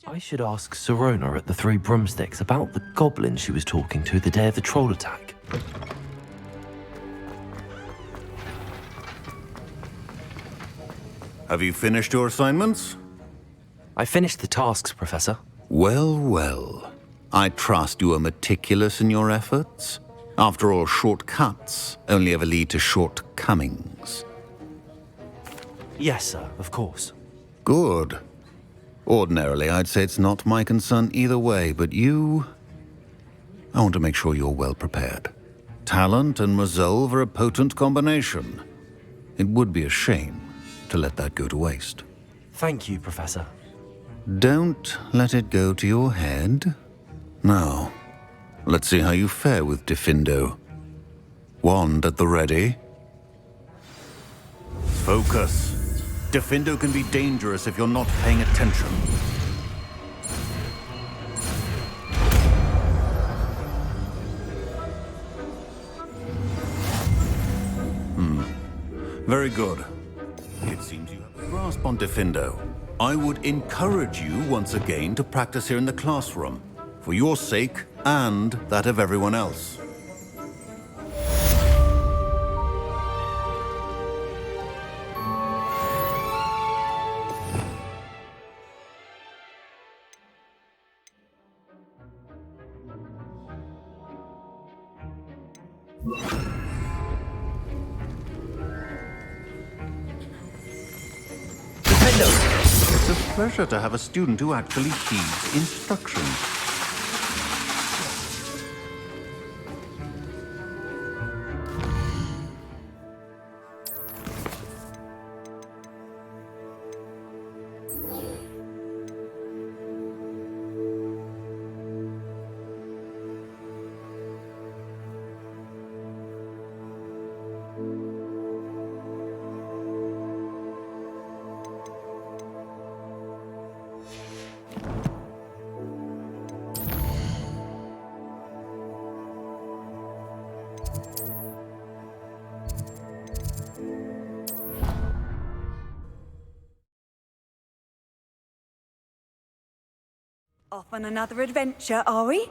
I should ask Sirona at the Three Broomsticks about the goblin she was talking to the day of the troll attack. Have you finished your assignments? I finished the tasks, Professor. Well, well. I trust you are meticulous in your efforts. After all, shortcuts only ever lead to shortcomings. Yes, sir, of course. Good. Ordinarily, I'd say it's not my concern either way, but you... I want to make sure you're well prepared. Talent and resolve are a potent combination. It would be a shame to let that go to waste. Thank you, Professor. Don't let it go to your head. Now, let's see how you fare with Diffindo. Wand at the ready. Focus. Diffindo can be dangerous if you're not paying attention. Very good. It seems you have a grasp on Diffindo. I would encourage you once again to practice here in the classroom, for your sake and that of everyone else. It's a pleasure to have a student who actually heeds instructions. Off on another adventure, are we?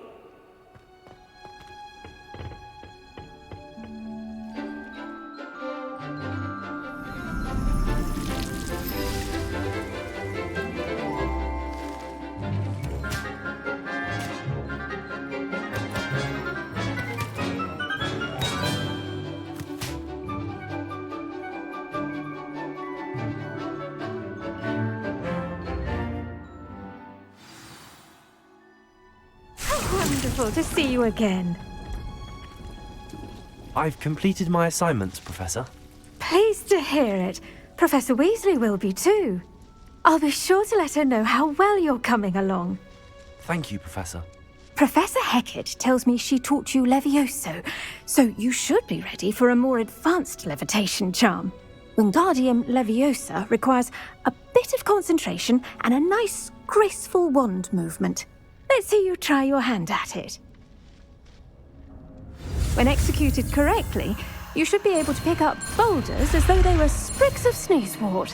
Wonderful to see you again. I've completed my assignments, Professor. Pleased to hear it. Professor Weasley will be too. I'll be sure to let her know how well you're coming along. Thank you, Professor. Professor Hecat tells me she taught you Levioso, so you should be ready for a more advanced levitation charm. Wingardium Leviosa requires a bit of concentration and a nice, graceful wand movement. Let's see you try your hand at it. When executed correctly, you should be able to pick up boulders as though they were sprigs of sneezewort.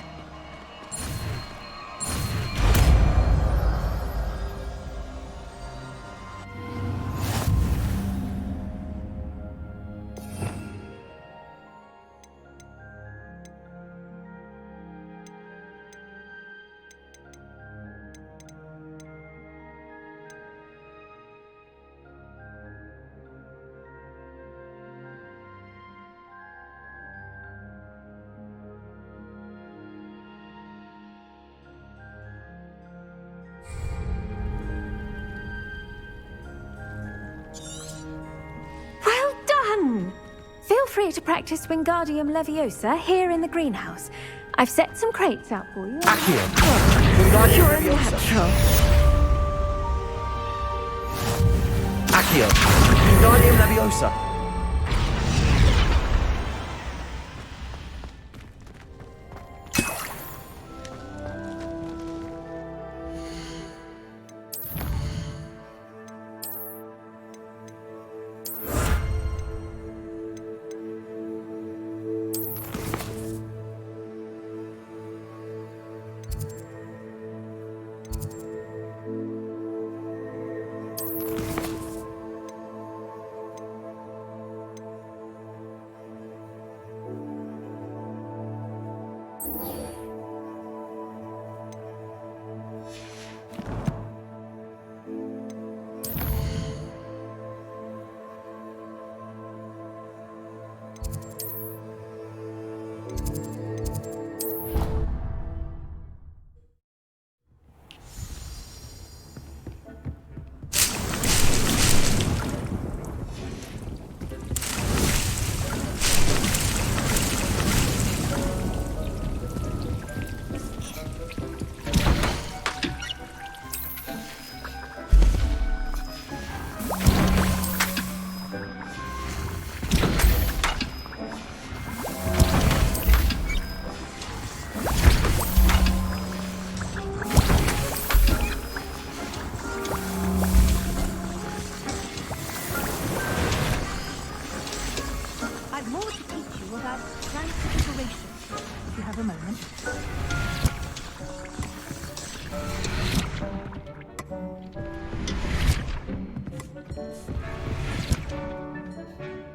Feel free to practice Wingardium Leviosa here in the greenhouse. I've set some crates out for you. Accio! You're a natural. Accio! Wingardium Leviosa!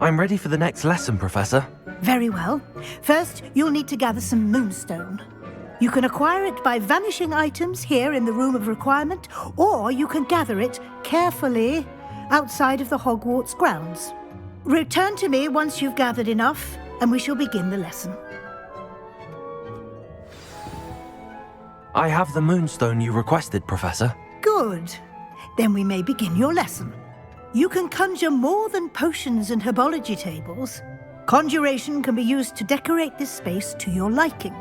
I'm ready for the next lesson, Professor. Very well. First, you'll need to gather some moonstone. You can acquire it by vanishing items here in the Room of Requirement, or you can gather it carefully outside of the Hogwarts grounds. Return to me once you've gathered enough, and we shall begin the lesson. I have the moonstone you requested, Professor. Good. Then we may begin your lesson. You can conjure more than potions and herbology tables. Conjuration can be used to decorate this space to your liking.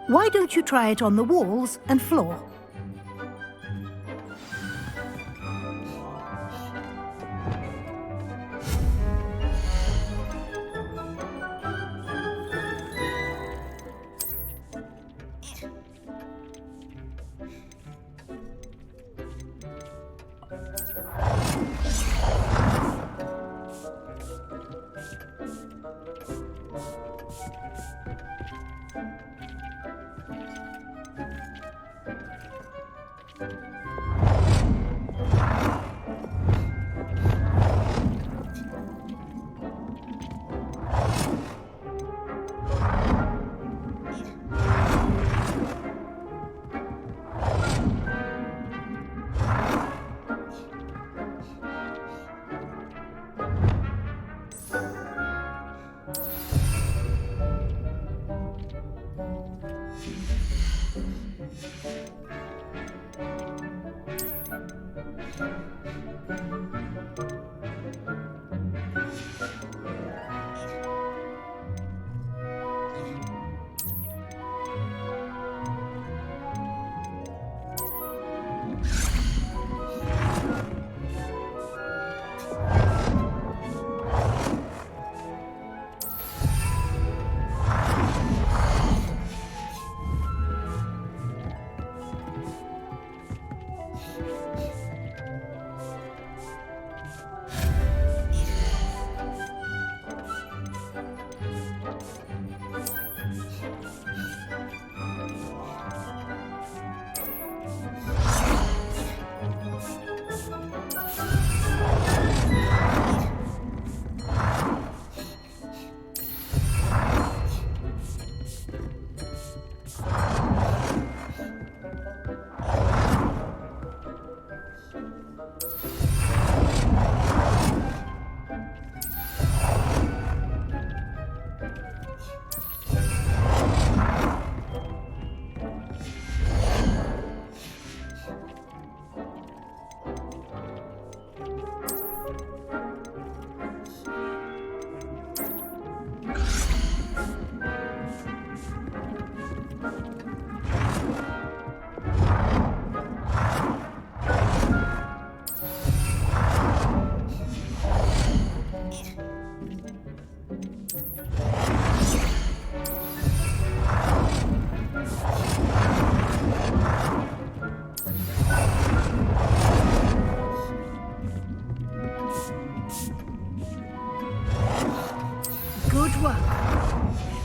Why don't you try it on the walls and floor?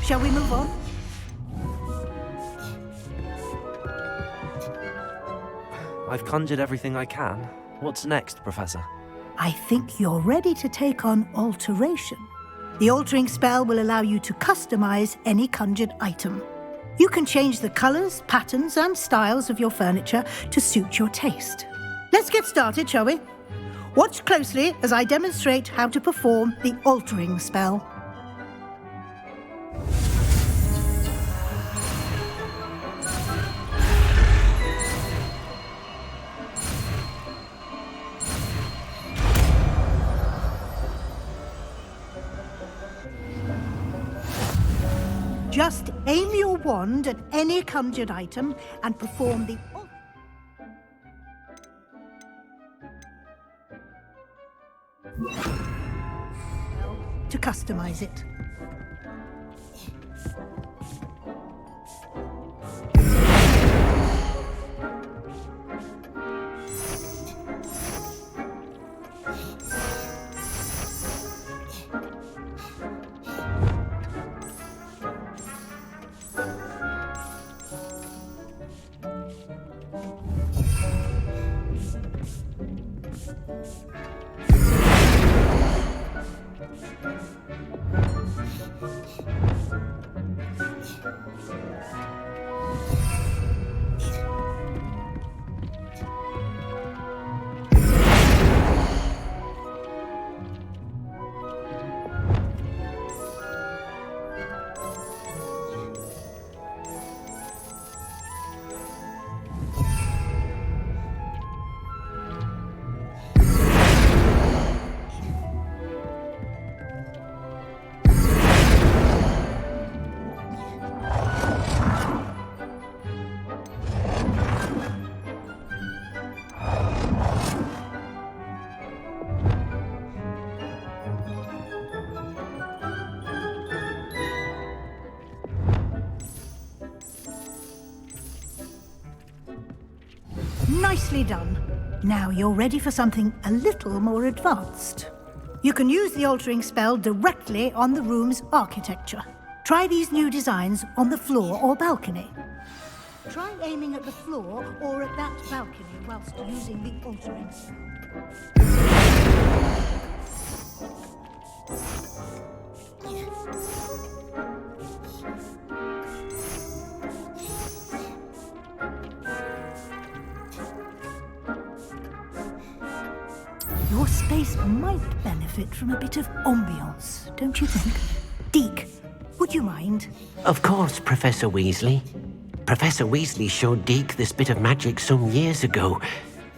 Shall we move on? I've conjured everything I can. What's next, Professor? I think you're ready to take on alteration. The altering spell will allow you to customize any conjured item. You can change the colors, patterns, and styles of your furniture to suit your taste. Let's get started, shall we? Watch closely as I demonstrate how to perform the altering spell. Just aim your wand at any conjured item and perform the to customize it. Nicely done. Now you're ready for something a little more advanced. You can use the altering spell directly on the room's architecture. Try these new designs on the floor or balcony. Try aiming at the floor or at that balcony whilst using the altering spell. Your space might benefit from a bit of ambience, don't you think? Deke, would you mind? Of course, Professor Weasley. Professor Weasley showed Deke this bit of magic some years ago.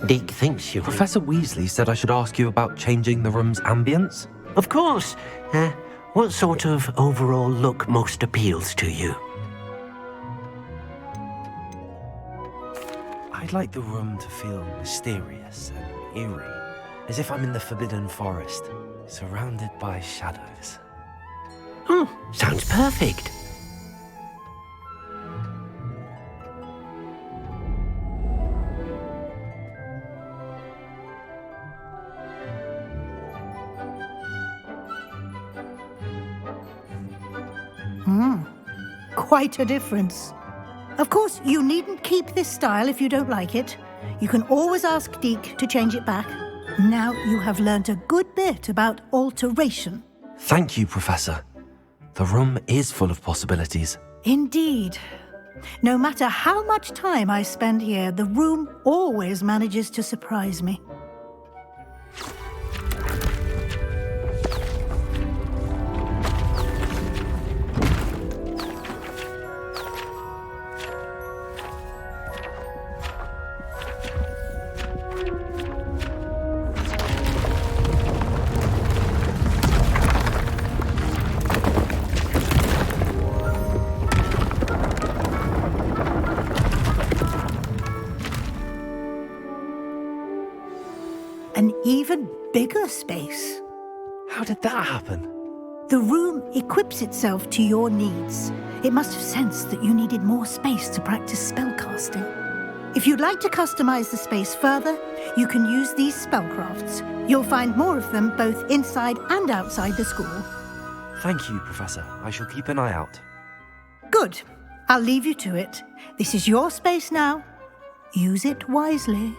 Deke thinks you... Professor Weasley said I should ask you about changing the room's ambience. Of course. What sort of overall look most appeals to you? I'd like the room to feel mysterious and eerie, as if I'm in the Forbidden Forest, surrounded by shadows. Oh, sounds perfect. Quite a difference. Of course, you needn't keep this style if you don't like it. You can always ask Deke to change it back. Now you have learnt a good bit about alteration. Thank you, Professor. The room is full of possibilities. Indeed. No matter how much time I spend here, the room always manages to surprise me. An even bigger space. How did that happen? The room equips itself to your needs. It must have sensed that you needed more space to practice spellcasting. If you'd like to customize the space further, you can use these spellcrafts. You'll find more of them both inside and outside the school. Thank you, Professor. I shall keep an eye out. Good. I'll leave you to it. This is your space now. Use it wisely.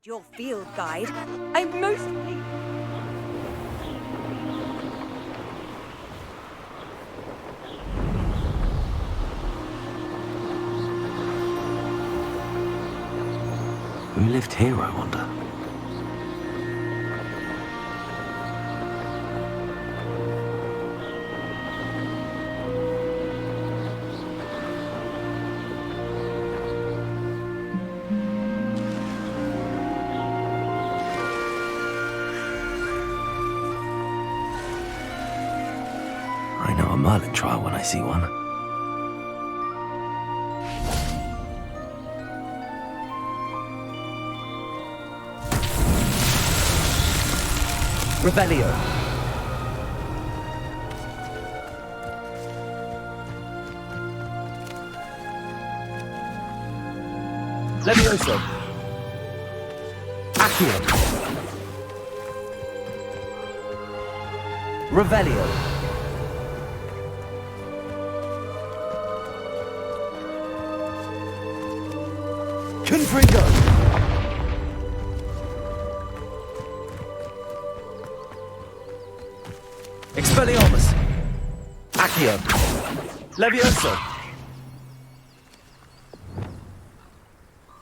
Your field guide. I'm mostly... Who lived here, I wonder? I know a Merlin trial when I see one. Revelio. Levioso. Accio. Revelio. Confringo. Expelliarmus. Accio. Levioso.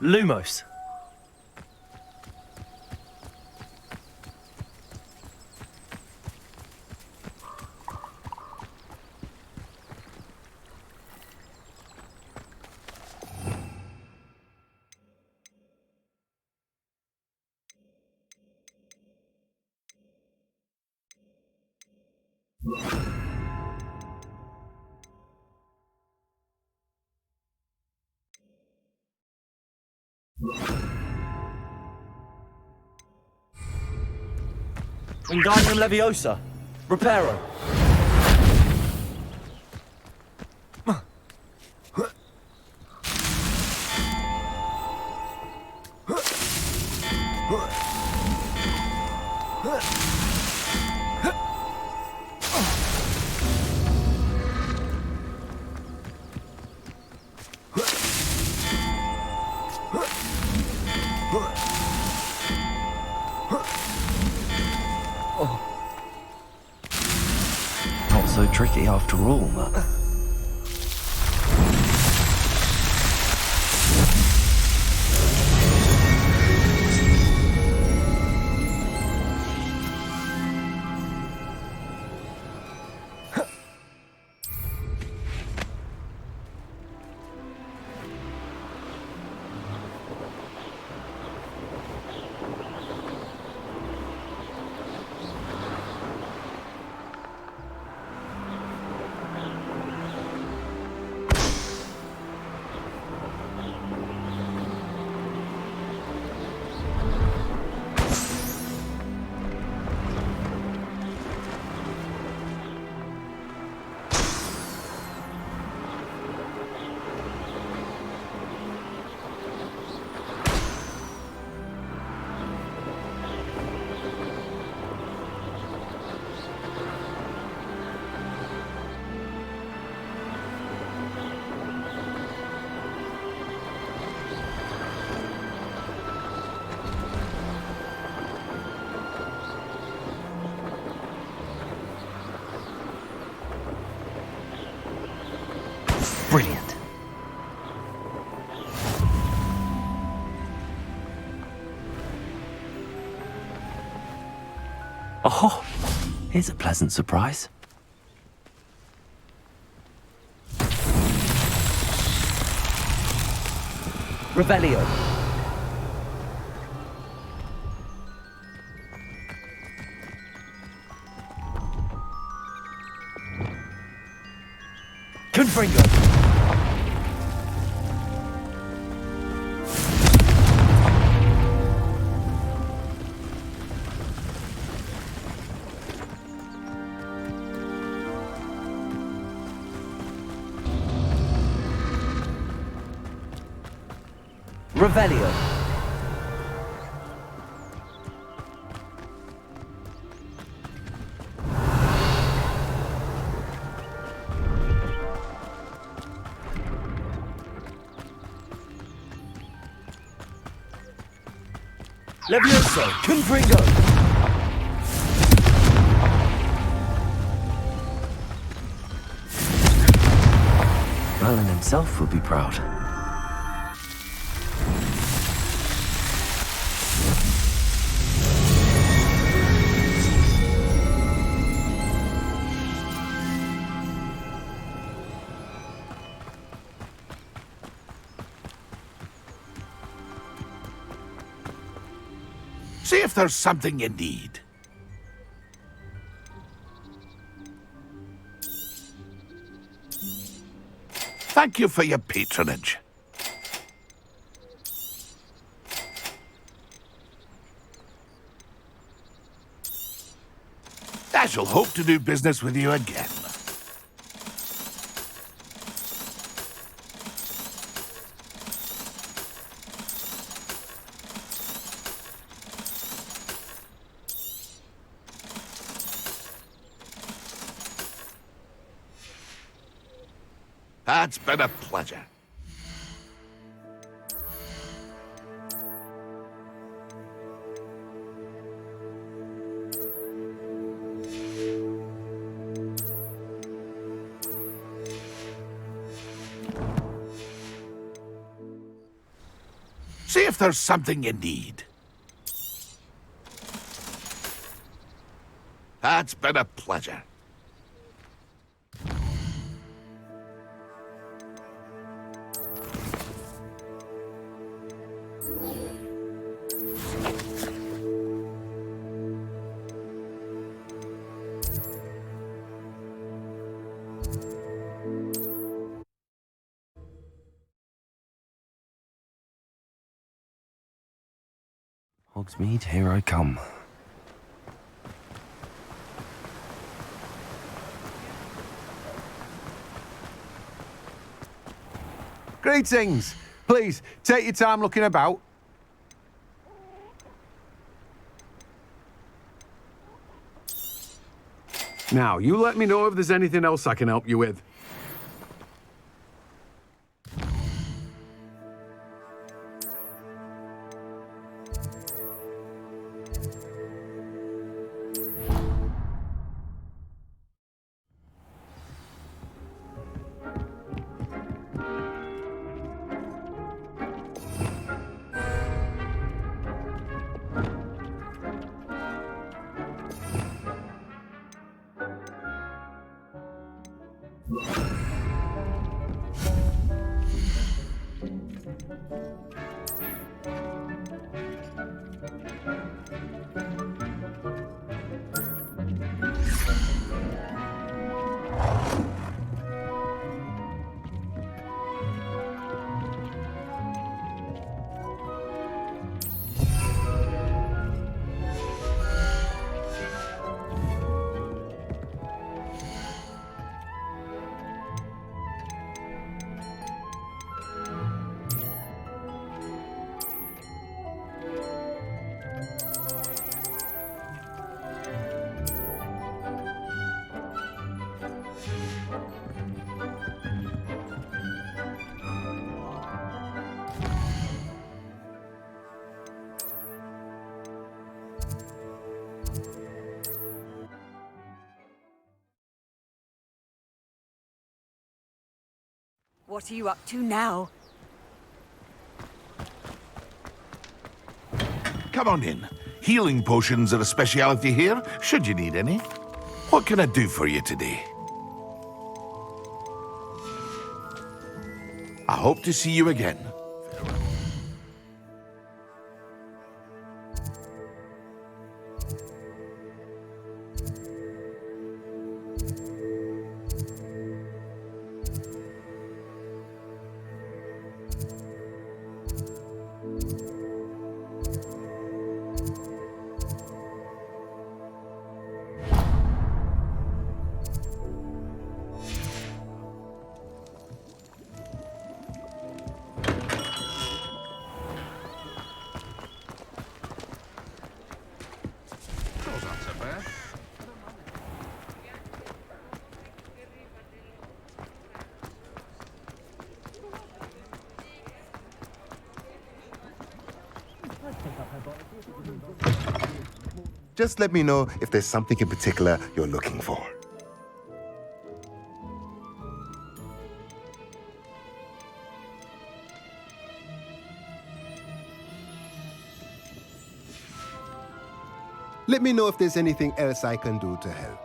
Lumos. Wingardium Leviosa. Reparo. Not so tricky after all, but... Brilliant. Oh, here's a pleasant surprise. Revelio. Confringo. Revelio. Levioso, Confringo! Merlin himself would be proud. See if there's something you need. Thank you for your patronage. I shall hope to do business with you again. It's been a pleasure. See if there's something you need. It's been a pleasure. Hogsmeade, here I come. Greetings! Please, take your time looking about. Now, you let me know if there's anything else I can help you with. What are you up to now? Come on in. Healing potions are a speciality here, should you need any. What can I do for you today? I hope to see you again. Just let me know if there's something in particular you're looking for. Let me know if there's anything else I can do to help.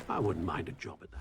I wouldn't mind a job at that.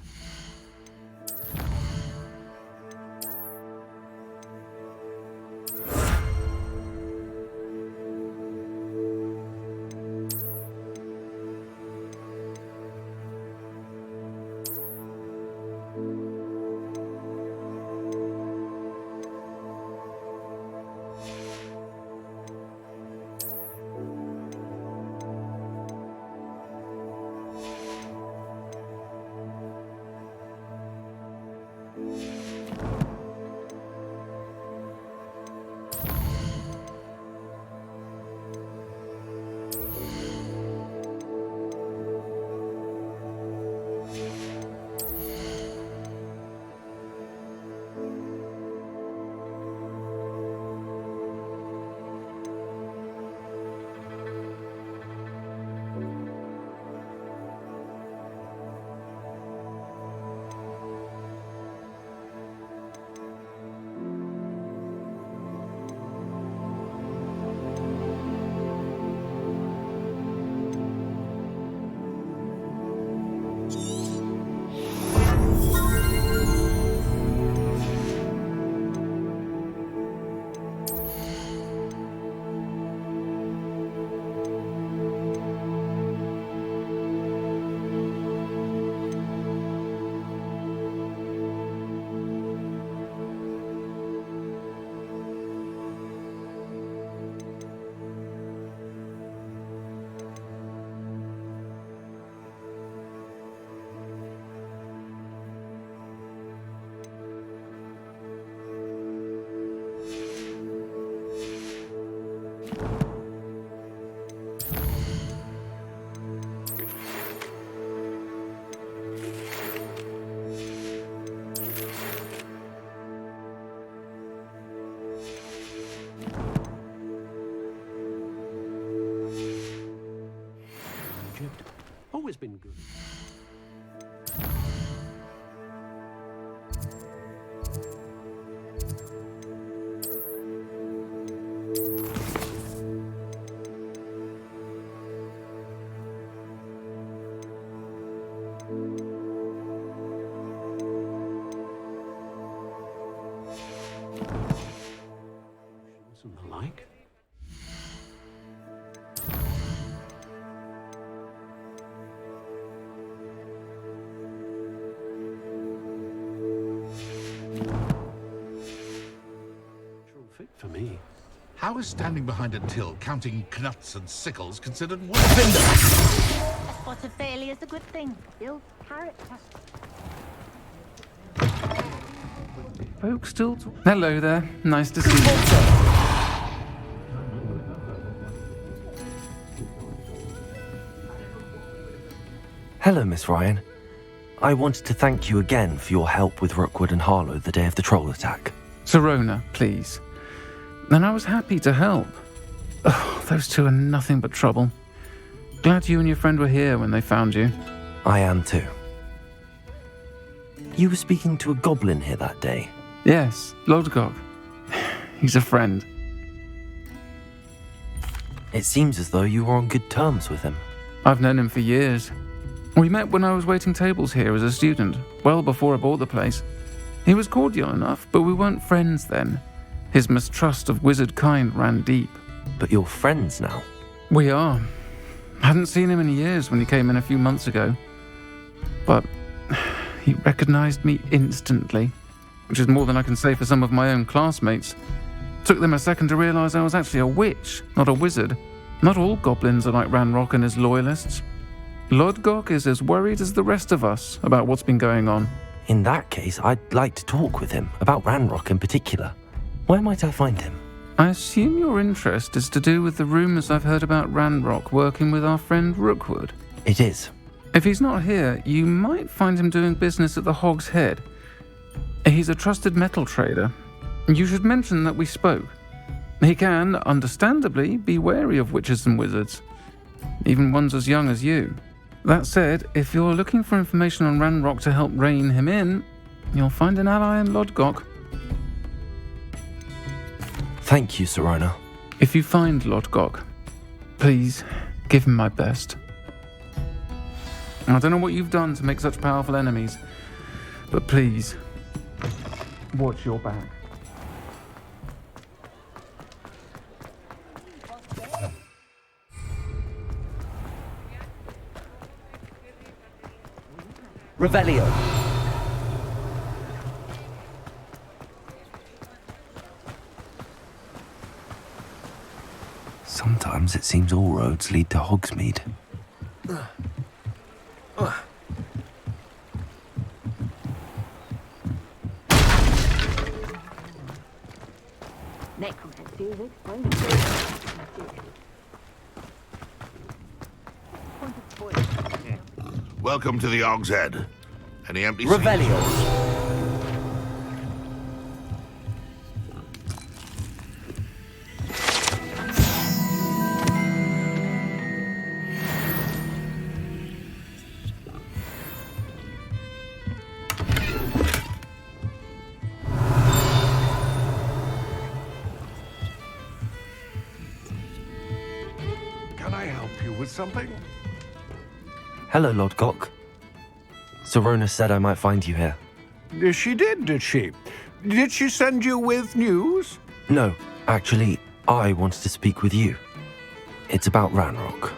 Always been good. And the like. Fit for me. How is standing behind a till counting knuts and sickles considered work? What a failure is a good thing. Build character. Folks still talk. Hello there. Nice to see you. Hello, Miss Ryan. I wanted to thank you again for your help with Rookwood and Harlow the day of the troll attack. Serona, please. And I was happy to help. Oh, those two are nothing but trouble. Glad you and your friend were here when they found you. I am too. You were speaking to a goblin here that day. Yes, Lodgok. He's a friend. It seems as though you were on good terms with him. I've known him for years. We met when I was waiting tables here as a student, well before I bought the place. He was cordial enough, but we weren't friends then. His mistrust of wizard kind ran deep. But you're friends now? We are. Hadn't seen him in years when he came in a few months ago. But he recognized me instantly, which is more than I can say for some of my own classmates. Took them a second to realize I was actually a witch, not a wizard. Not all goblins are like Ranrock and his loyalists. Lodgok is as worried as the rest of us about what's been going on. In that case, I'd like to talk with him, about Ranrock in particular. Where might I find him? I assume your interest is to do with the rumors I've heard about Ranrock working with our friend Rookwood. It is. If he's not here, you might find him doing business at the Hog's Head. He's a trusted metal trader. You should mention that we spoke. He can, understandably, be wary of witches and wizards, even ones as young as you. That said, if you're looking for information on Ranrock to help rein him in, you'll find an ally in Lodgok. Thank you, Serona. If you find Lodgok, please give him my best. I don't know what you've done to make such powerful enemies, but please, watch your back. Revelio. Sometimes it seems all roads lead to Hogsmeade. Necromancy is explained. Welcome to the Hog's Head. Any empty Revelio. Can I help you with something? Hello, Lodgok. Serona said I might find you here. She did she? Did she send you with news? No, actually, I wanted to speak with you. It's about Ranrock.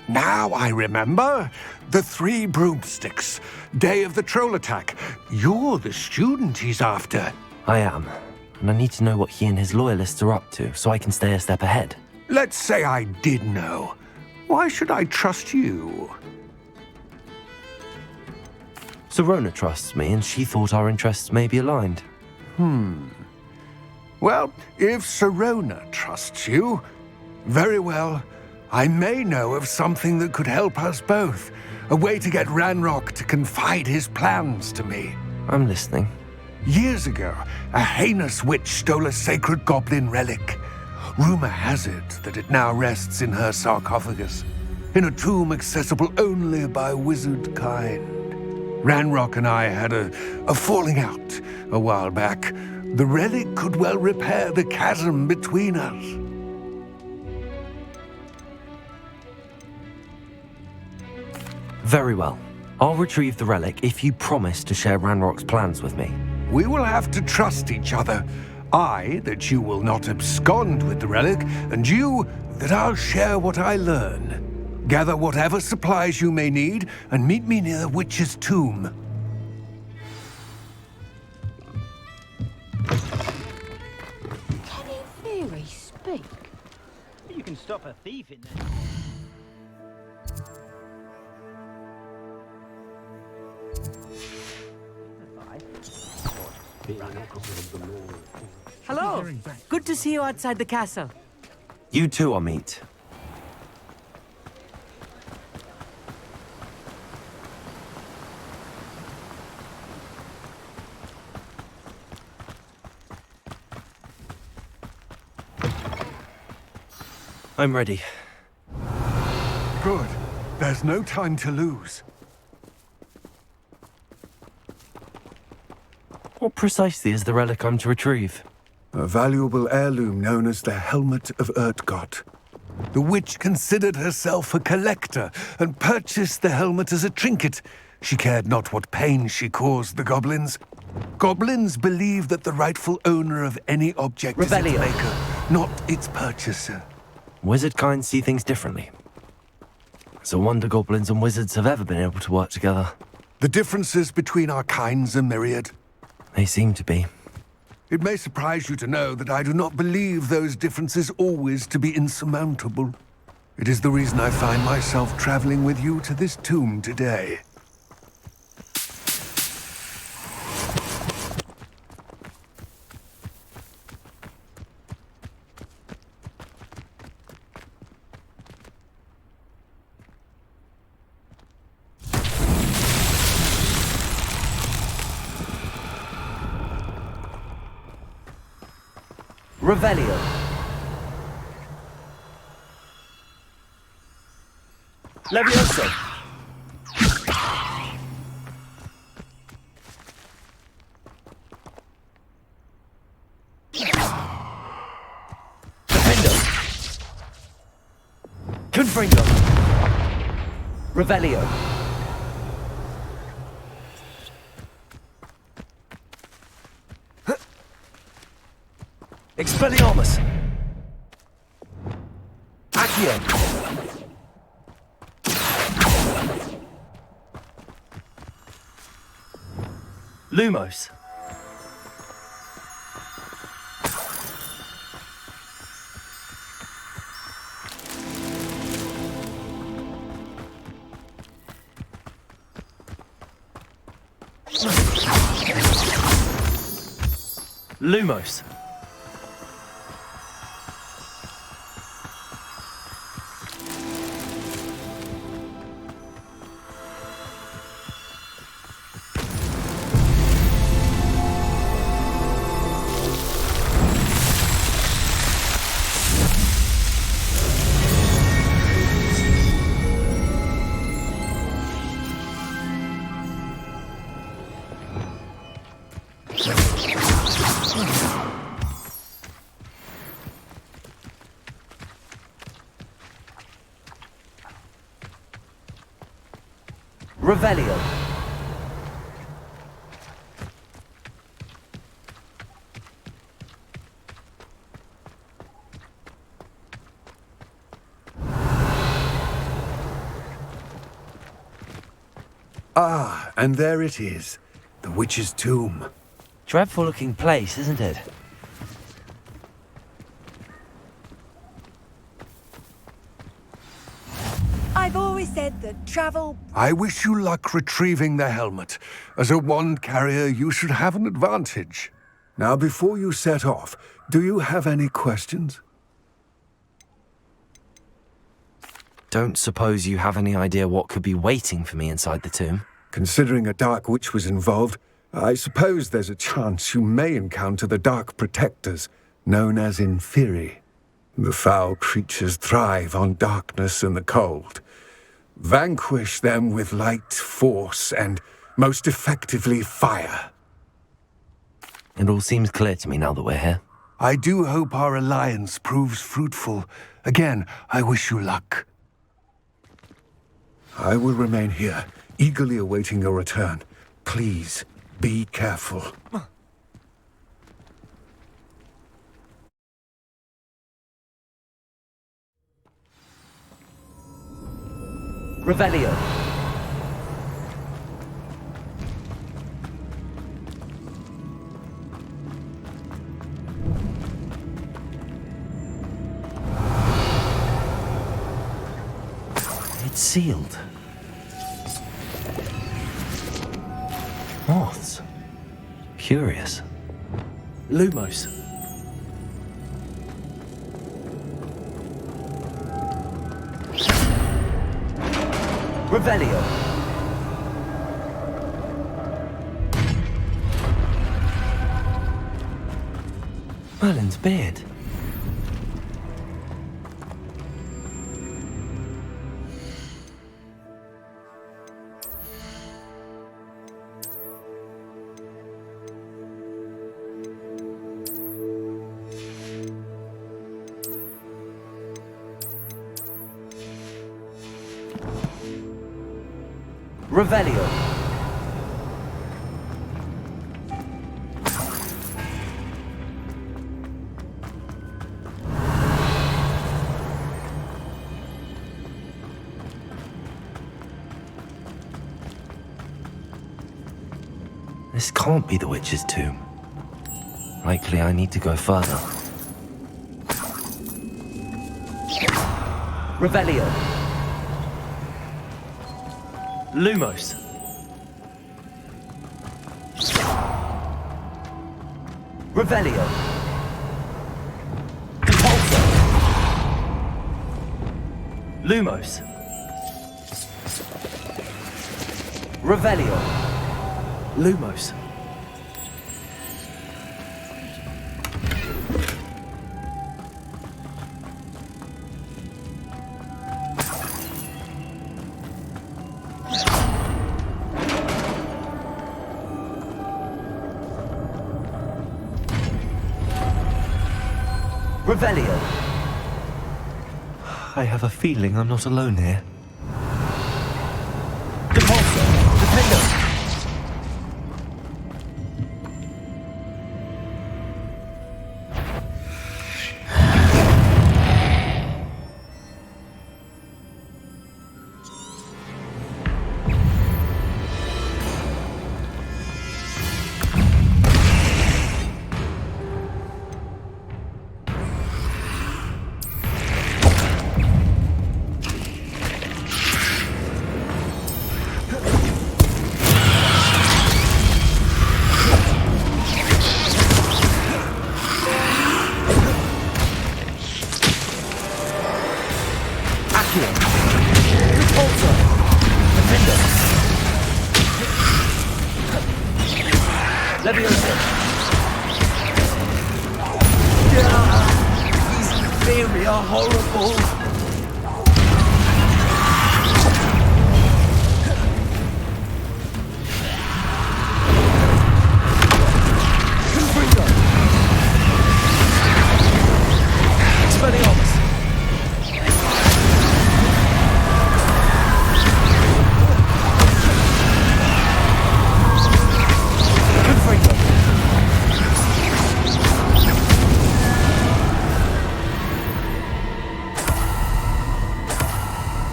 Now I remember. The 3 broomsticks. Day of the troll attack. You're the student he's after. I am, and I need to know what he and his loyalists are up to so I can stay a step ahead. Let's say I did know. Why should I trust you? Serona trusts me, and she thought our interests may be aligned. Well, if Serona trusts you, very well. I may know of something that could help us both. A way to get Ranrock to confide his plans to me. I'm listening. Years ago, a heinous witch stole a sacred goblin relic. Rumor has it that it now rests in her sarcophagus, in a tomb accessible only by wizard kind. Ranrock and I had a falling out a while back. The relic could well repair the chasm between us. Very well. I'll retrieve the relic if you promise to share Ranrock's plans with me. We will have to trust each other. I, that you will not abscond with the relic, and you, that I'll share what I learn. Gather whatever supplies you may need, and meet me near the witch's tomb. Can a fairy speak? You can stop a thief in there. Hello. Good to see you outside the castle. You too, Amit. I'm ready. Good. There's no time to lose. What precisely is the relic I'm to retrieve? A valuable heirloom known as the Helmet of Urtkot. The witch considered herself a collector and purchased the helmet as a trinket. She cared not what pain she caused the goblins. Goblins believe that the rightful owner of any object is its maker, not its purchaser. Wizard kind see things differently. It's a wonder goblins and wizards have ever been able to work together. The differences between our kinds are myriad. They seem to be. It may surprise you to know that I do not believe those differences always to be insurmountable. It is the reason I find myself traveling with you to this tomb today. Revelio. Levioso. Defendo. Confringo. Revelio. Expelliarmus. Accio. Lumos. Lumos. Revelio. Ah, and there it is. The witch's tomb. Dreadful looking place, isn't it? I've always said that travel... I wish you luck retrieving the helmet. As a wand carrier, you should have an advantage. Now, before you set off, do you have any questions? Don't suppose you have any idea what could be waiting for me inside the tomb? Considering a Dark Witch was involved, I suppose there's a chance you may encounter the Dark Protectors, known as Inferi. The foul creatures thrive on darkness and the cold. Vanquish them with light, force, and, most effectively, fire. It all seems clear to me now that we're here. I do hope our alliance proves fruitful. Again, I wish you luck. I will remain here, eagerly awaiting your return. Please, be careful. Revelio. It's sealed. Moths. Curious. Lumos. Revelio. Merlin's beard. Revelio. This can't be the witch's tomb. Likely I need to go further. Revelio. Lumos. Revelio. Compulso. Lumos. Revelio. Lumos. Revelio. I have a feeling I'm not alone here. Depulso. Defendo.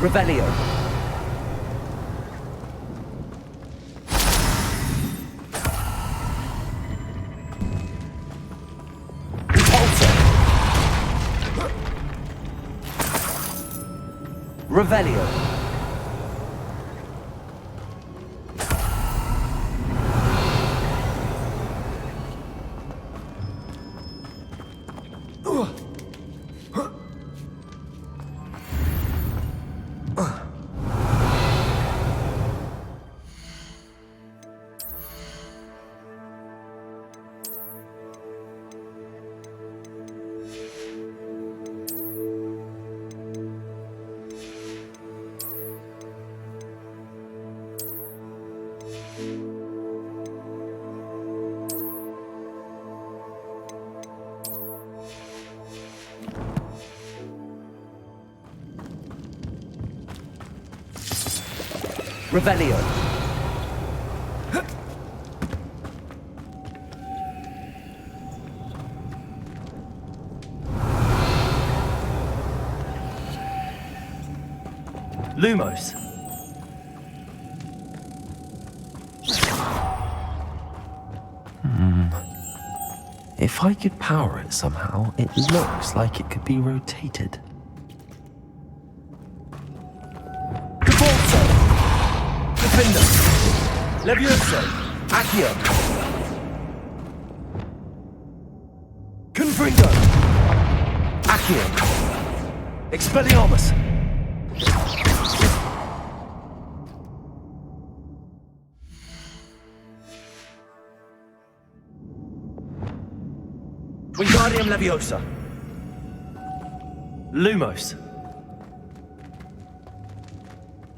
Revelio. Repulsor. Revelio. Revelio. Lumos. If I could power it somehow, it looks like it could be rotated. Defender. Levioso. Accio. Confringo. Accio. Expelliarmus. Wingardium Leviosa. Lumos.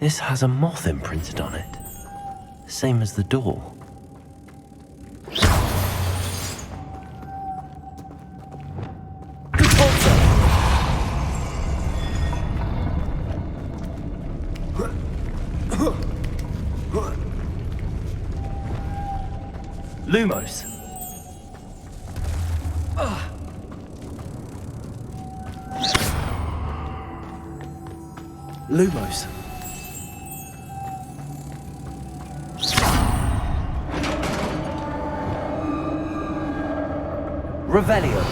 This has a moth imprinted on it. Same as the door. Lumos. Lumos. Revelio.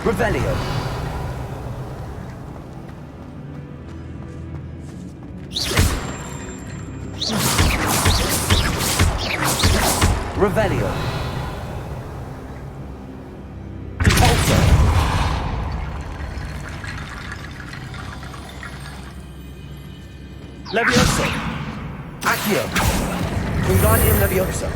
Revelio. Revelio. Repulsor. Accio. Wingardium Leviosa.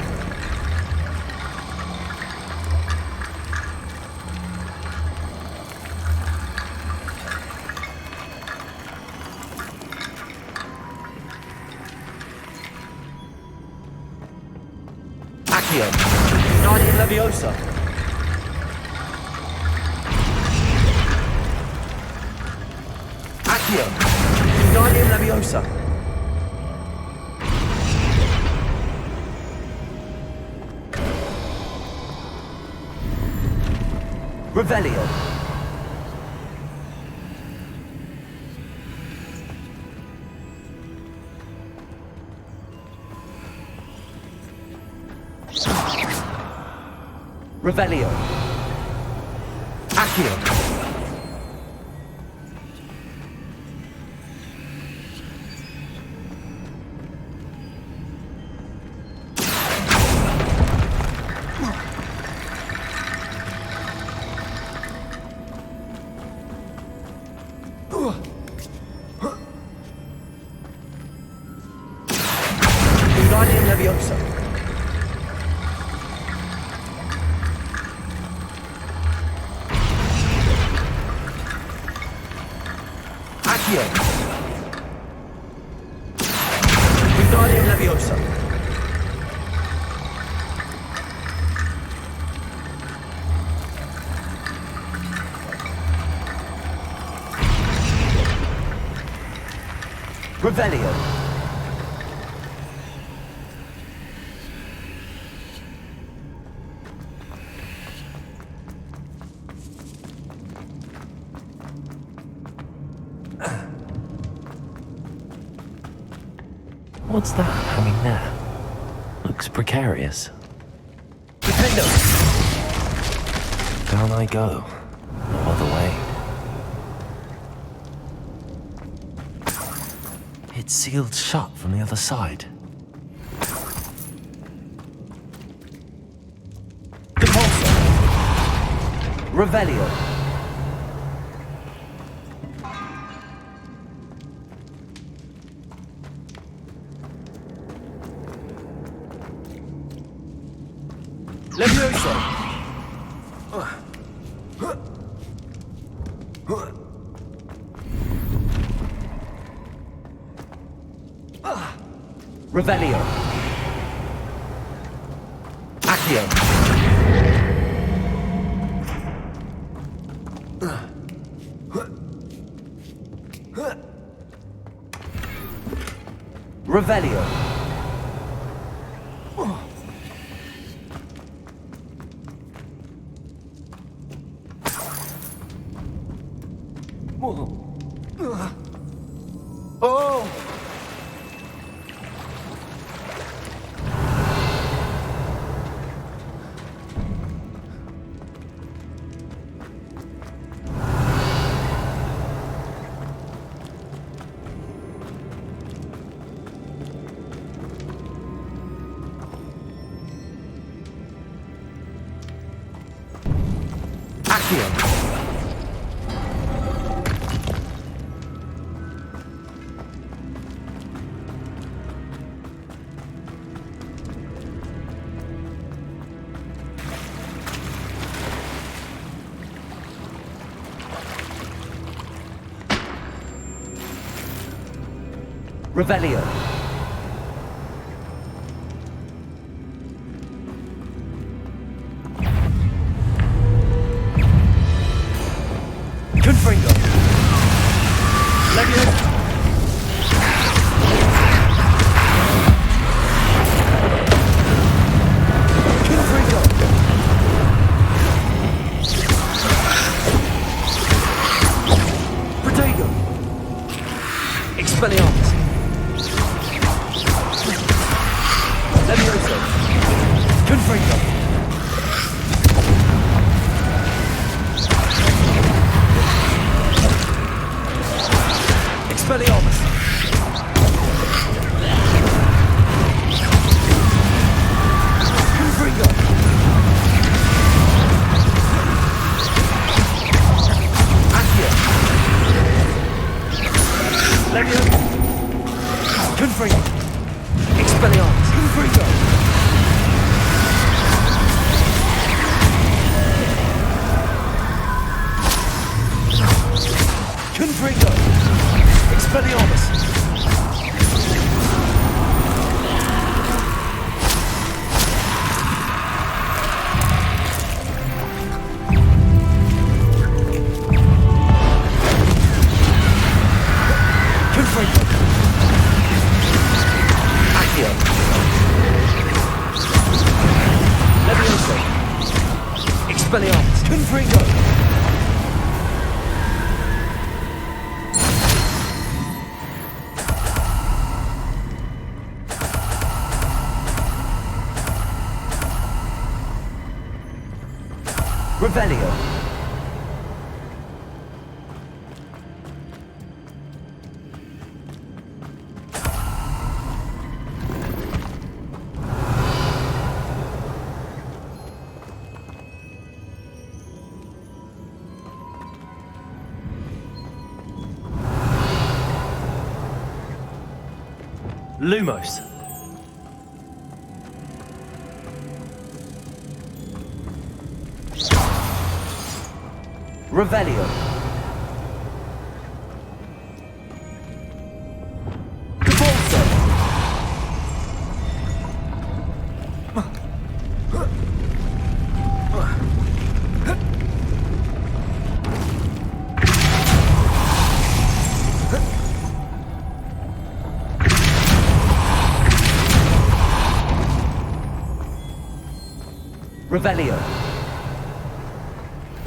Accio. Wingardium Leviosa. Accio. Wingardium Leviosa. Revelio. Revelio. Accio. Wingardium Leviosa. Accio. Wingardium Leviosa. Revelio. What's that hanging there? Looks precarious. Defendo! Down I go. No other way. It's sealed shut from the other side. Depulso! Revelio! Levioso! Revelio. Accio. Revelio. Oh! Accio. Revelio. Confringo. Levio. Confringo. Protego. Expelliarmus. Levioso. Confringo. Expelliarmus. Confringo. Accio. Levioso. Confringo. Expelliarmus! Confringo! Confringo! Expelliarmus! Expelliarmus! Confringo! Revelio! Lumos. Revelio. Devolso. Revelio.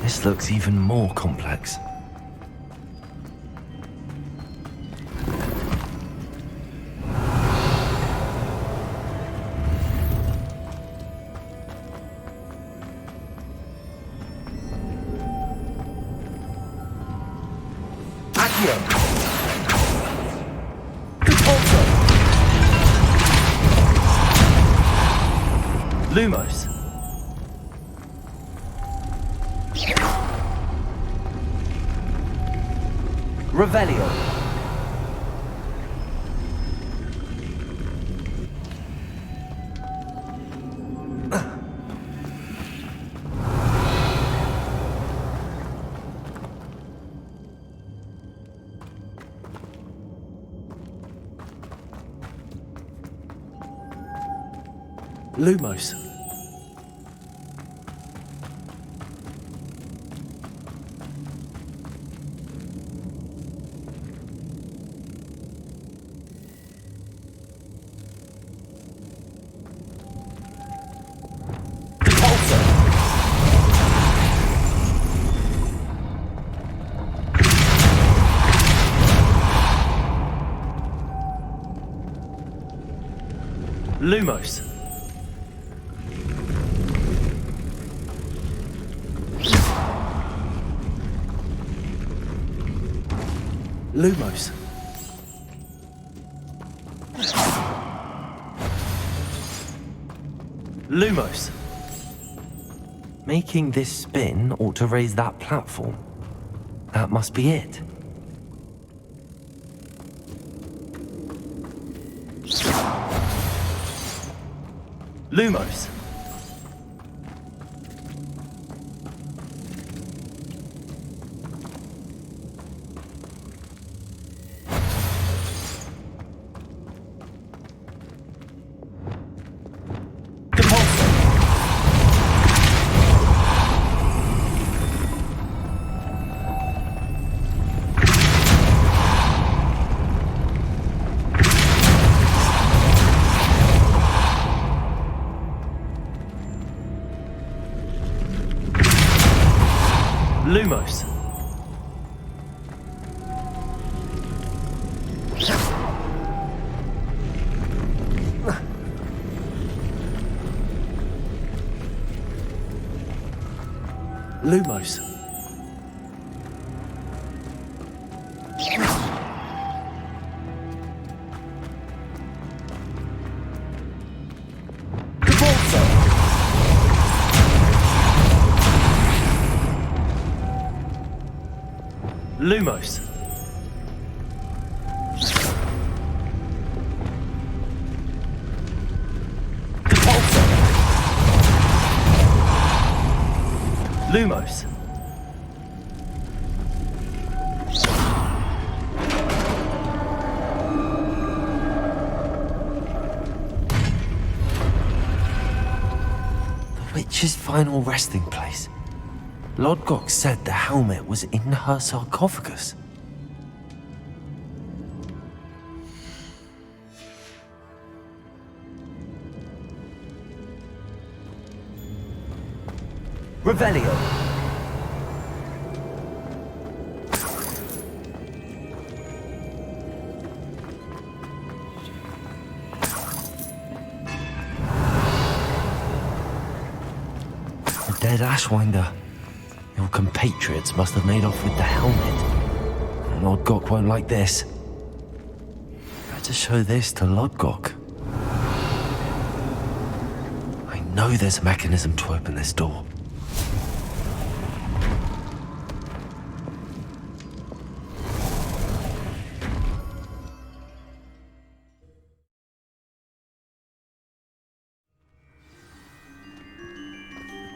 This looks even more complex. Accio. Devolso. Lumos. Revelio. Lumos. Lumos. Lumos. Lumos. Making this spin ought to raise that platform. That must be it. Lumos. Lumos. Lumos. Lumos. Lumos. The witch's final resting place. Lodgok said the helmet was in her sarcophagus. Revelio. The dead Ashwinder. Your compatriots must have made off with the helmet. Lodgok won't like this. Better show this to Lodgok. I know there's a mechanism to open this door.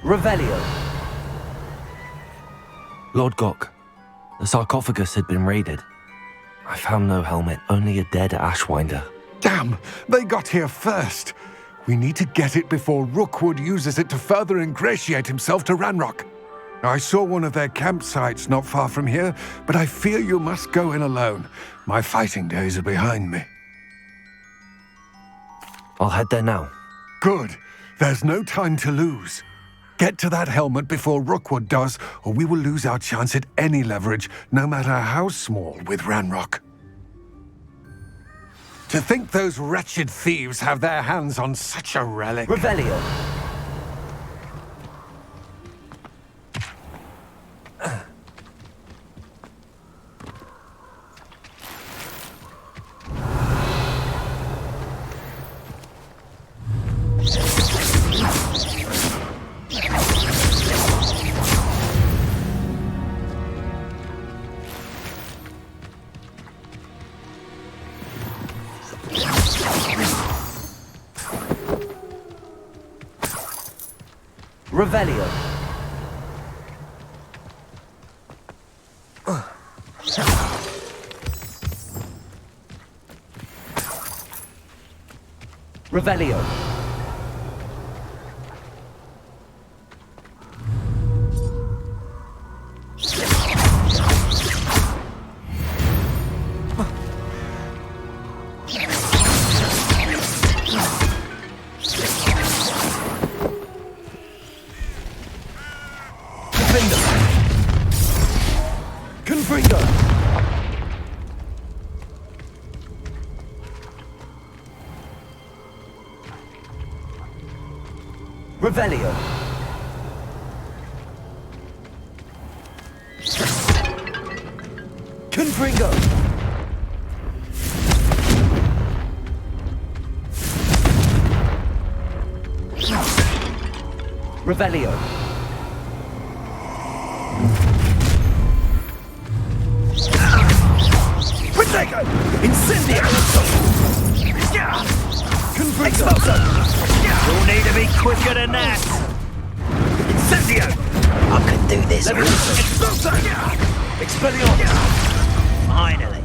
Revelio. Lodgok, the sarcophagus had been raided. I found no helmet, only a dead Ashwinder. Damn! They got here first. We need to get it before Rookwood uses it to further ingratiate himself to Ranrock. I saw one of their campsites not far from here, but I fear you must go in alone. My fighting days are behind me. I'll head there now. Good. There's no time to lose. Get to that helmet before Rookwood does, or we will lose our chance at any leverage, no matter how small, with Ranrock. To think those wretched thieves have their hands on such a relic. Revelio. Revelio. Revelio. Revelio. Confringo. Revelio. Protego. Incendio. Confringo. You'll need to be quicker than that. Incendio. I can do this. Expelliarmus. Finally.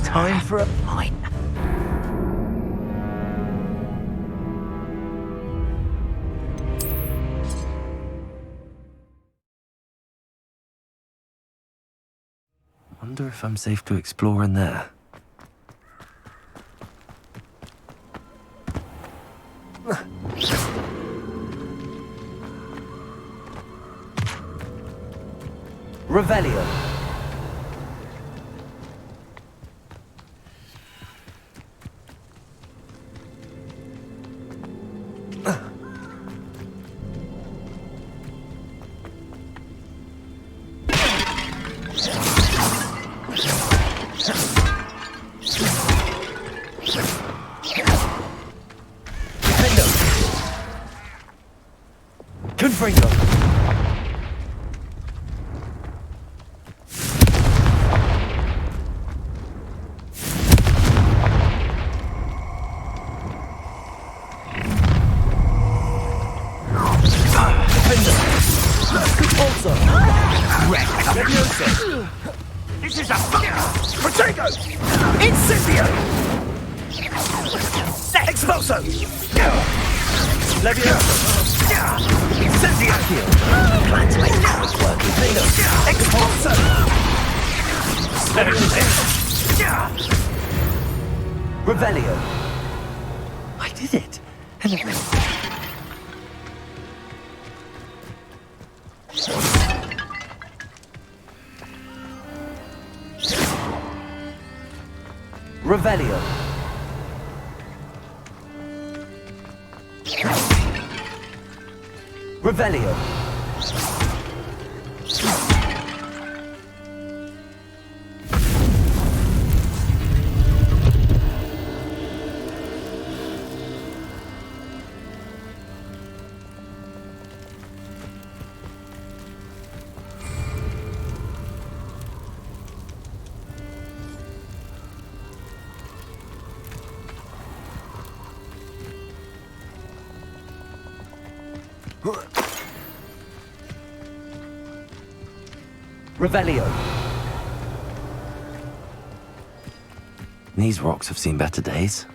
Time for a fight. Wonder if I'm safe to explore in there. Revelio. Confringo. Also. Leviosa! This is a Potato! Incendio! Expulso! Leviosa! Incendio! Plan to make this work with me. Expulso! Revelio! I did it! Revelio. Revelio. Revelio. These rocks have seen better days.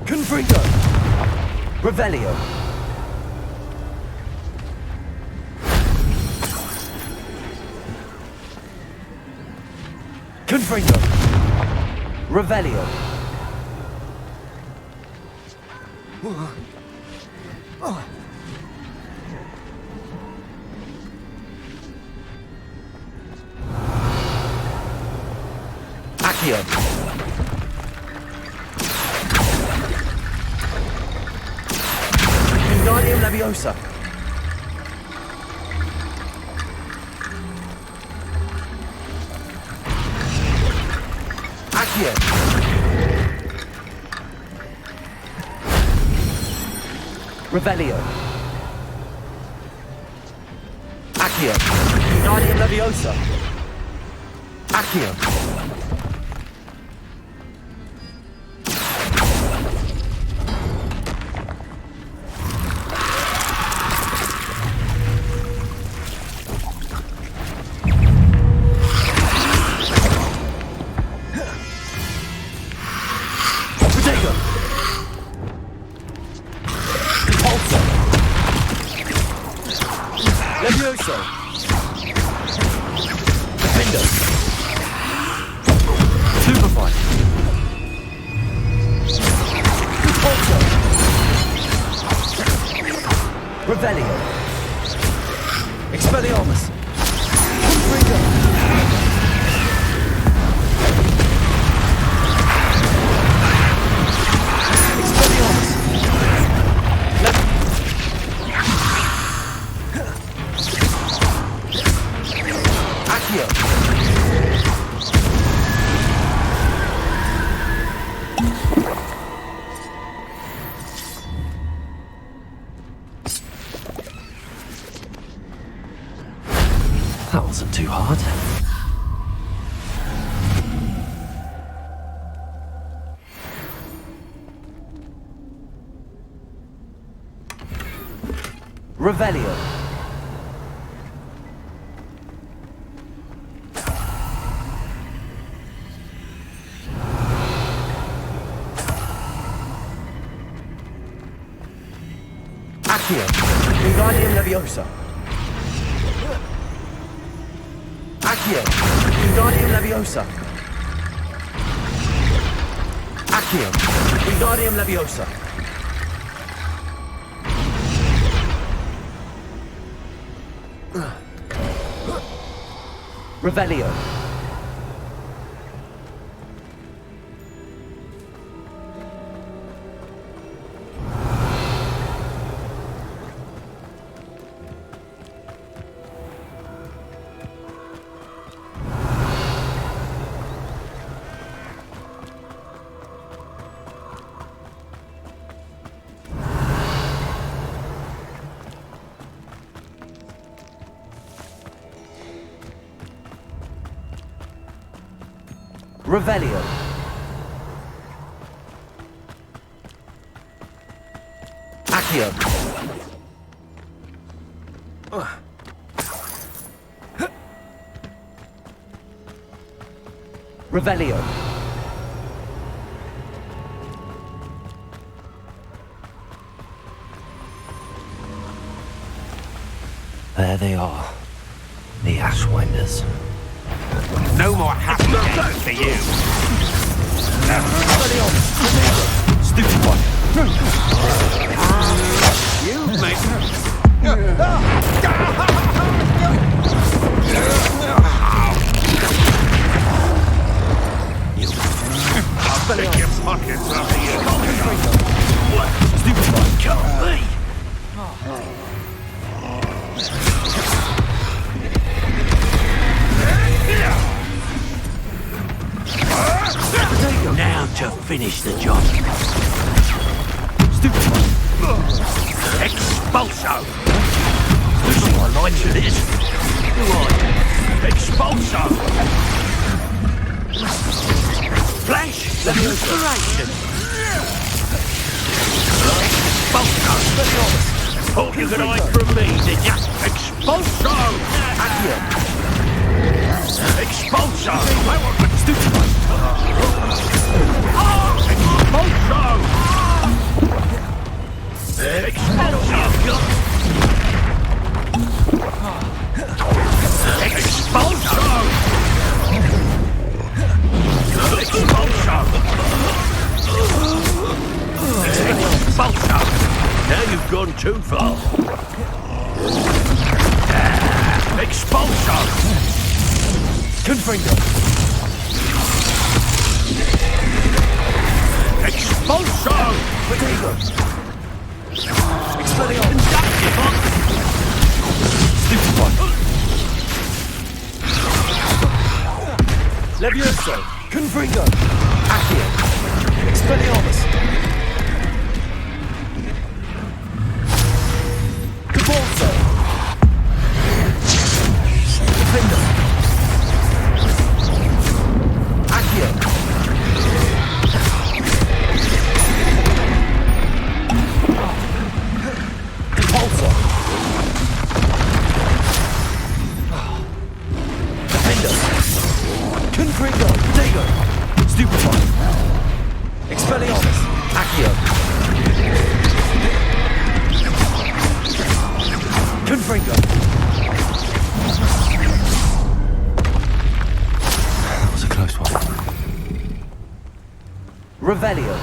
Confringo. Revelio. Confringo. Revelio. Accio. Wingardium Leviosa. Accio. Revelio. Accio. Wingardium Leviosa. Accio. Levioso. Defender. Superfly. Repulsor. Revelio. Expelliarmus. Confringo. Expelliarmus. Accio. That wasn't too hard. Revelio. Accio. Wingardium Leviosa. Accio. Wingardium Leviosa. Accio. Wingardium Leviosa. Revelio. Revelio. Accio. Revelio. There they are. The Ashwinders. No more happy days for you. Stupid one. You mate. I'll pick your pockets after you. Stupid one. Kill me! Now to finish the job. Stupid one. Expulso! Losing my line to this. Who are you? Expulso! Flash! Inspiration! Expulso! Thought you could hide from me, did ya? Expulso! Expulso! I want the stupid one! Expulso! Expulso! Expulso! Now you've gone too far. Expulso! Confringo. Expulso! Potato. Expelliarmus. Stupid one. Levioso. Confringo. Accio. Expelliarmus. Cabalso. Defender. Accio. Cabalso. Defender. Confringo. Potato. Stupid one. Expelliarmus. Accio. Confringo. That was a close one. Revelio.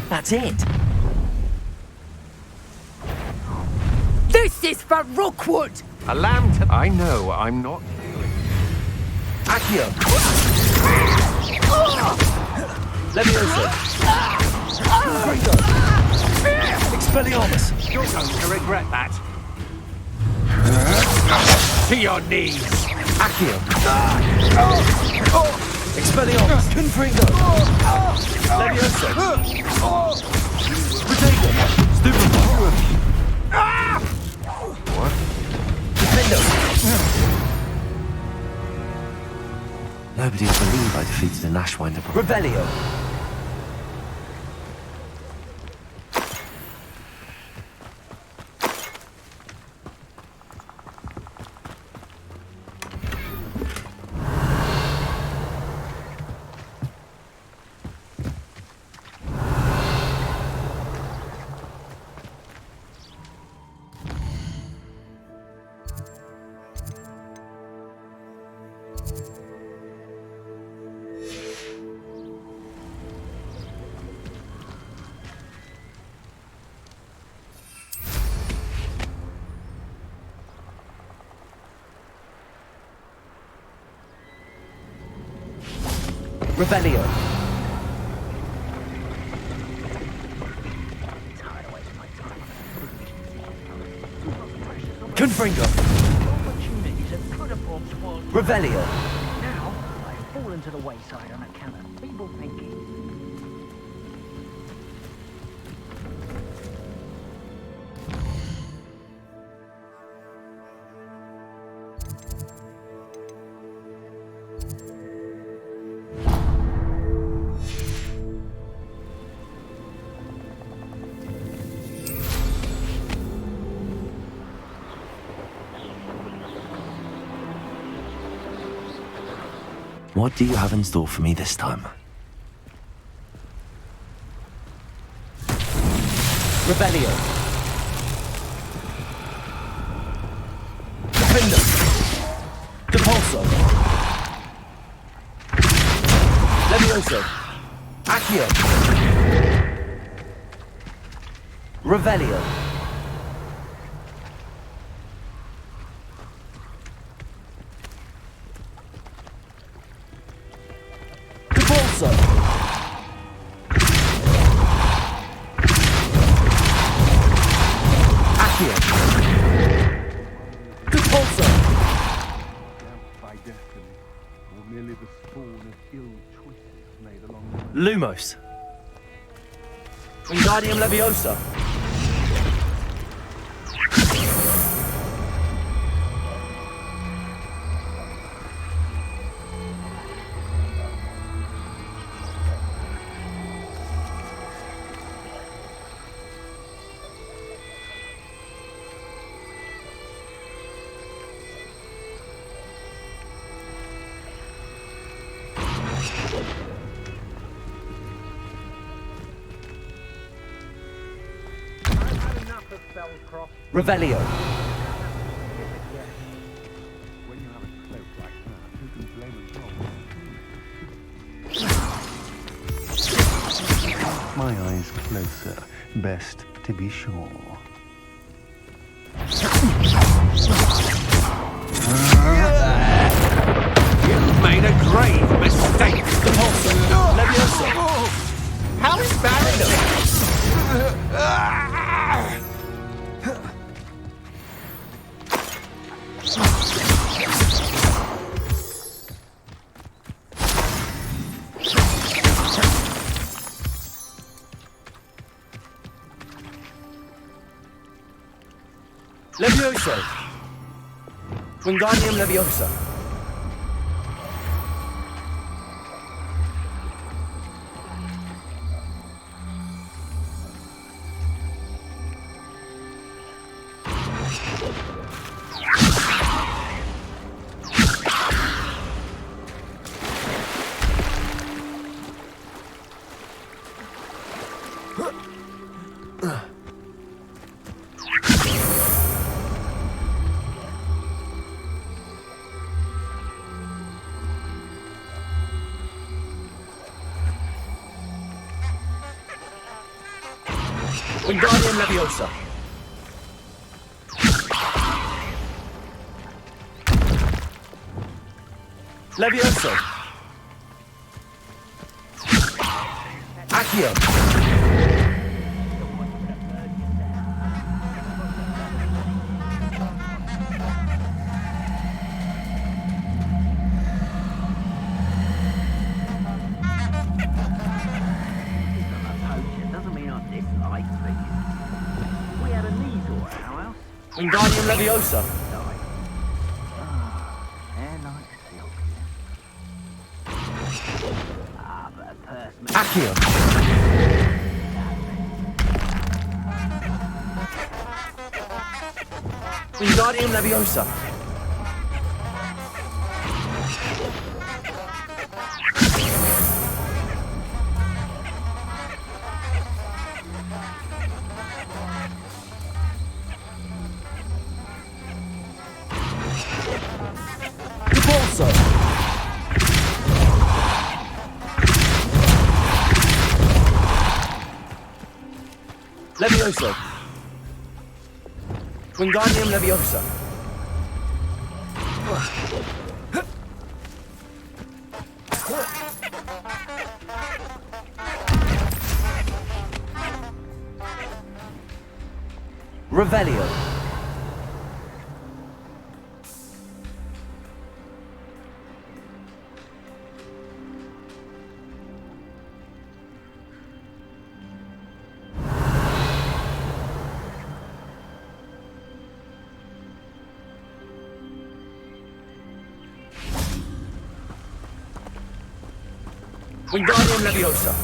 That's it. This is for Rookwood! A lamb to... I know, I'm not... Accio. Levioso. Confringo. Expelliarmus. You're going to regret that. To your knees. Accio. Expelliarmus. Confringo. Levioso. Potato. Stupid one. What? Defender. Nobody will believe I defeated an Ashwinder. Revelio. Revelio. Fringo. Revelio. Now, I've fallen to the wayside on account of feeble thinking. What do you have in store for me this time? Revelio. Defender. Depulso. Levioso. Accio. Revelio. Depulso. Accio. Depulso. By destiny, or merely the spawn of ill choices made along the way. Lumos. Wingardium Leviosa. Revelio. When you have a cloak like that, who can blame us all? My eyes closer. Best to be sure. You've made a grave mistake. Depulso. Leviosa. How embarrassing! Levioso. Wingardium Leviosa. Wingardium Leviosa. Levioso. Accio. Wingardium Leviosa. Accio. Wingardium Leviosa. Depulso. Levioso. Wingardium Leviosa. Revelio. Wingardium Leviosa.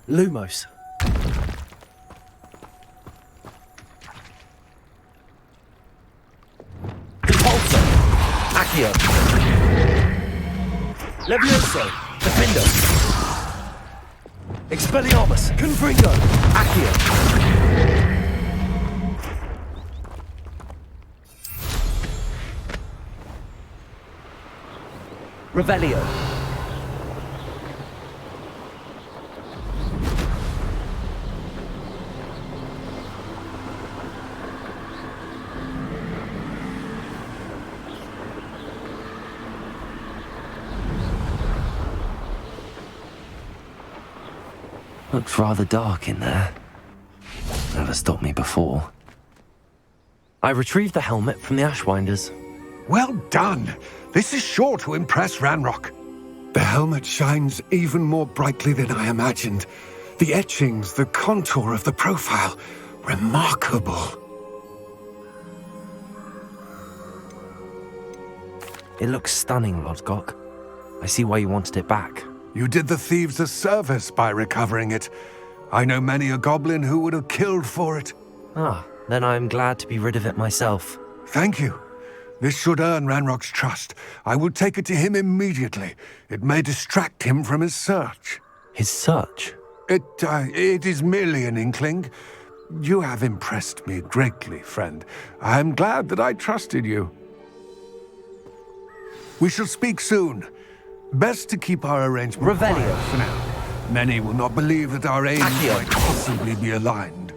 Lumos. Impulso. Accio. Levioso. Defendo. Expelliarmus. Confringo. Accio. Revelio. Looks rather dark in there. Never stopped me before. I retrieved the helmet from the Ashwinders. Well done. This is sure to impress Ranrock. The helmet shines even more brightly than I imagined. The etchings, the contour of the profile, remarkable. It looks stunning, Lodgok. I see why you wanted it back. You did the thieves a service by recovering it. I know many a goblin who would have killed for it. Ah, then I'm glad to be rid of it myself. Thank you. This should earn Ranrock's trust. I will take it to him immediately. It may distract him from his search. His search? It is merely an inkling. You have impressed me greatly, friend. I am glad that I trusted you. We shall speak soon. Best to keep our arrangement quiet for now. Many will not believe that our aims might possibly be aligned.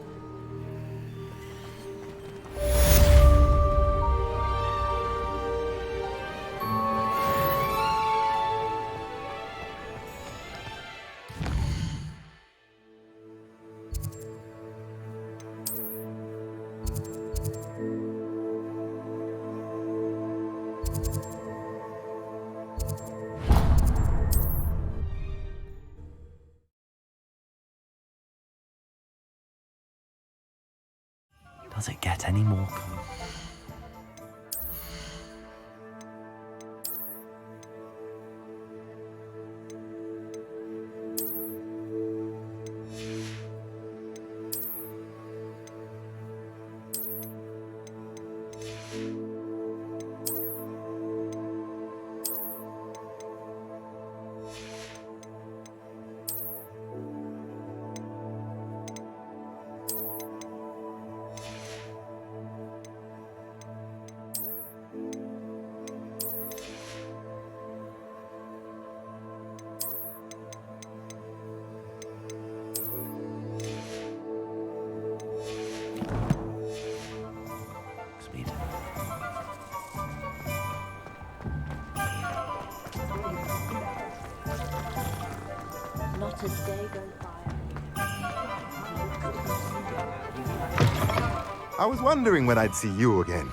Does it get any more? Not a day goes by. I was wondering when I'd see you again.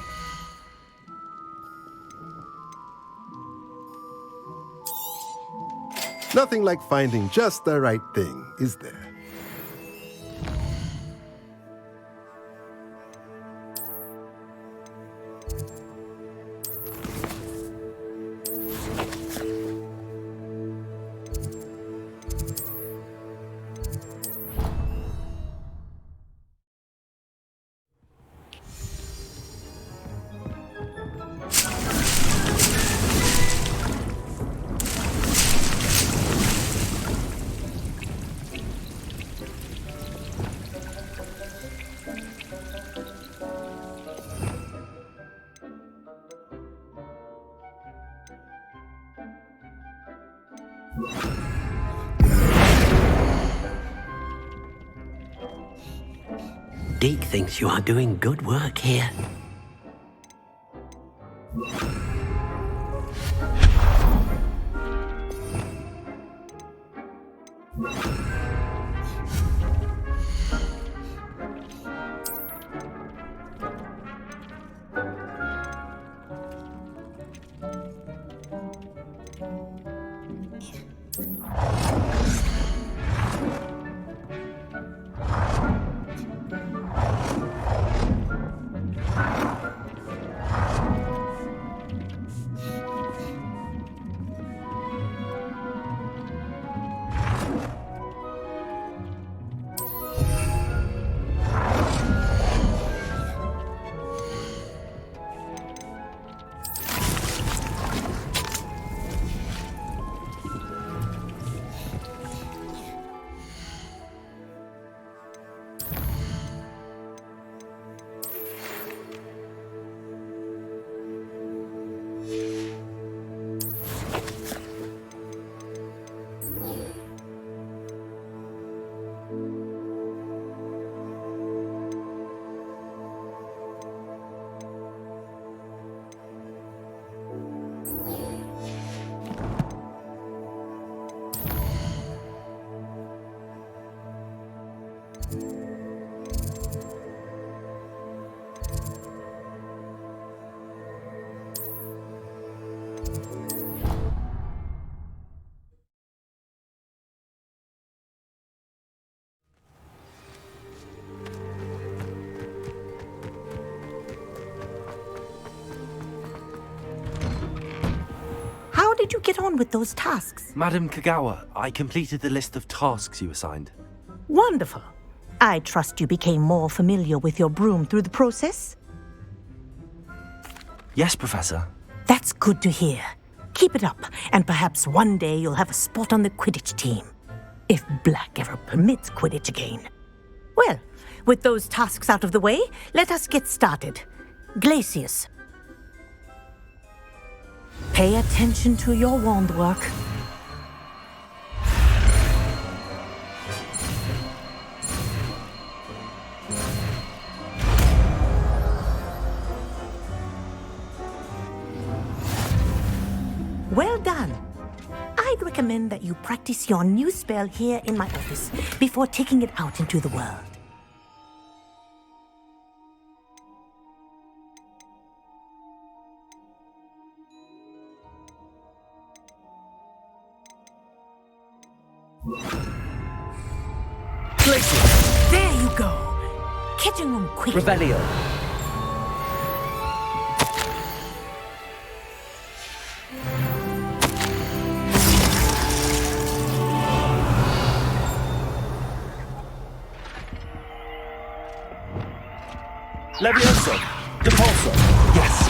Nothing like finding just the right thing, is there? Deke thinks you are doing good work here. did you get on with those tasks? Madam Kagawa, I completed the list of tasks you assigned. Wonderful. I trust you became more familiar with your broom through the process? Yes, Professor. That's good to hear. Keep it up, and perhaps one day you'll have a spot on the Quidditch team. If Black ever permits Quidditch again. Well, with those tasks out of the way, let us get started. Glacius. Pay attention to your wand work. Well done. I'd recommend that you practice your new spell here in my office before taking it out into the world. Glacius! There you go. Catching them quick. Revelio. Levioso! Depulso! Yes!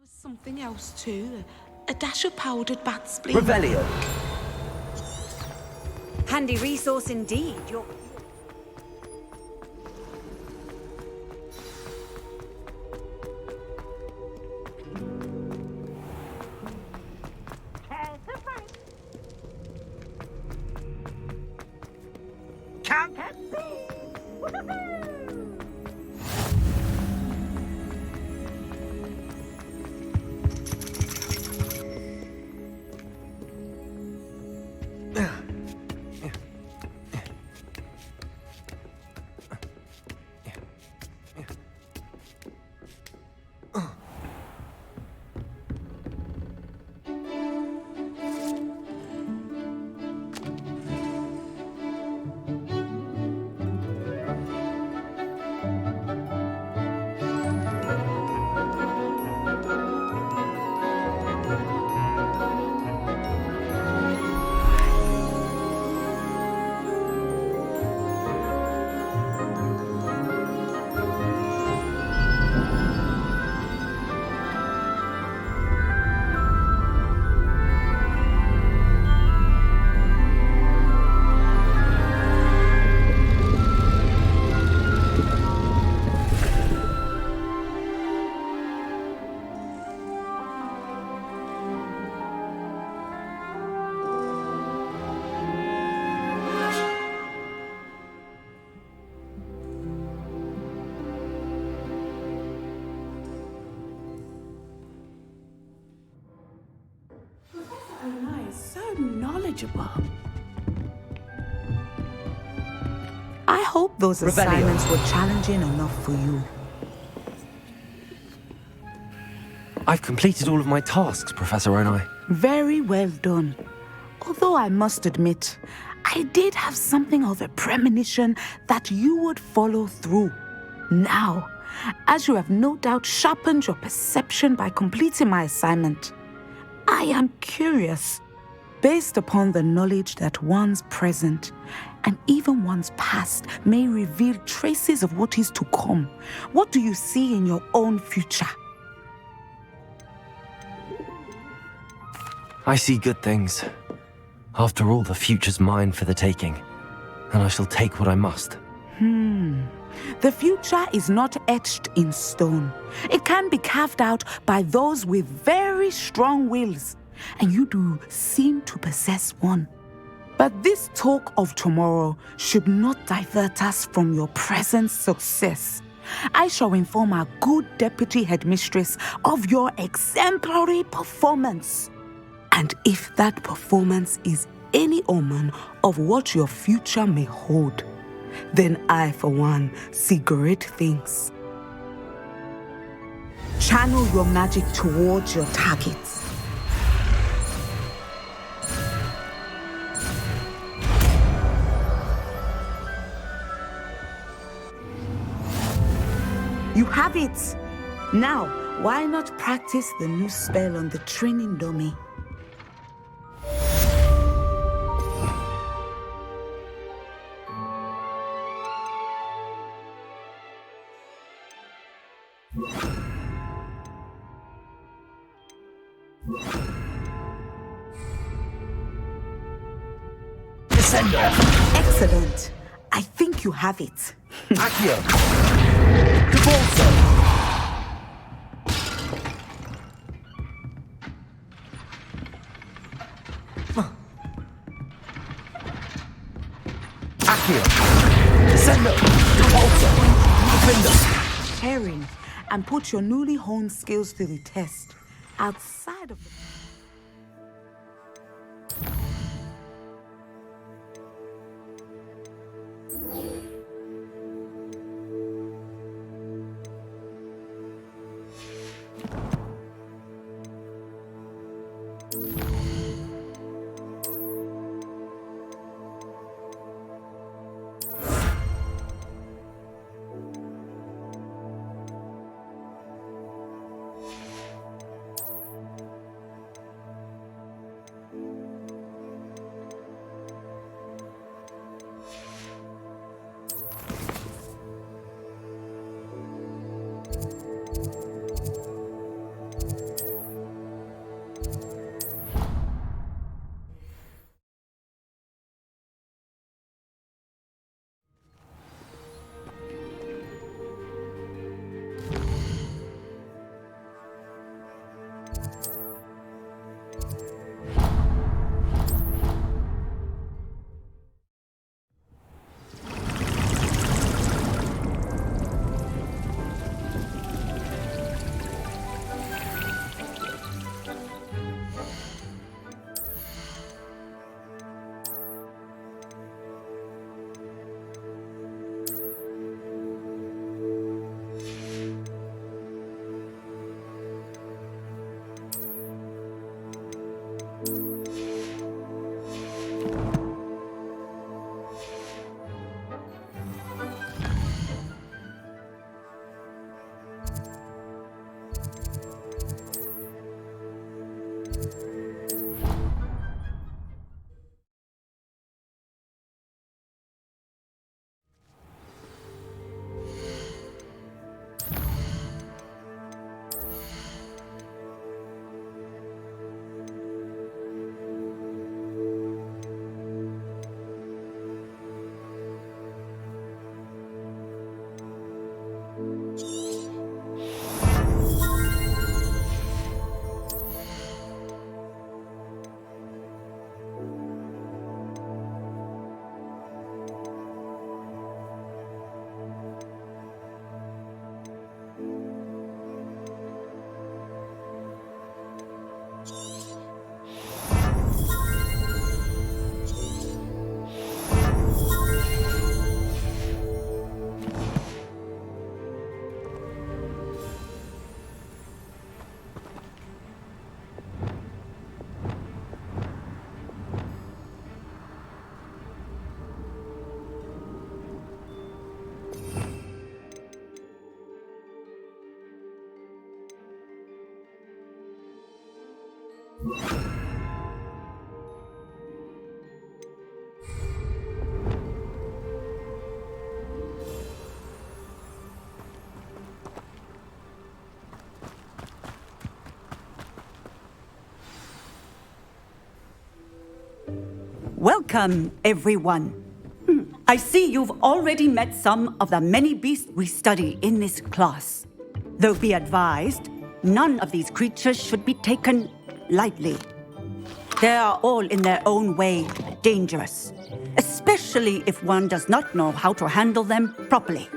Something else too. A dash of powdered bat spleen. Revelio. Handy resource indeed. You're... Can't I hope those assignments were challenging enough for you. I've completed all of my tasks, Professor Onai. Very well done. Although I must admit, I did have something of a premonition that you would follow through. Now, as you have no doubt sharpened your perception by completing my assignment, I am curious. Based upon the knowledge that one's present and even one's past may reveal traces of what is to come, what do you see in your own future? I see good things. After all, the future's mine for the taking, and I shall take what I must. The future is not etched in stone. It can be carved out by those with very strong wills. And you do seem to possess one. But this talk of tomorrow should not divert us from your present success. I shall inform our good deputy headmistress of your exemplary performance. And if that performance is any omen of what your future may hold, then I, for one, see great things. Channel your magic towards your targets. You have it! Now, why not practice the new spell on the training dummy? Descender! Excellent! I think you have it. Accio! Convulso! Accio! Descendo! Convulso! Defender! Caring, and put your newly honed skills to the test. Outside of the... Welcome, everyone. I see you've already met some of the many beasts we study in this class. Though be advised, none of these creatures should be taken lightly. They are all in their own way dangerous, especially if one does not know how to handle them properly.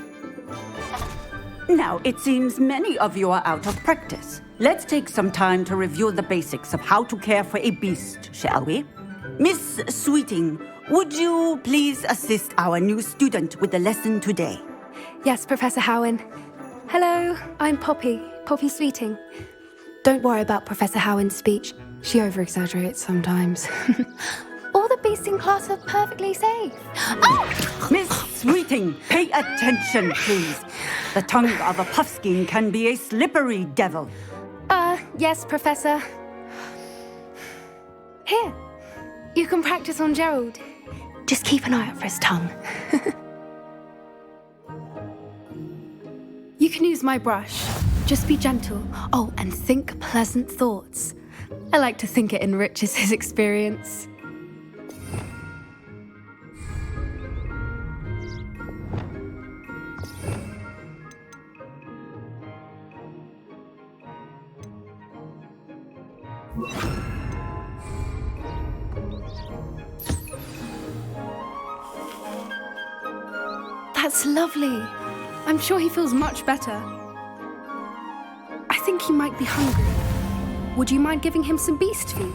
Now, it seems many of you are out of practice. Let's take some time to review the basics of how to care for a beast, shall we? Miss Sweeting, would you please assist our new student with the lesson today? Yes, Professor Howen. Hello, I'm Poppy Sweeting. Don't worry about Professor Howen's speech. She over-exaggerates sometimes. All the beasts in class are perfectly safe. Oh! Miss Sweeting, pay attention, please. The tongue of a puffskein can be a slippery devil. Yes, Professor. Here, you can practice on Gerald. Just keep an eye out for his tongue. You can use my brush. Just be gentle. Oh, and think pleasant thoughts. I like to think it enriches his experience. That's lovely. I'm sure he feels much better. I think he might be hungry. Would you mind giving him some beast feed?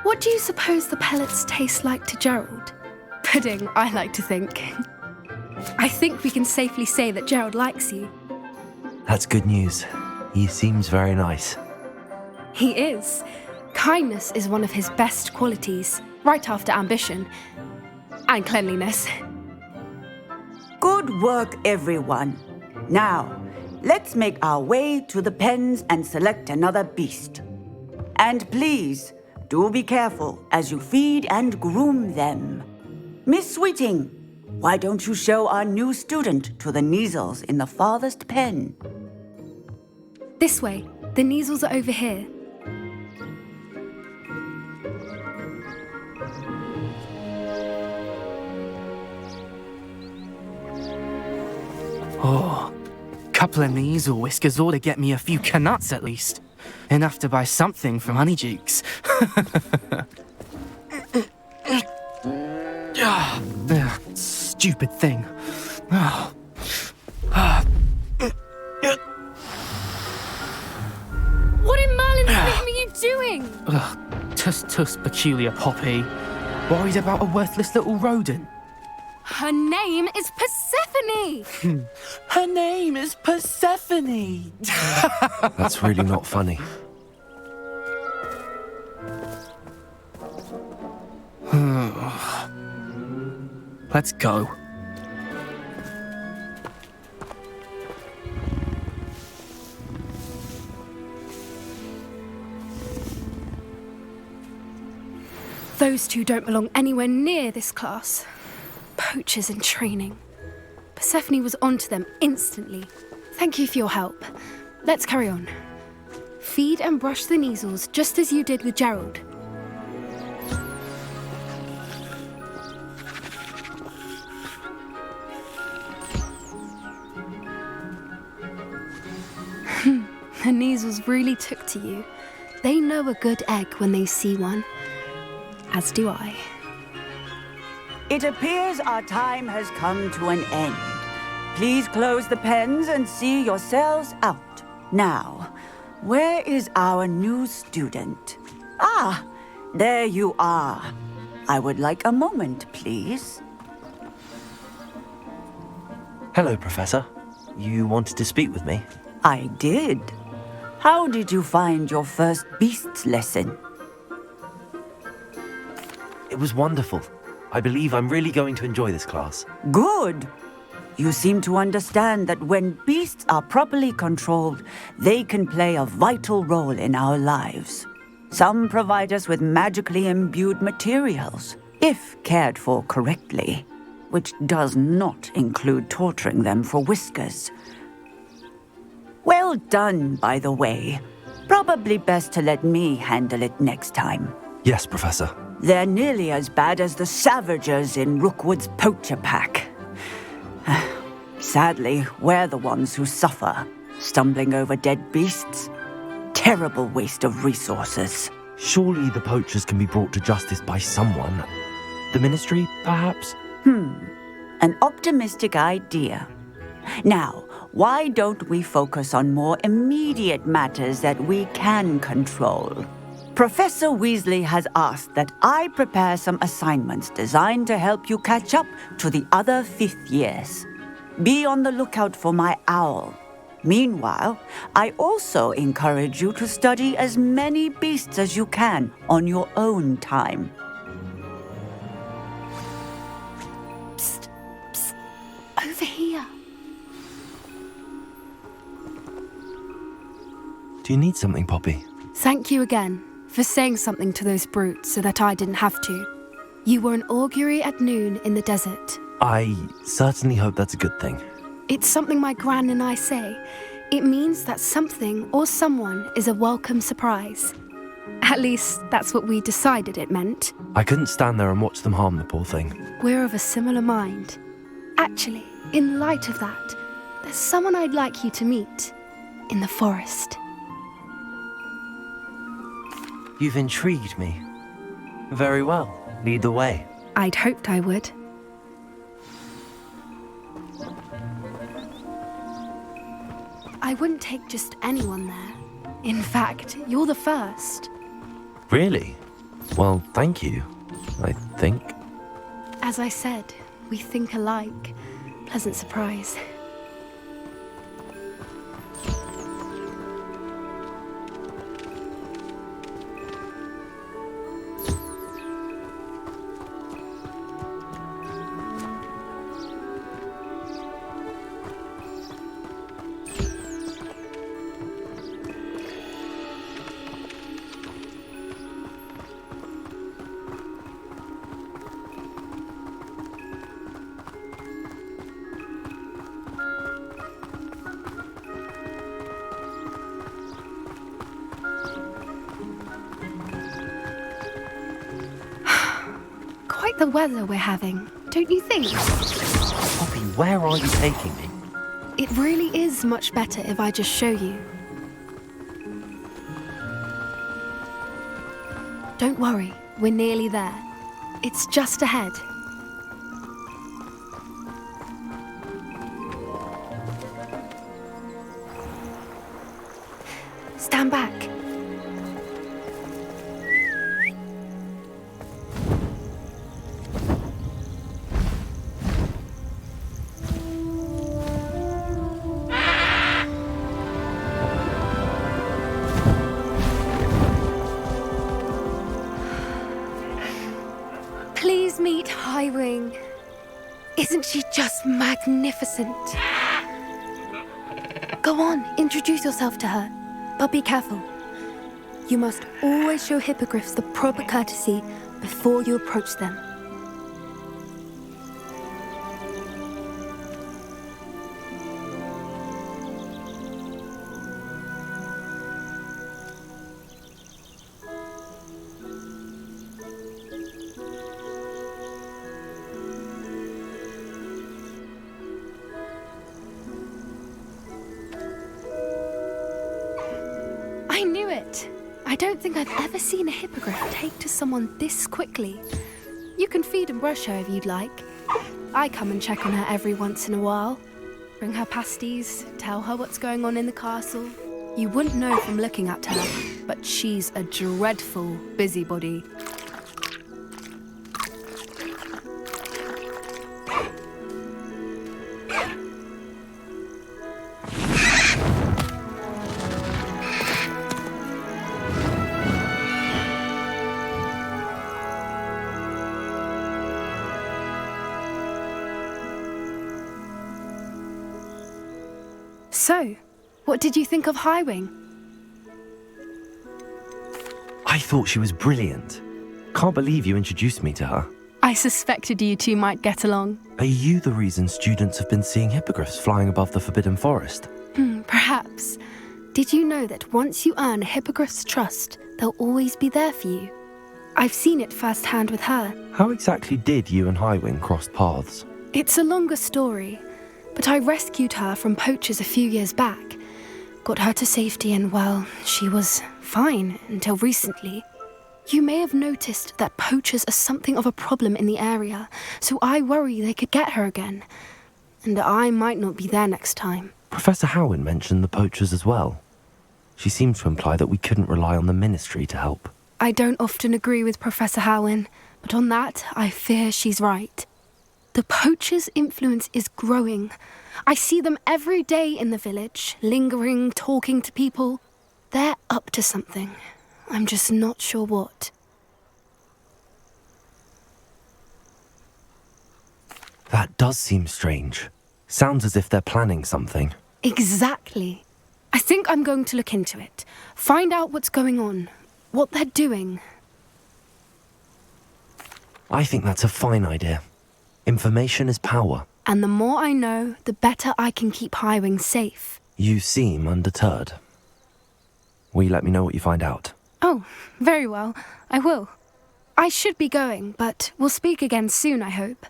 What do you suppose the pellets taste like to Gerald? Pudding, I like to think. I think we can safely say that Gerald likes you. That's good news. He seems very nice. He is. Kindness is one of his best qualities, right after ambition and cleanliness. Good work, everyone. Now, let's make our way to the pens and select another beast. And please, do be careful as you feed and groom them. Miss Sweeting, why don't you show our new student to the Neasels in the farthest pen? This way. The Neasels are over here. Oh, couple of Neasel whiskers ought to get me a few canuts at least. Enough to buy something from Honeydukes. Stupid thing. What in Merlin's name are you doing? Tuss, peculiar Poppy. Worried about a worthless little rodent? Her name is Persephone! Her name is Persephone! That's really not funny. Let's go. Those two don't belong anywhere near this class. Poachers in training. Persephone was onto them instantly. Thank you for your help. Let's carry on. Feed and brush the Neasels just as you did with Gerald. The Neasels really took to you. They know a good egg when they see one. As do I. It appears our time has come to an end. Please close the pens and see yourselves out. Now, where is our new student? Ah, there you are. I would like a moment, please. Hello, Professor. You wanted to speak with me? I did. How did you find your first beasts lesson? It was wonderful. I believe I'm really going to enjoy this class. Good. You seem to understand that when beasts are properly controlled, they can play a vital role in our lives. Some provide us with magically imbued materials, if cared for correctly, which does not include torturing them for whiskers. Well done, by the way. Probably best to let me handle it next time. Yes, Professor. They're nearly as bad as the Savagers in Rookwood's poacher pack. Sadly, we're the ones who suffer, stumbling over dead beasts. Terrible waste of resources. Surely the poachers can be brought to justice by someone. The Ministry, perhaps? An optimistic idea. Now, why don't we focus on more immediate matters that we can control? Professor Weasley has asked that I prepare some assignments designed to help you catch up to the other 5th years. Be on the lookout for my owl. Meanwhile, I also encourage you to study as many beasts as you can on your own time. Psst, psst, over here. Do you need something, Poppy? Thank you again for saying something to those brutes so that I didn't have to. You were an augury at noon in the desert. I certainly hope that's a good thing. It's something my gran and I say. It means that something or someone is a welcome surprise. At least, that's what we decided it meant. I couldn't stand there and watch them harm the poor thing. We're of a similar mind. Actually, in light of that, there's someone I'd like you to meet in the forest. You've intrigued me. Very well. Lead the way. I'd hoped I would. I wouldn't take just anyone there. In fact, you're the first. Really? Well, thank you, I think. As I said, we think alike. Pleasant surprise. Quite the weather we're having, don't you think? Poppy, where are you taking me? It really is much better if I just show you. Don't worry, we're nearly there. It's just ahead. Stand back. Please meet Highwing. Isn't she just magnificent? Go on, introduce yourself to her. But be careful. You must always show hippogriffs the proper courtesy before you approach them. I knew it! I don't think I've ever seen a hippogriff take to someone this quickly. You can feed and brush her if you'd like. I come and check on her every once in a while. Bring her pasties, tell her what's going on in the castle. You wouldn't know from looking at her, but she's a dreadful busybody. So, what did you think of Highwing? I thought she was brilliant. Can't believe you introduced me to her. I suspected you two might get along. Are you the reason students have been seeing hippogriffs flying above the Forbidden Forest? Perhaps. Did you know that once you earn a hippogriff's trust, they'll always be there for you? I've seen it firsthand with her. How exactly did you and Highwing cross paths? It's a longer story. But I rescued her from poachers a few years back. Got her to safety and, well, she was fine until recently. You may have noticed that poachers are something of a problem in the area, so I worry they could get her again. And I might not be there next time. Professor Howin mentioned the poachers as well. She seemed to imply that we couldn't rely on the Ministry to help. I don't often agree with Professor Howin, but on that, I fear she's right. The poachers' influence is growing. I see them every day in the village, lingering, talking to people. They're up to something. I'm just not sure what. That does seem strange. Sounds as if they're planning something. Exactly. I think I'm going to look into it. Find out what's going on. What they're doing. I think that's a fine idea. Information is power. And the more I know, the better I can keep Highwing safe. You seem undeterred. Will you let me know what you find out? Oh, very well. I will. I should be going, but we'll speak again soon, I hope.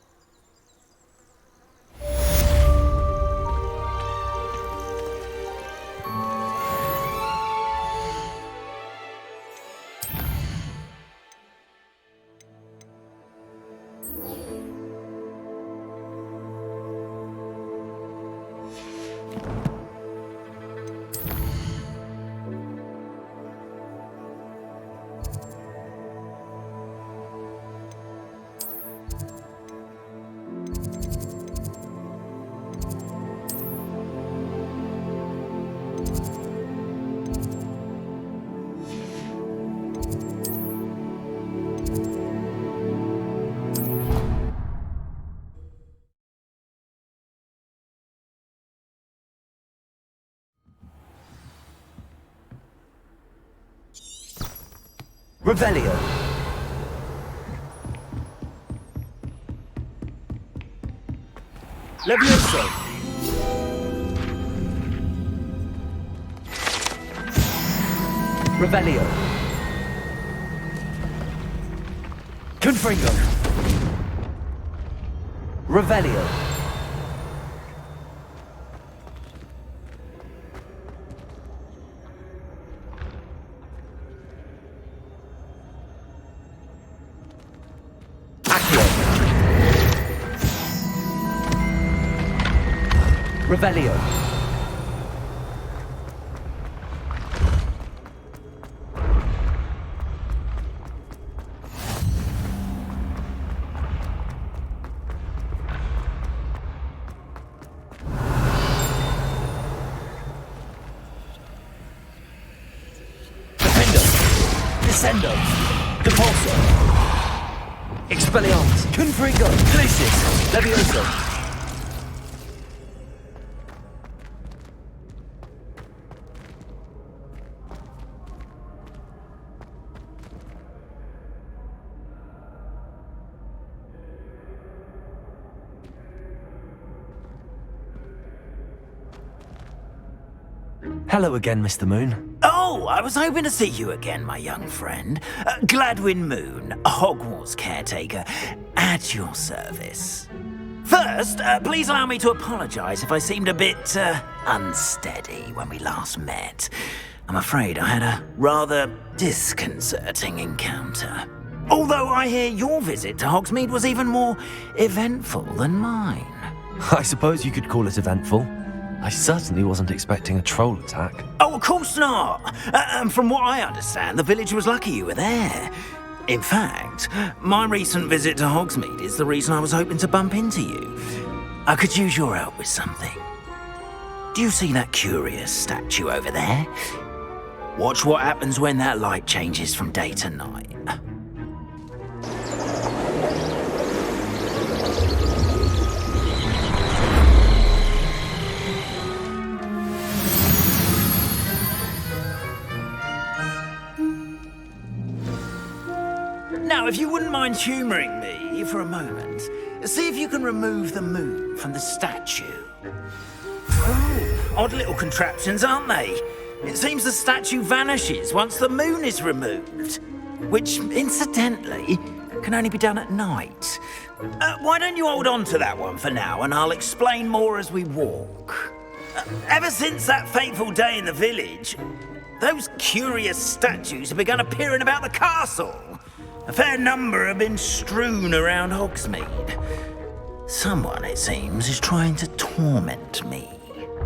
Revelio. Levioso. Revelio. Confringo. Revelio. Revelio. Defendo. Descendo. Depulso. Expelliarmus. Confringo. Glacius. Levioso. Hello again, Mr. Moon. Oh, I was hoping to see you again, my young friend. Gladwin Moon, Hogwarts Caretaker, at your service. First, please allow me to apologize if I seemed a bit, unsteady when we last met. I'm afraid I had a rather disconcerting encounter. Although I hear your visit to Hogsmeade was even more eventful than mine. I suppose you could call it eventful. I certainly wasn't expecting a troll attack. Oh, of course not. And from what I understand, the village was lucky you were there. In fact, my recent visit to Hogsmeade is the reason I was hoping to bump into you. I could use your help with something. Do you see that curious statue over there? Watch what happens when that light changes from day to night. Now, if you wouldn't mind humouring me for a moment, see if you can remove the moon from the statue. Oh, odd little contraptions, aren't they? It seems the statue vanishes once the moon is removed, which, incidentally, can only be done at night. Why don't you hold on to that one for now, and I'll explain more as we walk. Ever since that fateful day in the village, those curious statues have begun appearing about the castle. A fair number have been strewn around Hogsmeade. Someone, it seems, is trying to torment me.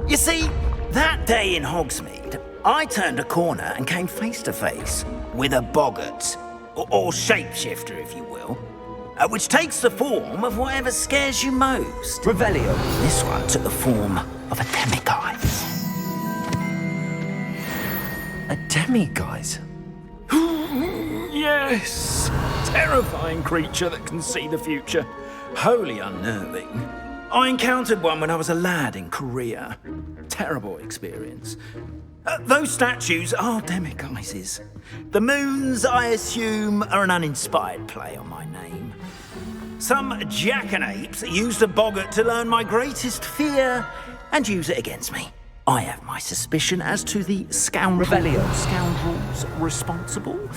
You see, that day in Hogsmeade, I turned a corner and came face to face with a boggart, or shapeshifter, if you will, which takes the form of whatever scares you most. Revelio. This one took the form of a demiguise. A demiguise? Yes! Terrifying creature that can see the future. Wholly unnerving. I encountered one when I was a lad in Korea. Terrible experience. Those statues are demiguises. The moons, I assume, are an uninspired play on my name. Some jackanapes used a boggart to learn my greatest fear and use it against me. I have my suspicion as to the scoundrels responsible.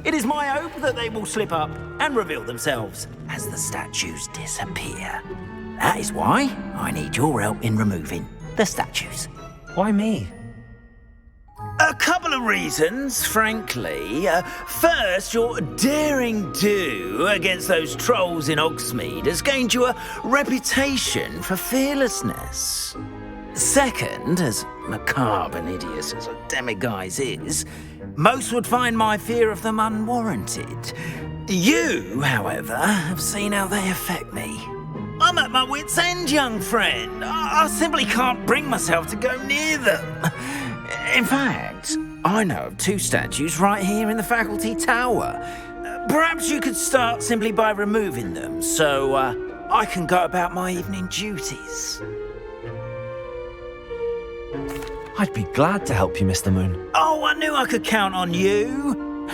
It is my hope that they will slip up and reveal themselves as the statues disappear. That is why I need your help in removing the statues. Why me? A couple of reasons, frankly. First, your daring do against those trolls in Hogsmeade has gained you a reputation for fearlessness. Second, as macabre and hideous as a demiguise is, most would find my fear of them unwarranted. You, however, have seen how they affect me. I'm at my wit's end, young friend. I simply can't bring myself to go near them. In fact, I know of 2 statues right here in the faculty tower. Perhaps you could start simply by removing them, so I can go about my evening duties. I'd be glad to help you, Mr. Moon. Oh, I knew I could count on you.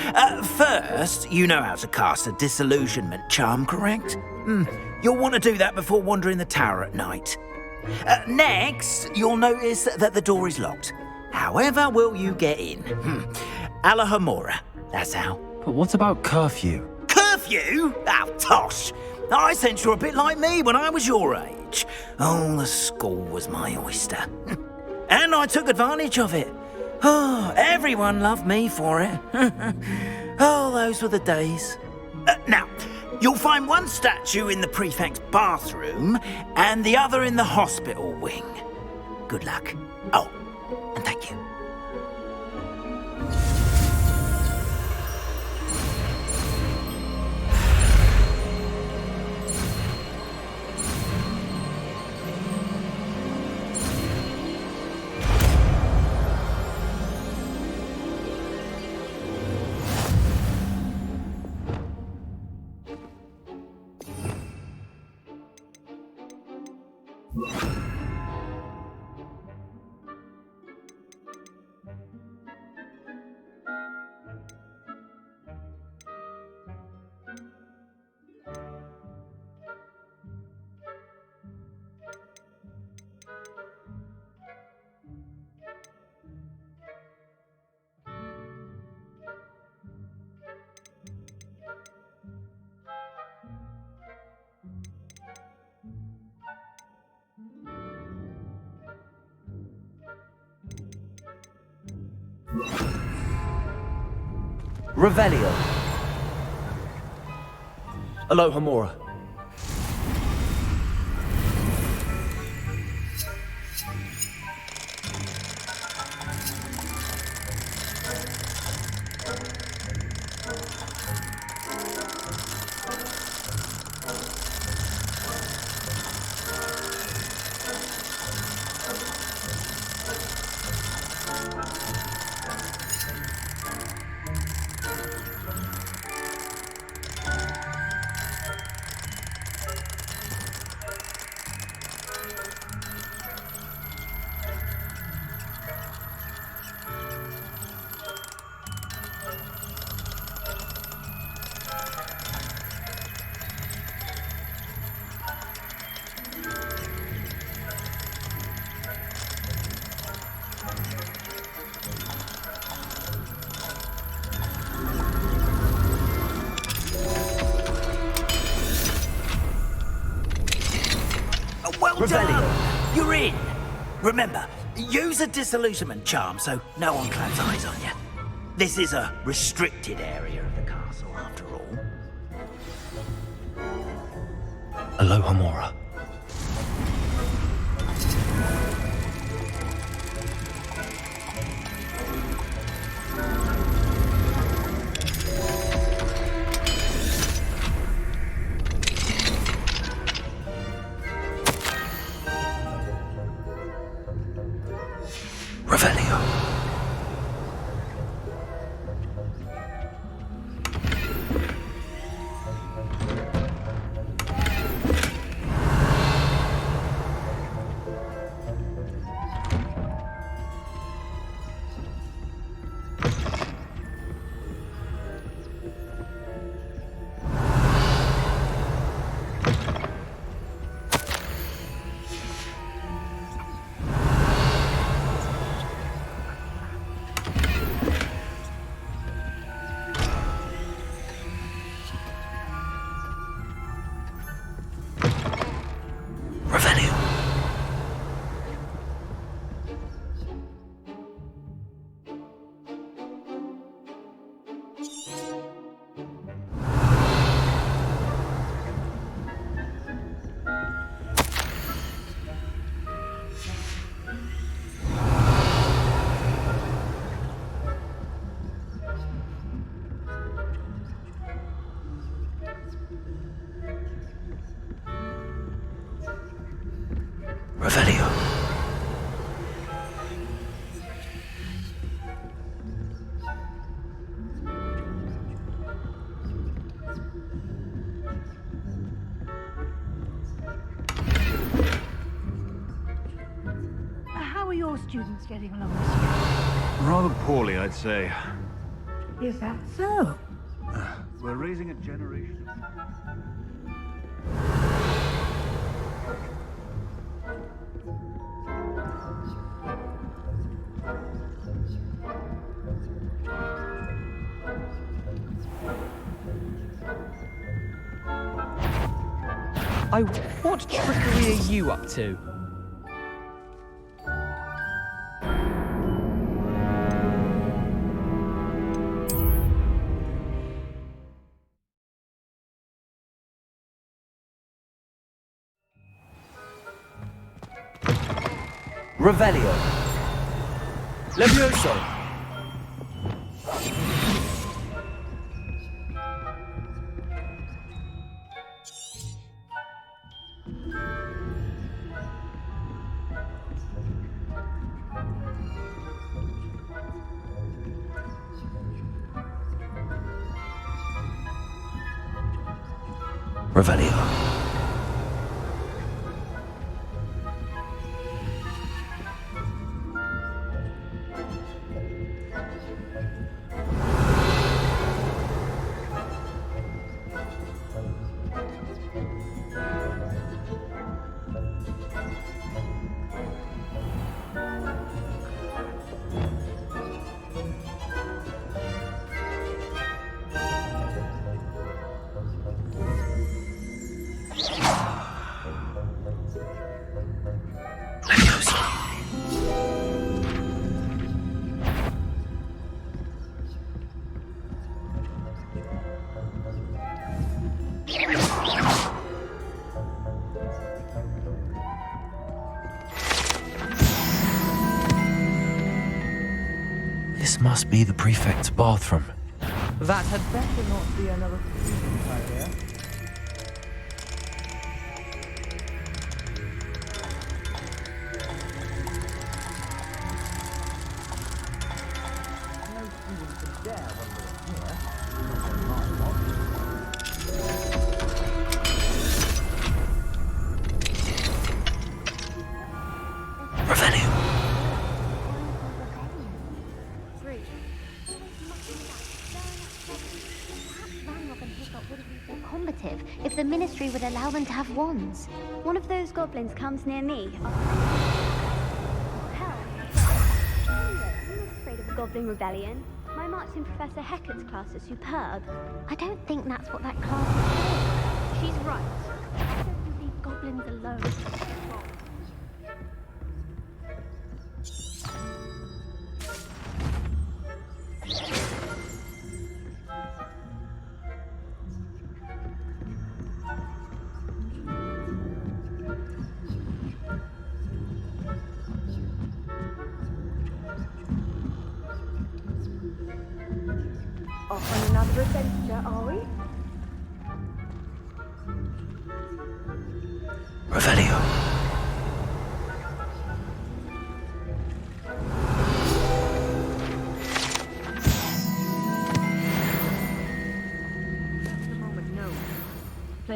First, you know how to cast a disillusionment charm, correct? You'll want to do that before wandering the tower at night. Next, you'll notice that the door is locked. However will you get in? Alahomora, that's how. But what about curfew? Curfew? Oh, tosh. I sense you're a bit like me when I was your age. Oh, the school was my oyster. And I took advantage of it. Oh, everyone loved me for it. Oh, those were the days. Now, you'll find one statue in the prefect's bathroom and the other in the hospital wing. Good luck. Oh, and thank you. Revelio. Alohomora. Well done! You're in! Remember, use a disillusionment charm so no one claps eyes on you. This is a restricted area of the castle, after all. Alohomora. Revelio. Revelio. How are your students getting along this year? Rather poorly, I'd say. Is that so? We're raising a generation of... What trickery are you up to? Revelio. Levioso. Revelio. This must be the prefect's bathroom. That had better not be another idea. If the Ministry would allow them to have wands. One of those goblins comes near me. Oh, hell. I'm not afraid of a goblin rebellion. My marks in Professor Hecat's class are superb. I don't think that's what that class is for. She's right. I don't leave goblins alone. Off on another adventure, are we? Revelio.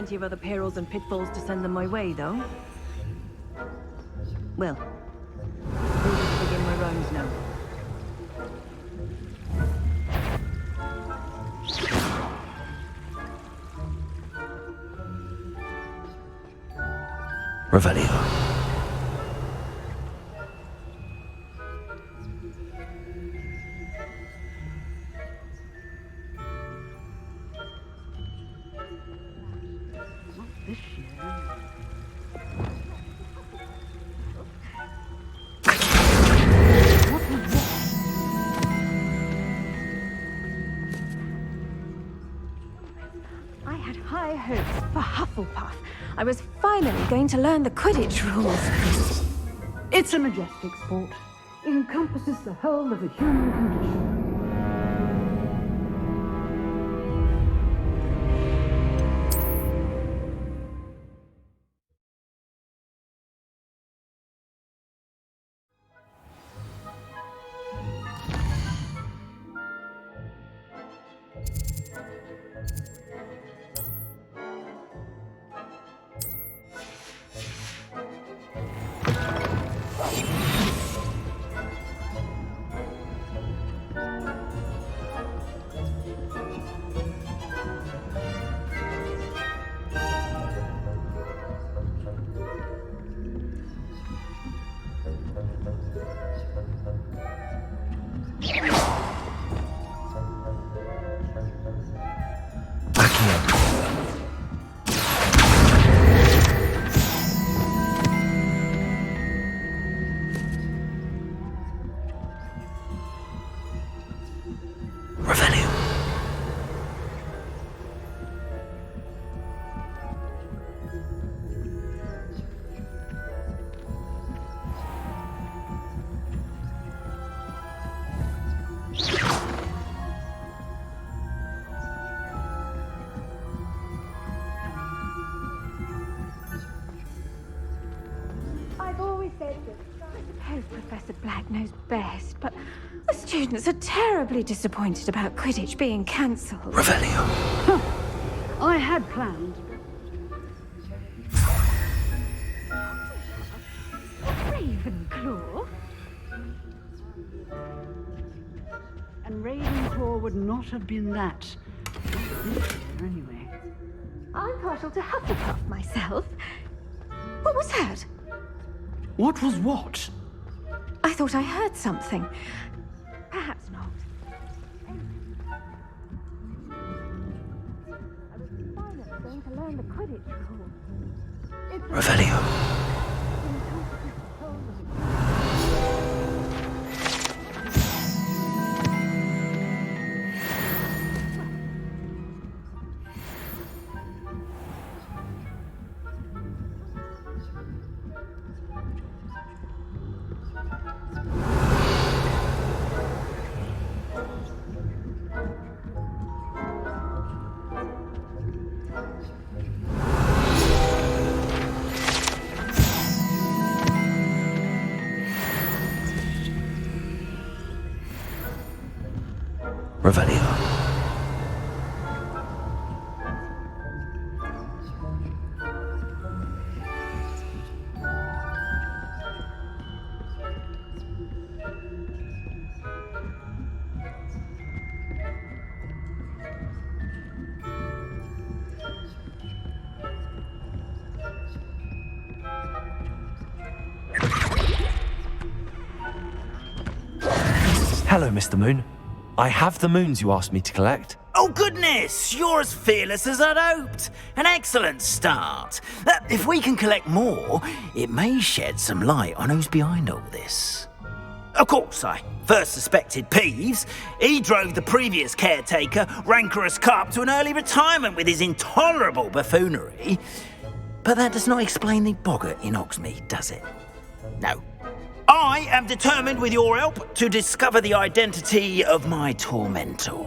plenty of other perils and pitfalls to send them my way, though. Well, who will begin my rhymes now? Revelio. I had high hopes for Hufflepuff. I was finally going to learn the Quidditch rules. It's a majestic sport. It encompasses the whole of the human condition. I suppose Professor Black knows best, but the students are terribly disappointed about Quidditch being cancelled. Revelio. I had planned. Ravenclaw? And Ravenclaw would not have been that. Anyway. I'm partial to Hufflepuff myself. What was that? What was what? I thought I heard something. Perhaps not. I was finally going to learn the Quidditch rules. Revelio. Revelio. Hello, Mr. Moon. I have the moons you asked me to collect. Oh, goodness! You're as fearless as I'd hoped. An excellent start. If we can collect more, it may shed some light on who's behind all this. Of course, I first suspected Peeves. He drove the previous caretaker, rancorous Carp, to an early retirement with his intolerable buffoonery. But that does not explain the boggart in Hogsmeade, does it? No. I am determined, with your help, to discover the identity of my tormentor.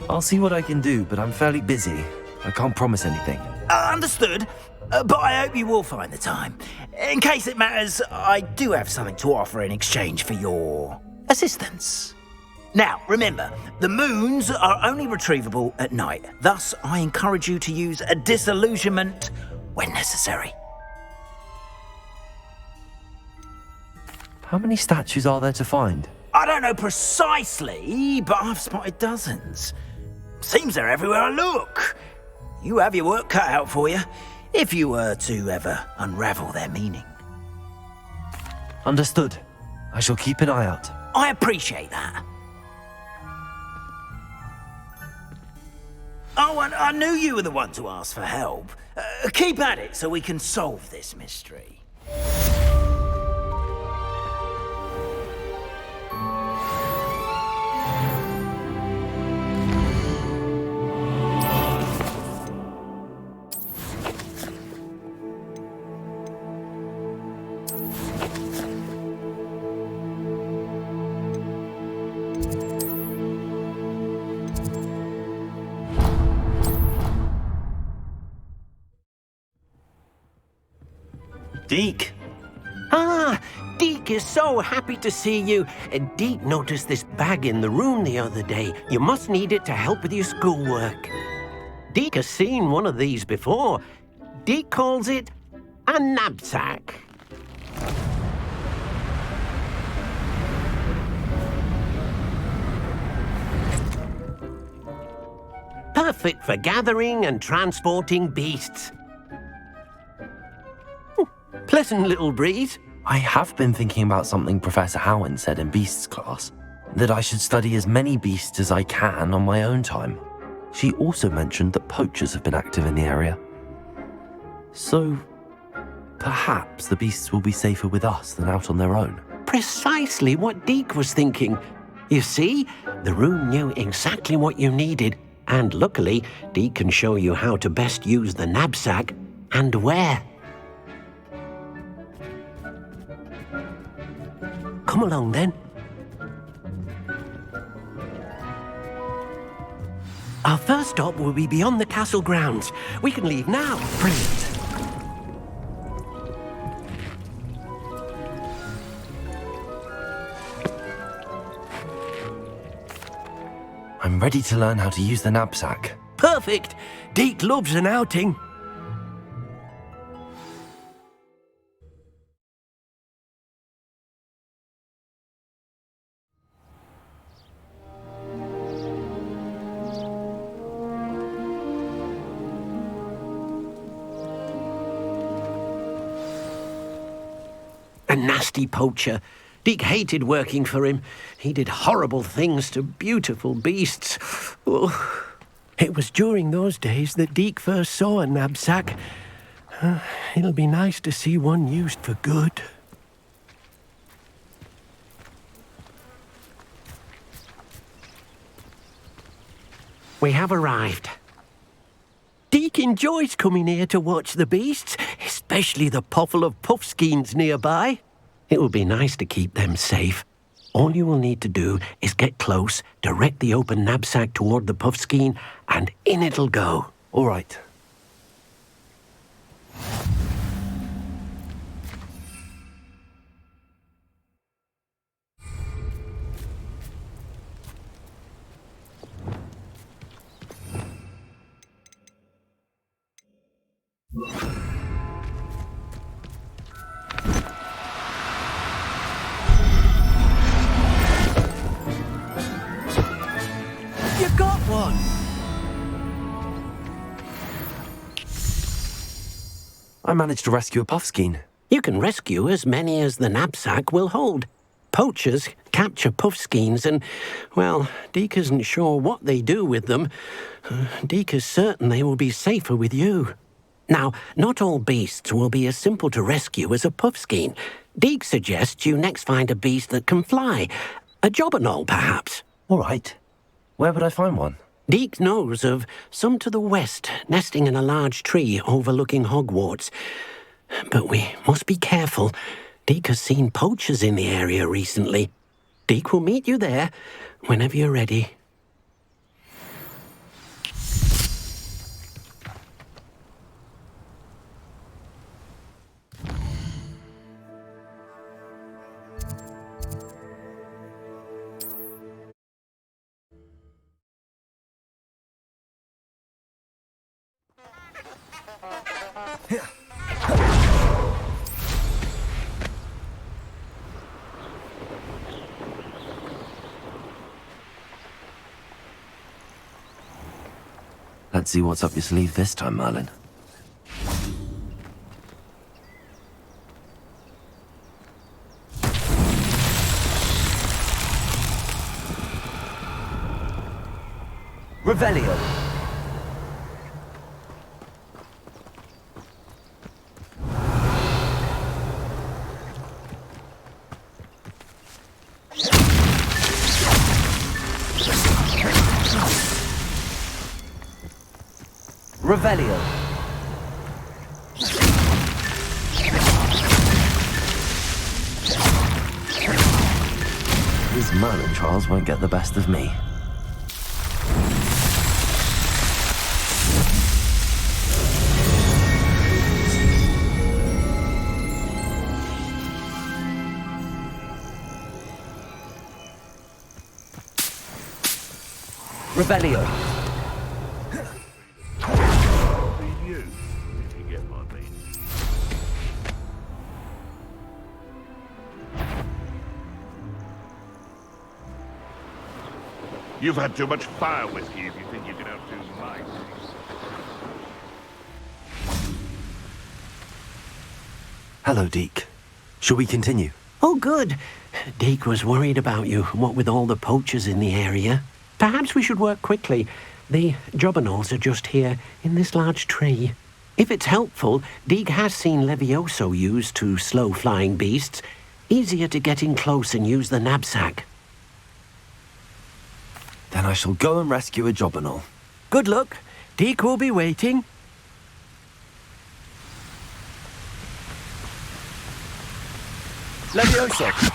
I'll see what I can do, but I'm fairly busy. I can't promise anything. Understood, but I hope you will find the time. In case it matters, I do have something to offer in exchange for your assistance. Now, remember, the moons are only retrievable at night. Thus, I encourage you to use a disillusionment when necessary. How many statues are there to find? I don't know precisely, but I've spotted dozens. Seems they're everywhere I look. You have your work cut out for you, if you were to ever unravel their meaning. Understood. I shall keep an eye out. I appreciate that. Oh, and I knew you were the one to ask for help. Keep at it so we can solve this mystery. Deke. Ah, Deke is so happy to see you. Deke noticed this bag in the room the other day. You must need it to help with your schoolwork. Deke has seen one of these before. Deke calls it a Nab-Sack. Perfect for gathering and transporting beasts. Pleasant little breeze. I have been thinking about something Professor Howard said in Beasts class, that I should study as many beasts as I can on my own time. She also mentioned that poachers have been active in the area. So, perhaps the beasts will be safer with us than out on their own. Precisely what Deke was thinking. You see, the room knew exactly what you needed, and luckily, Deke can show you how to best use the Nab-Sack and where. Come along, then. Our first stop will be beyond the castle grounds. We can leave now. Brilliant. I'm ready to learn how to use the Nab-Sack. Perfect. Deke loves an outing. A nasty poacher. Deke hated working for him. He did horrible things to beautiful beasts. Oh. It was during those days that Deke first saw a Nab-Sack. It'll be nice to see one used for good. We have arrived. Deke enjoys coming here to watch the beasts, especially the potful of puffskeins nearby. It will be nice to keep them safe. All you will need to do is get close, direct the open Nab-Sack toward the puffskein, and in it'll go. All right. You got one! I managed to rescue a puffskein. You can rescue as many as the Nab-Sack will hold. Poachers capture puffskeins and, well, Deke isn't sure what they do with them. Deke is certain they will be safer with you. Now, not all beasts will be as simple to rescue as a puffskein. Deke suggests you next find a beast that can fly. A jobberknoll, perhaps. All right. Where would I find one? Deke knows of some to the west, nesting in a large tree overlooking Hogwarts. But we must be careful. Deke has seen poachers in the area recently. Deke will meet you there whenever you're ready. Let's see what's up your sleeve this time, Merlin. Revelio. Revelio. These Merlin trials won't get the best of me. Revelio. You've had too much fire whiskey if you think you can have too much. Hello, Deke. Shall we continue? Oh, good. Deke was worried about you, what with all the poachers in the area. Perhaps we should work quickly. The jobberknolls are just here, in this large tree. If it's helpful, Deke has seen Levioso used to slow flying beasts. Easier to get in close and use the Nab-Sack. Then I shall go and rescue a jobberknoll. Good luck. Deke will be waiting. Levioso.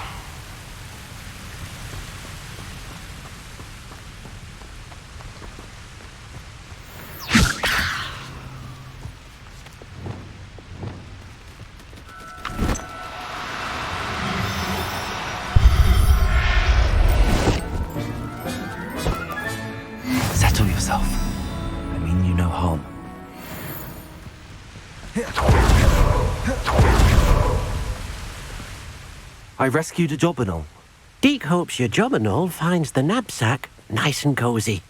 Settle yourself. I mean you no harm. I rescued a jobberknoll. Deke hopes your jobberknoll finds the Nab-Sack nice and cozy.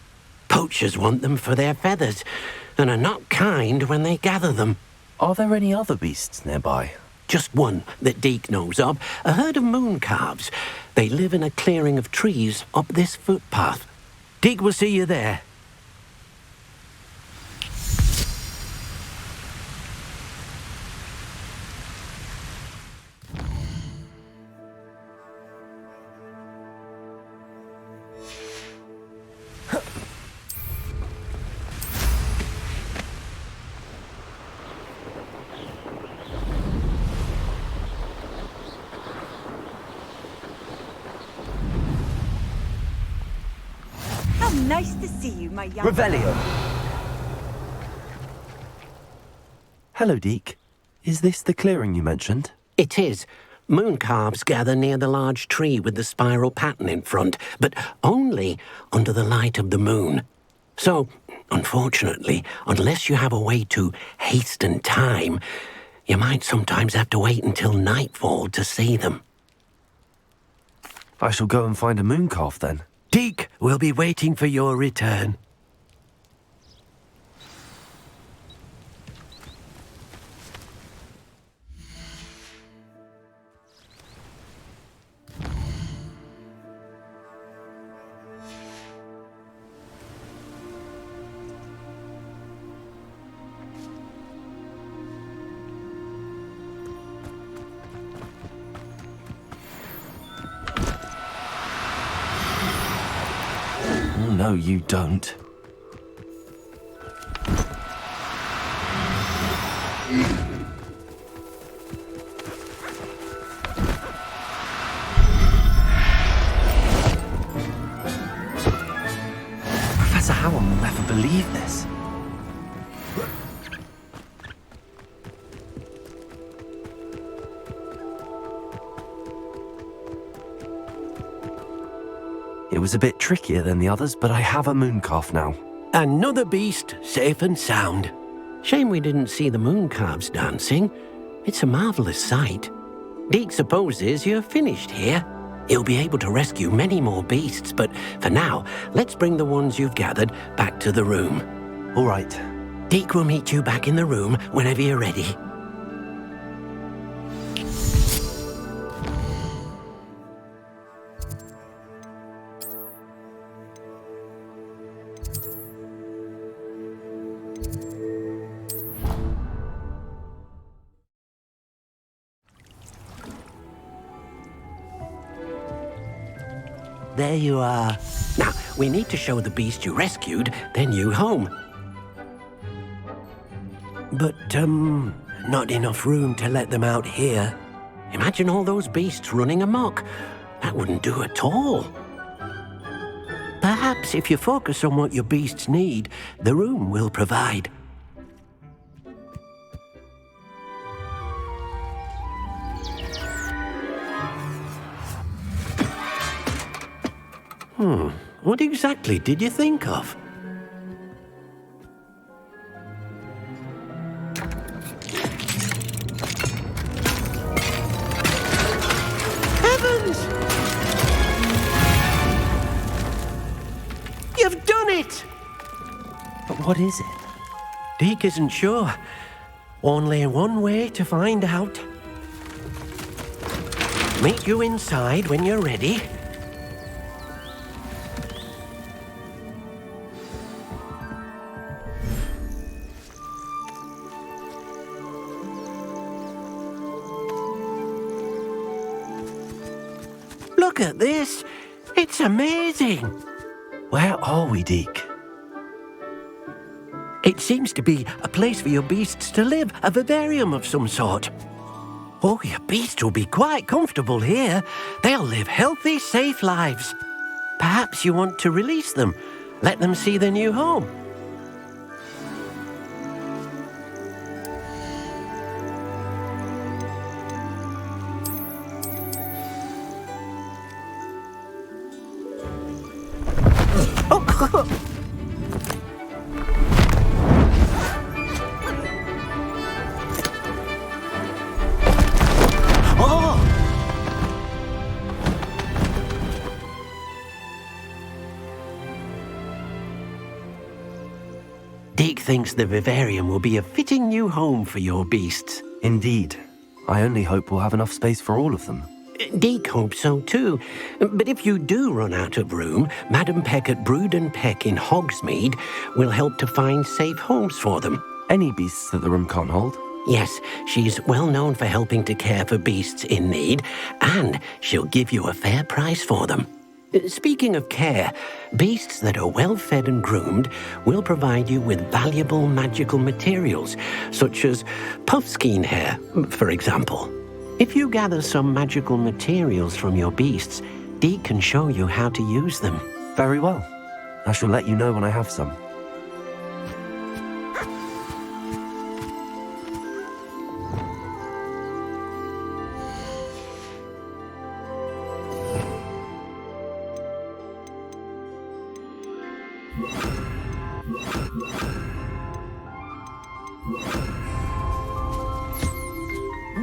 Poachers want them for their feathers, and are not kind when they gather them. Are there any other beasts nearby? Just one that Deke knows of, a herd of moon calves. They live in a clearing of trees up this footpath. Deke will see you there. Nice to see you, my young... Revelio. Hello, Deke. Is this the clearing you mentioned? It is. Moon calves gather near the large tree with the spiral pattern in front, but only under the light of the moon. So, unfortunately, unless you have a way to hasten time, you might sometimes have to wait until nightfall to see them. I shall go and find a moon calf then. Deke will be waiting for your return. No, you don't. Professor Howell will never believe this. It was a bit trickier than the others, but I have a moon calf now. Another beast, safe and sound. Shame we didn't see the moon calves dancing. It's a marvelous sight. Deke supposes you're finished here. He'll be able to rescue many more beasts, but for now, let's bring the ones you've gathered back to the room. All right. Deke will meet you back in the room whenever you're ready. There you are. Now, we need to show the beast you rescued their new home. But, not enough room to let them out here. Imagine all those beasts running amok. That wouldn't do at all. Perhaps if you focus on what your beasts need, the room will provide. What exactly did you think of? Heavens! You've done it! But what is it? Deke isn't sure. Only one way to find out. Meet you inside when you're ready. Look at this. It's amazing. Where are we, Deke? It seems to be a place for your beasts to live, a vivarium of some sort. Oh, your beasts will be quite comfortable here. They'll live healthy, safe lives. Perhaps you want to release them, let them see their new home. Deke thinks the vivarium will be a fitting new home for your beasts. Indeed. I only hope we'll have enough space for all of them. Deke hopes so too. But if you do run out of room, Madam Peck at Brood and Peck in Hogsmeade will help to find safe homes for them. Any beasts that the room can't hold? Yes, she's well known for helping to care for beasts in need, and she'll give you a fair price for them. Speaking of care, beasts that are well fed and groomed will provide you with valuable magical materials, such as puffskein hair, for example. If you gather some magical materials from your beasts, Deke can show you how to use them. Very well. I shall let you know when I have some.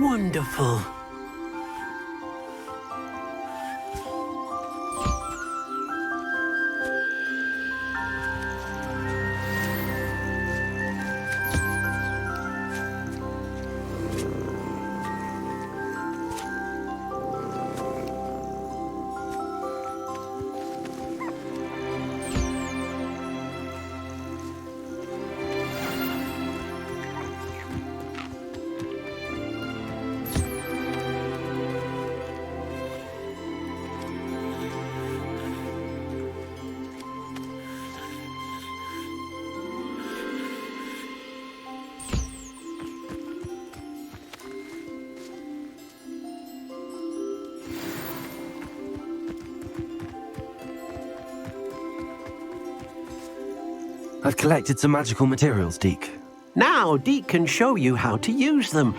Wonderful. I've collected some magical materials, Deke. Now Deke can show you how to use them.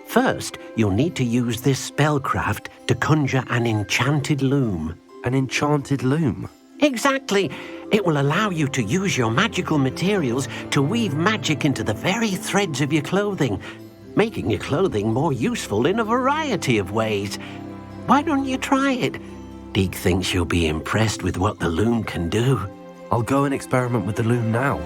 First, you'll need to use this spellcraft to conjure an enchanted loom. An enchanted loom? Exactly. It will allow you to use your magical materials to weave magic into the very threads of your clothing, making your clothing more useful in a variety of ways. Why don't you try it? Deke thinks you'll be impressed with what the loom can do. I'll go and experiment with the loom now.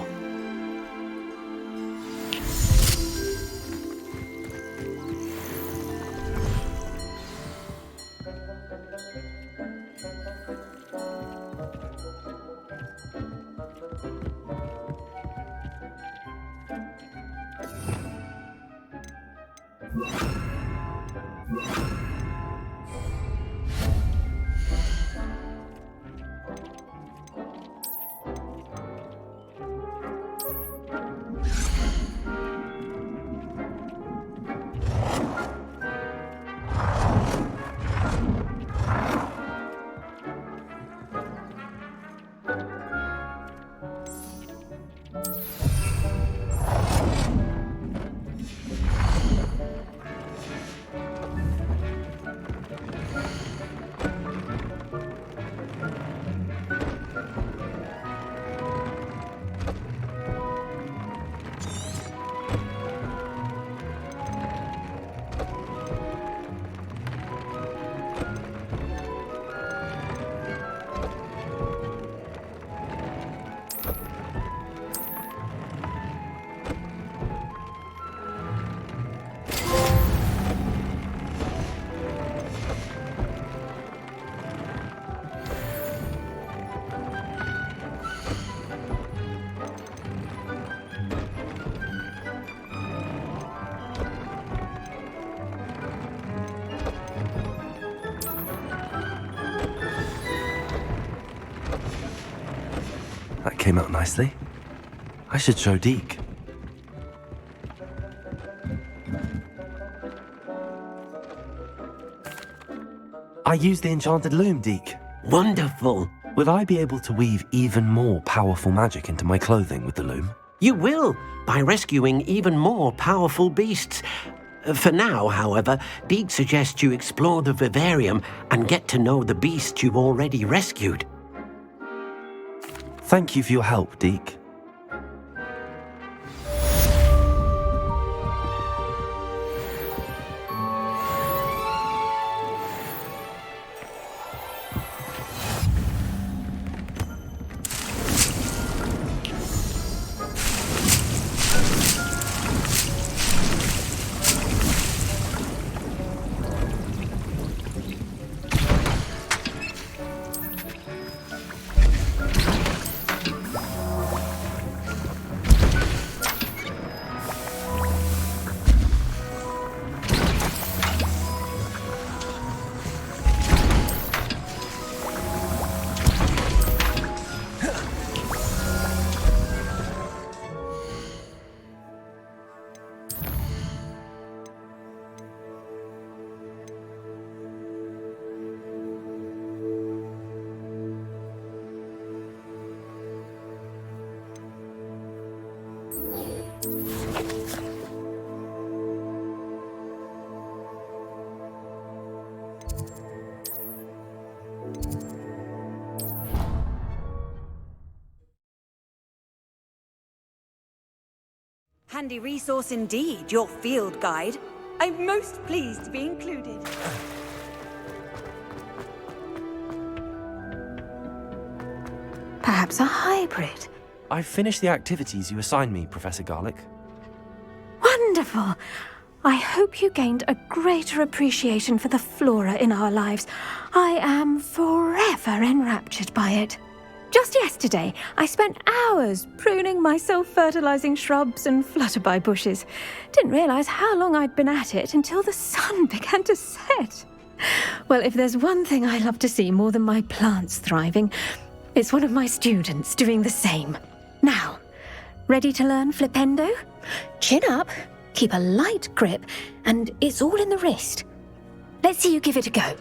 That came out nicely. I should show Deke. I used the enchanted loom, Deke. Wonderful. Will I be able to weave even more powerful magic into my clothing with the loom? You will, by rescuing even more powerful beasts. For now, however, Deke suggests you explore the vivarium and get to know the beasts you've already rescued. Thank you for your help, Deke. Handy resource indeed, your field guide. I'm most pleased to be included. Perhaps a hybrid. I've finished the activities you assigned me, Professor Garlick. Wonderful! I hope you gained a greater appreciation for the flora in our lives. I am forever enraptured by it. Just yesterday, I spent hours pruning my self-fertilizing shrubs and flutterby bushes. Didn't realize how long I'd been at it until the sun began to set. Well, if there's one thing I love to see more than my plants thriving, it's one of my students doing the same. Now, ready to learn flipendo? Chin up, keep a light grip, and it's all in the wrist. Let's see you give it a go.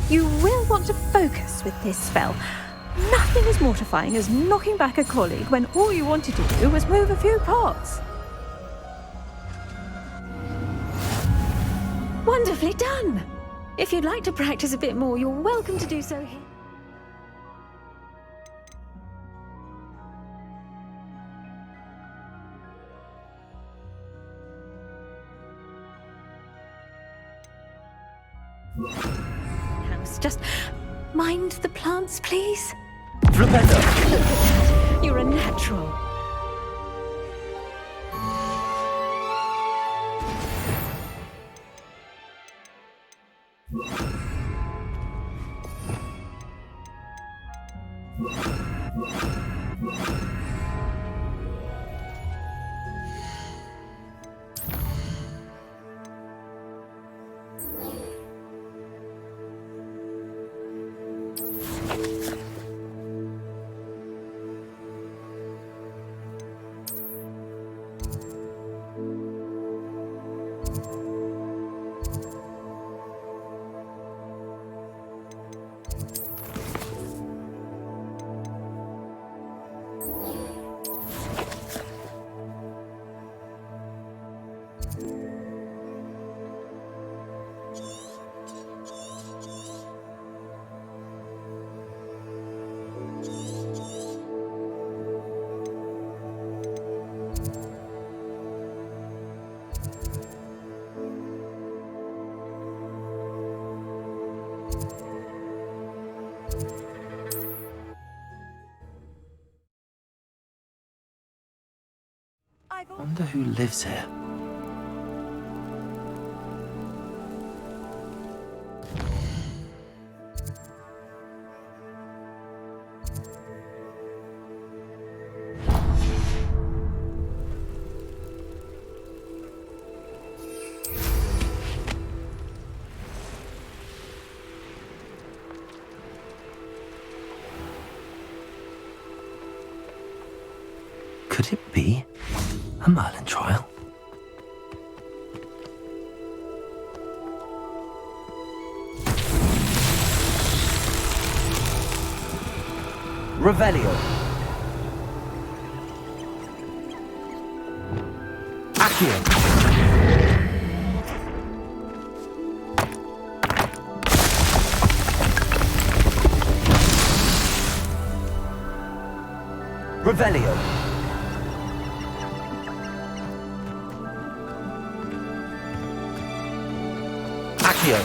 You will want to focus with this spell. Nothing as mortifying as knocking back a colleague when all you wanted to do was move a few pots. Wonderfully done! If you'd like to practice a bit more, you're welcome to do so here. Just mind the plants, please. Flipendo! You're a natural. I wonder who lives here. Could it be a Merlin trial? Revelio. Accio. Revelio. Accio.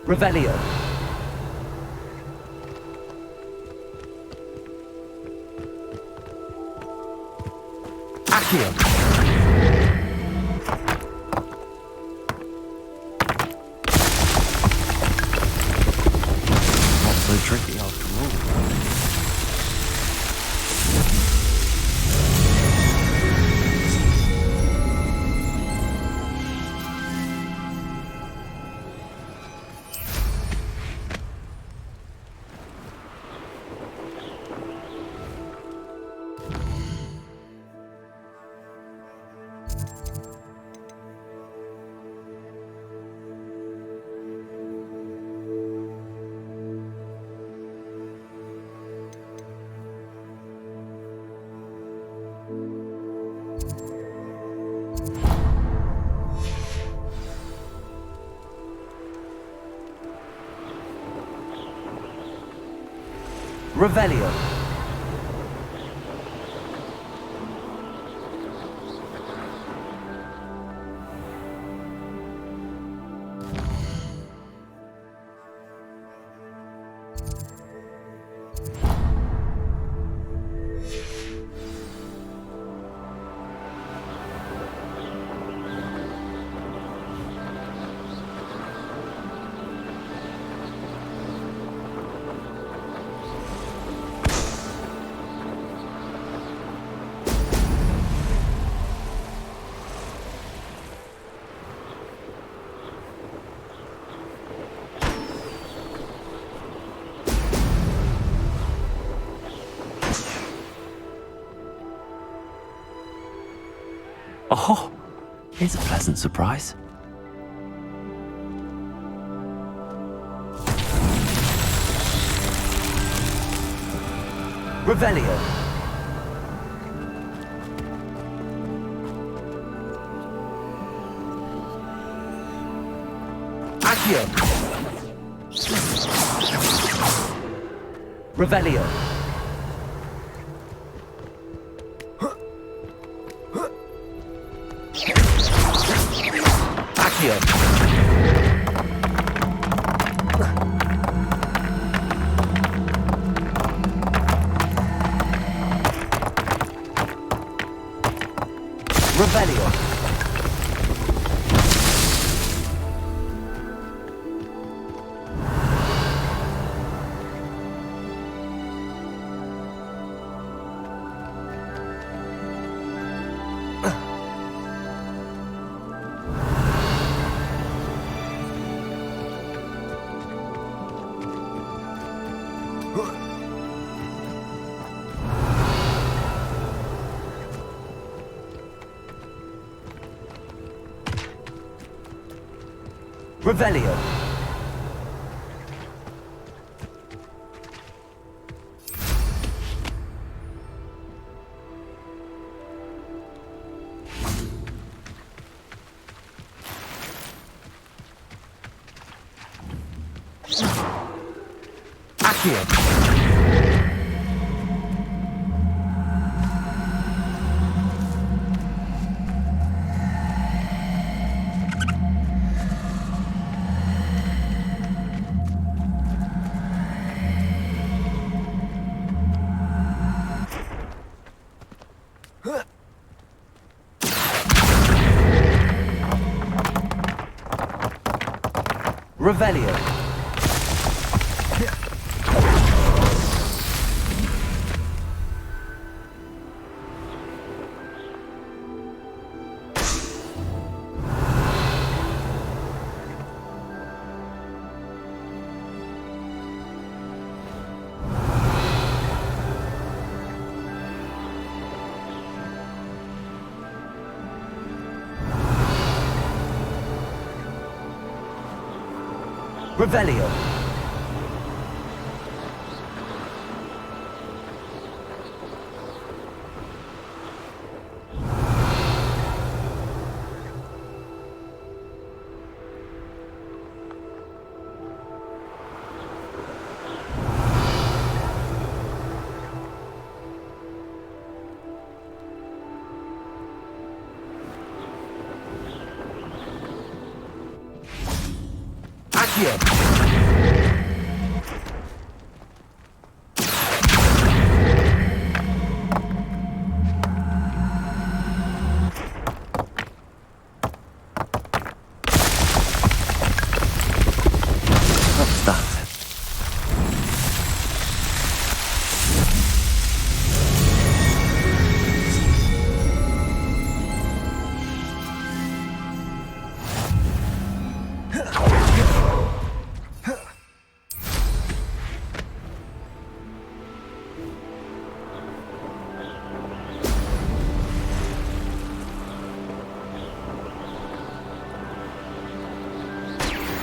Revelio. Accio. Not so tricky after all. Revelio. Oh, here's a pleasant surprise. Revelio. Accio. Revelio. Revelio. Revelio. Accio. Revelio. Revelio. Accio.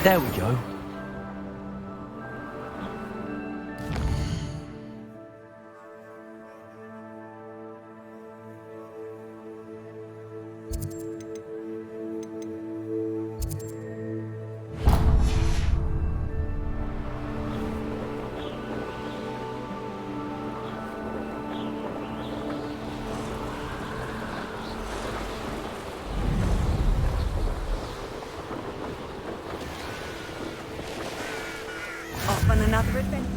There we go. On another adventure.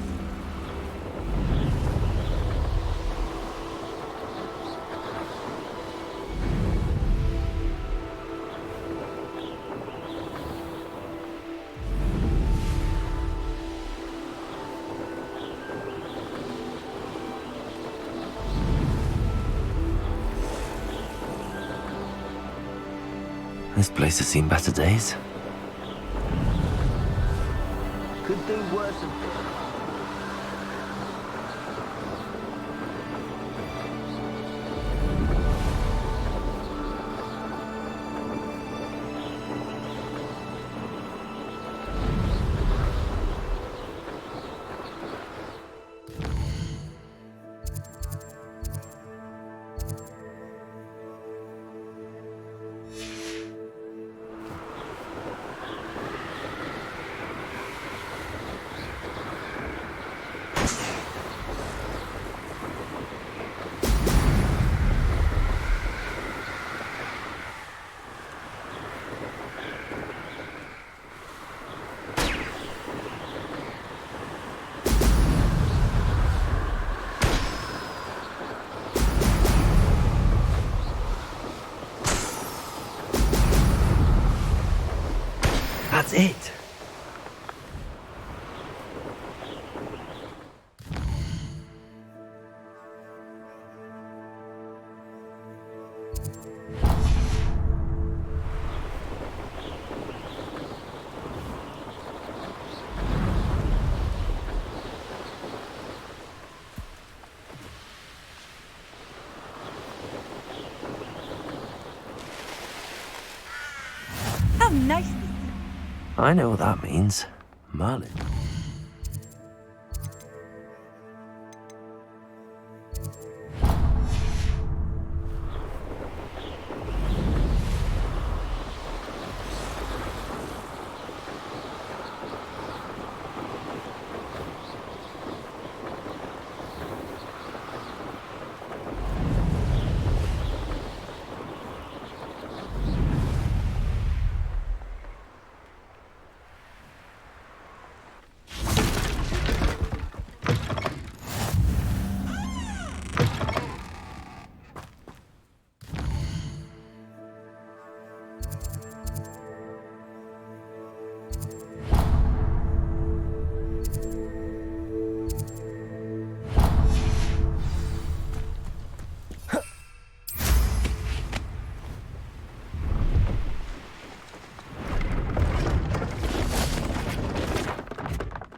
This place has seen better days. Could do worse than... That's it. How nice. I know what that means. Merlin.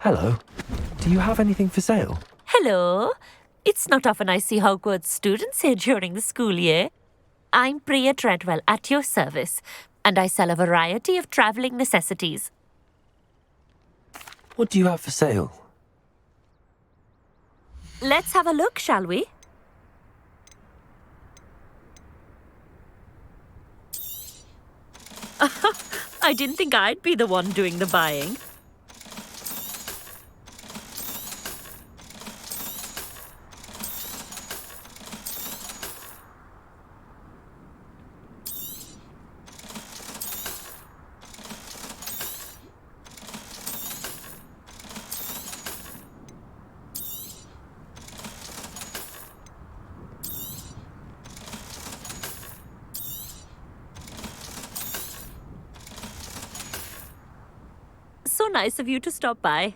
Hello. Do you have anything for sale? Hello. It's not often I see Hogwarts students here during the school year. I'm Priya Treadwell at your service, and I sell a variety of travelling necessities. What do you have for sale? Let's have a look, shall we? I didn't think I'd be the one doing the buying. So nice of you to stop by.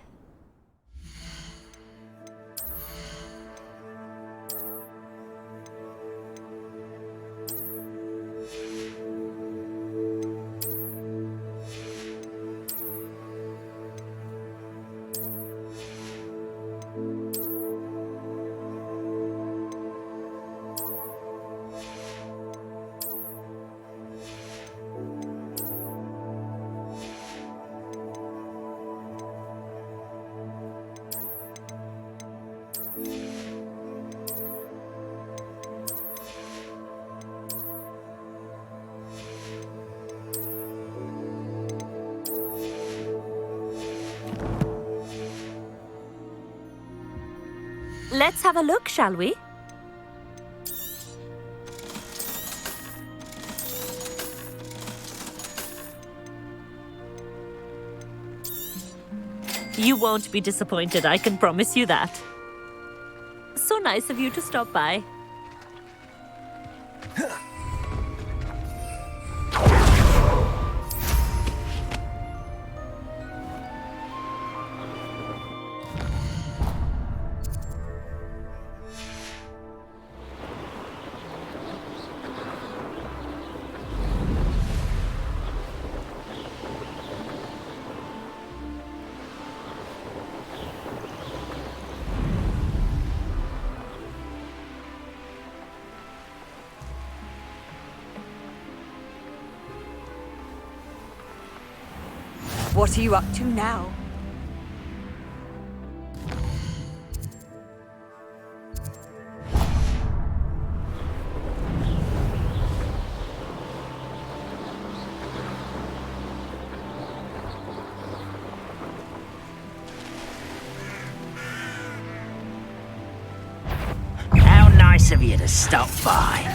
Let's have a look, shall we? You won't be disappointed, I can promise you that. So nice of you to stop by. What are you up to now? How nice of you to stop by.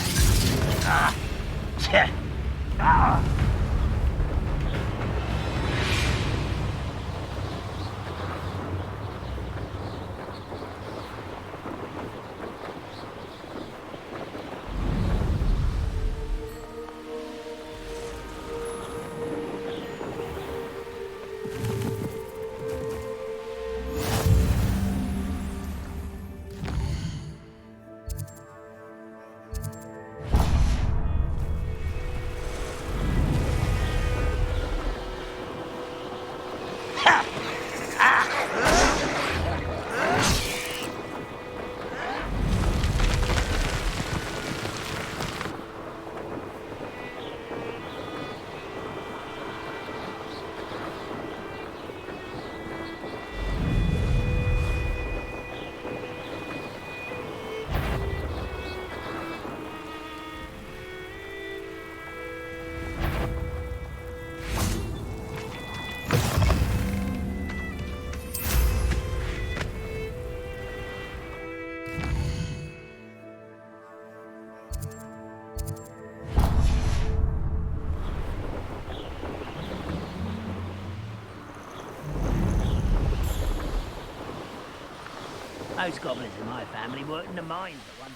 Most goblins in my family worked in the mines at one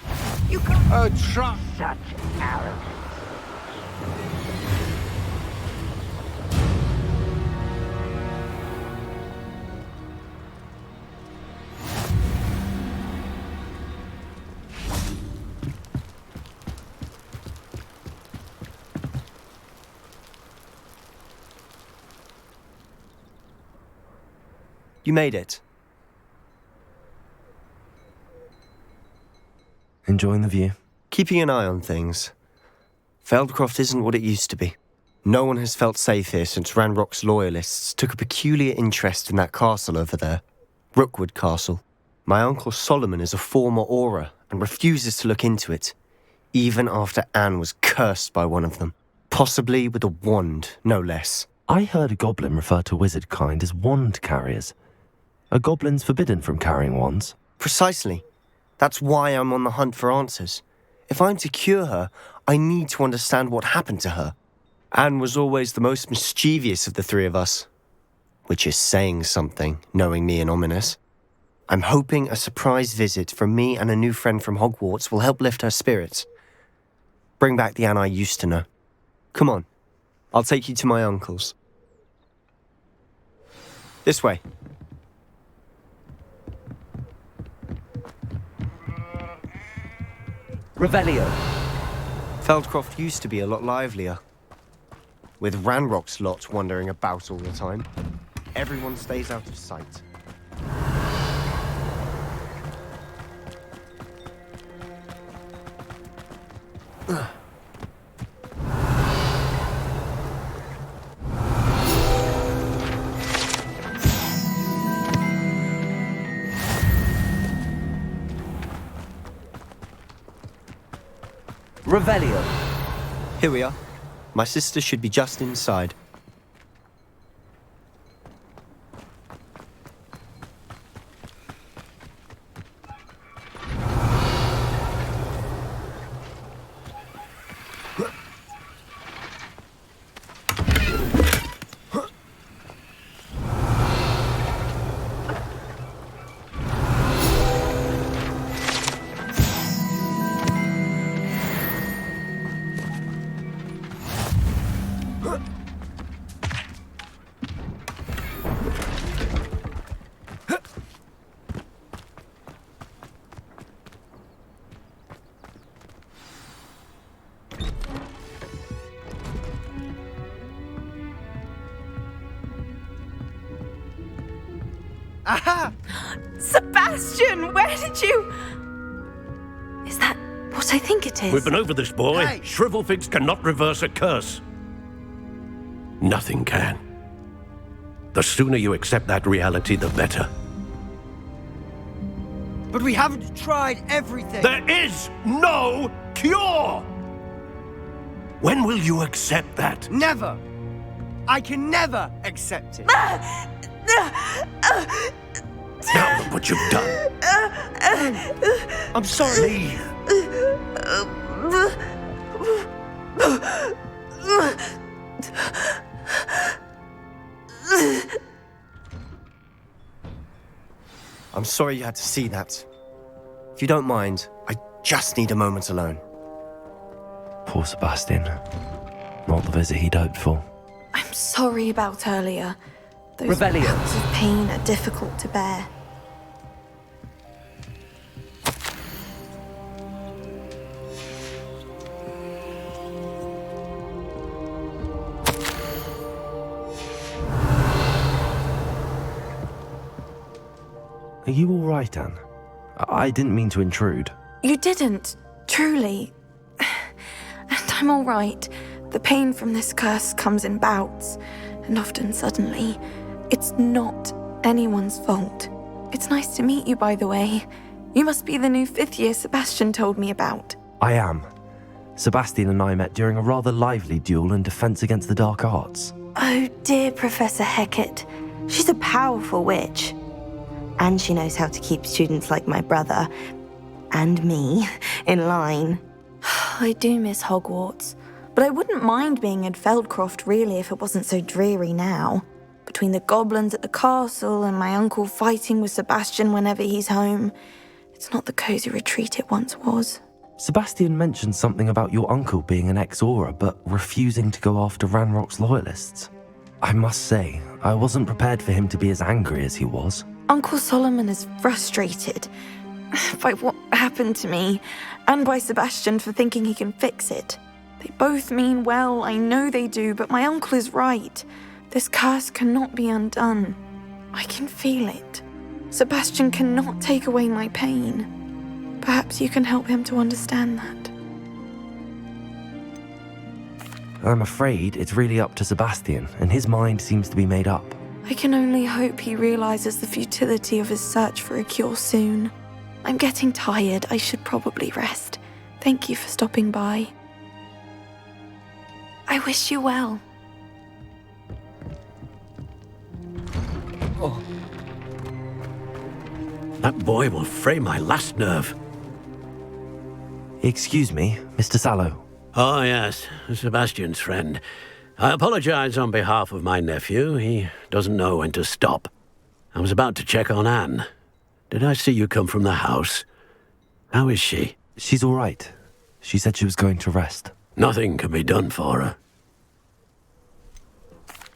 time. You can't... Such arrogance. You made it. Enjoying the view? Keeping an eye on things. Feldcroft isn't what it used to be. No one has felt safe here since Ranrock's loyalists took a peculiar interest in that castle over there. Rookwood Castle. My uncle Solomon is a former Auror and refuses to look into it, even after Anne was cursed by one of them. Possibly with a wand, no less. I heard a goblin refer to wizard kind as wand carriers. Are goblins forbidden from carrying wands? Precisely. That's why I'm on the hunt for answers. If I'm to cure her, I need to understand what happened to her. Anne was always the most mischievous of the three of us. Which is saying something, knowing me and Ominous. I'm hoping a surprise visit from me and a new friend from Hogwarts will help lift her spirits. Bring back the Anne I used to know. Come on, I'll take you to my uncle's. This way. Revelio. Feldcroft used to be a lot livelier. With Ranrock's lot wandering about all the time, everyone stays out of sight. Revelio. Here we are. My sister should be just inside. Aha! Sebastian, where did you... Is that what I think it is? We've been over this, boy. Hey. Shrivelfigs cannot reverse a curse. Nothing can. The sooner you accept that reality, the better. But we haven't tried everything. There is no cure! When will you accept that? Never. I can never accept it. Now look what you've done. I'm sorry. I'm sorry you had to see that. If you don't mind, I just need a moment alone. Poor Sebastian. Not the visit he'd hoped for. I'm sorry about earlier. Those Revelio. bouts of pain are difficult to bear. Are you all right, Anne? I didn't mean to intrude. You didn't, truly. And I'm all right. The pain from this curse comes in bouts, and often suddenly. It's not anyone's fault. It's nice to meet you, by the way. You must be the new 5th year Sebastian told me about. I am. Sebastian and I met during a rather lively duel in defense against the dark arts. Oh, dear Professor Hecat. She's a powerful witch. And she knows how to keep students like my brother, and me, in line. I do miss Hogwarts, but I wouldn't mind being at Feldcroft really if it wasn't so dreary now. between the goblins at the castle and my uncle fighting with Sebastian whenever he's home. It's not the cozy retreat it once was. Sebastian mentioned something about your uncle being an ex-Aura, but refusing to go after Ranrock's loyalists. I must say, I wasn't prepared for him to be as angry as he was. Uncle Solomon is frustrated by what happened to me, and by Sebastian for thinking he can fix it. They both mean well, I know they do, but my uncle is right. This curse cannot be undone. I can feel it. Sebastian cannot take away my pain. Perhaps you can help him to understand that. I'm afraid it's really up to Sebastian, and his mind seems to be made up. I can only hope he realizes the futility of his search for a cure soon. I'm getting tired. I should probably rest. Thank you for stopping by. I wish you well. Oh. That boy will fray my last nerve. Excuse me, Mr. Sallow. Oh, yes, Sebastian's friend. I apologize on behalf of my nephew. He doesn't know when to stop. I was about to check on Anne. Did I see you come from the house? How is she? She's all right. She said she was going to rest. Nothing can be done for her.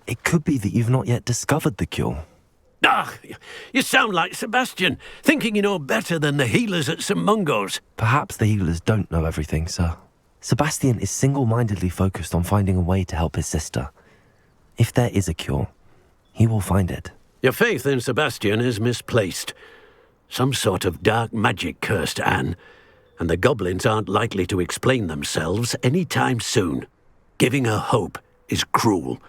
It could be that you've not yet discovered the cure. Ah, you sound like Sebastian, thinking you know better than the healers at St. Mungo's. Perhaps the healers don't know everything, sir. Sebastian is single-mindedly focused on finding a way to help his sister. If there is a cure, he will find it. Your faith in Sebastian is misplaced. Some sort of dark magic cursed Anne, and the goblins aren't likely to explain themselves any time soon. Giving her hope is cruel.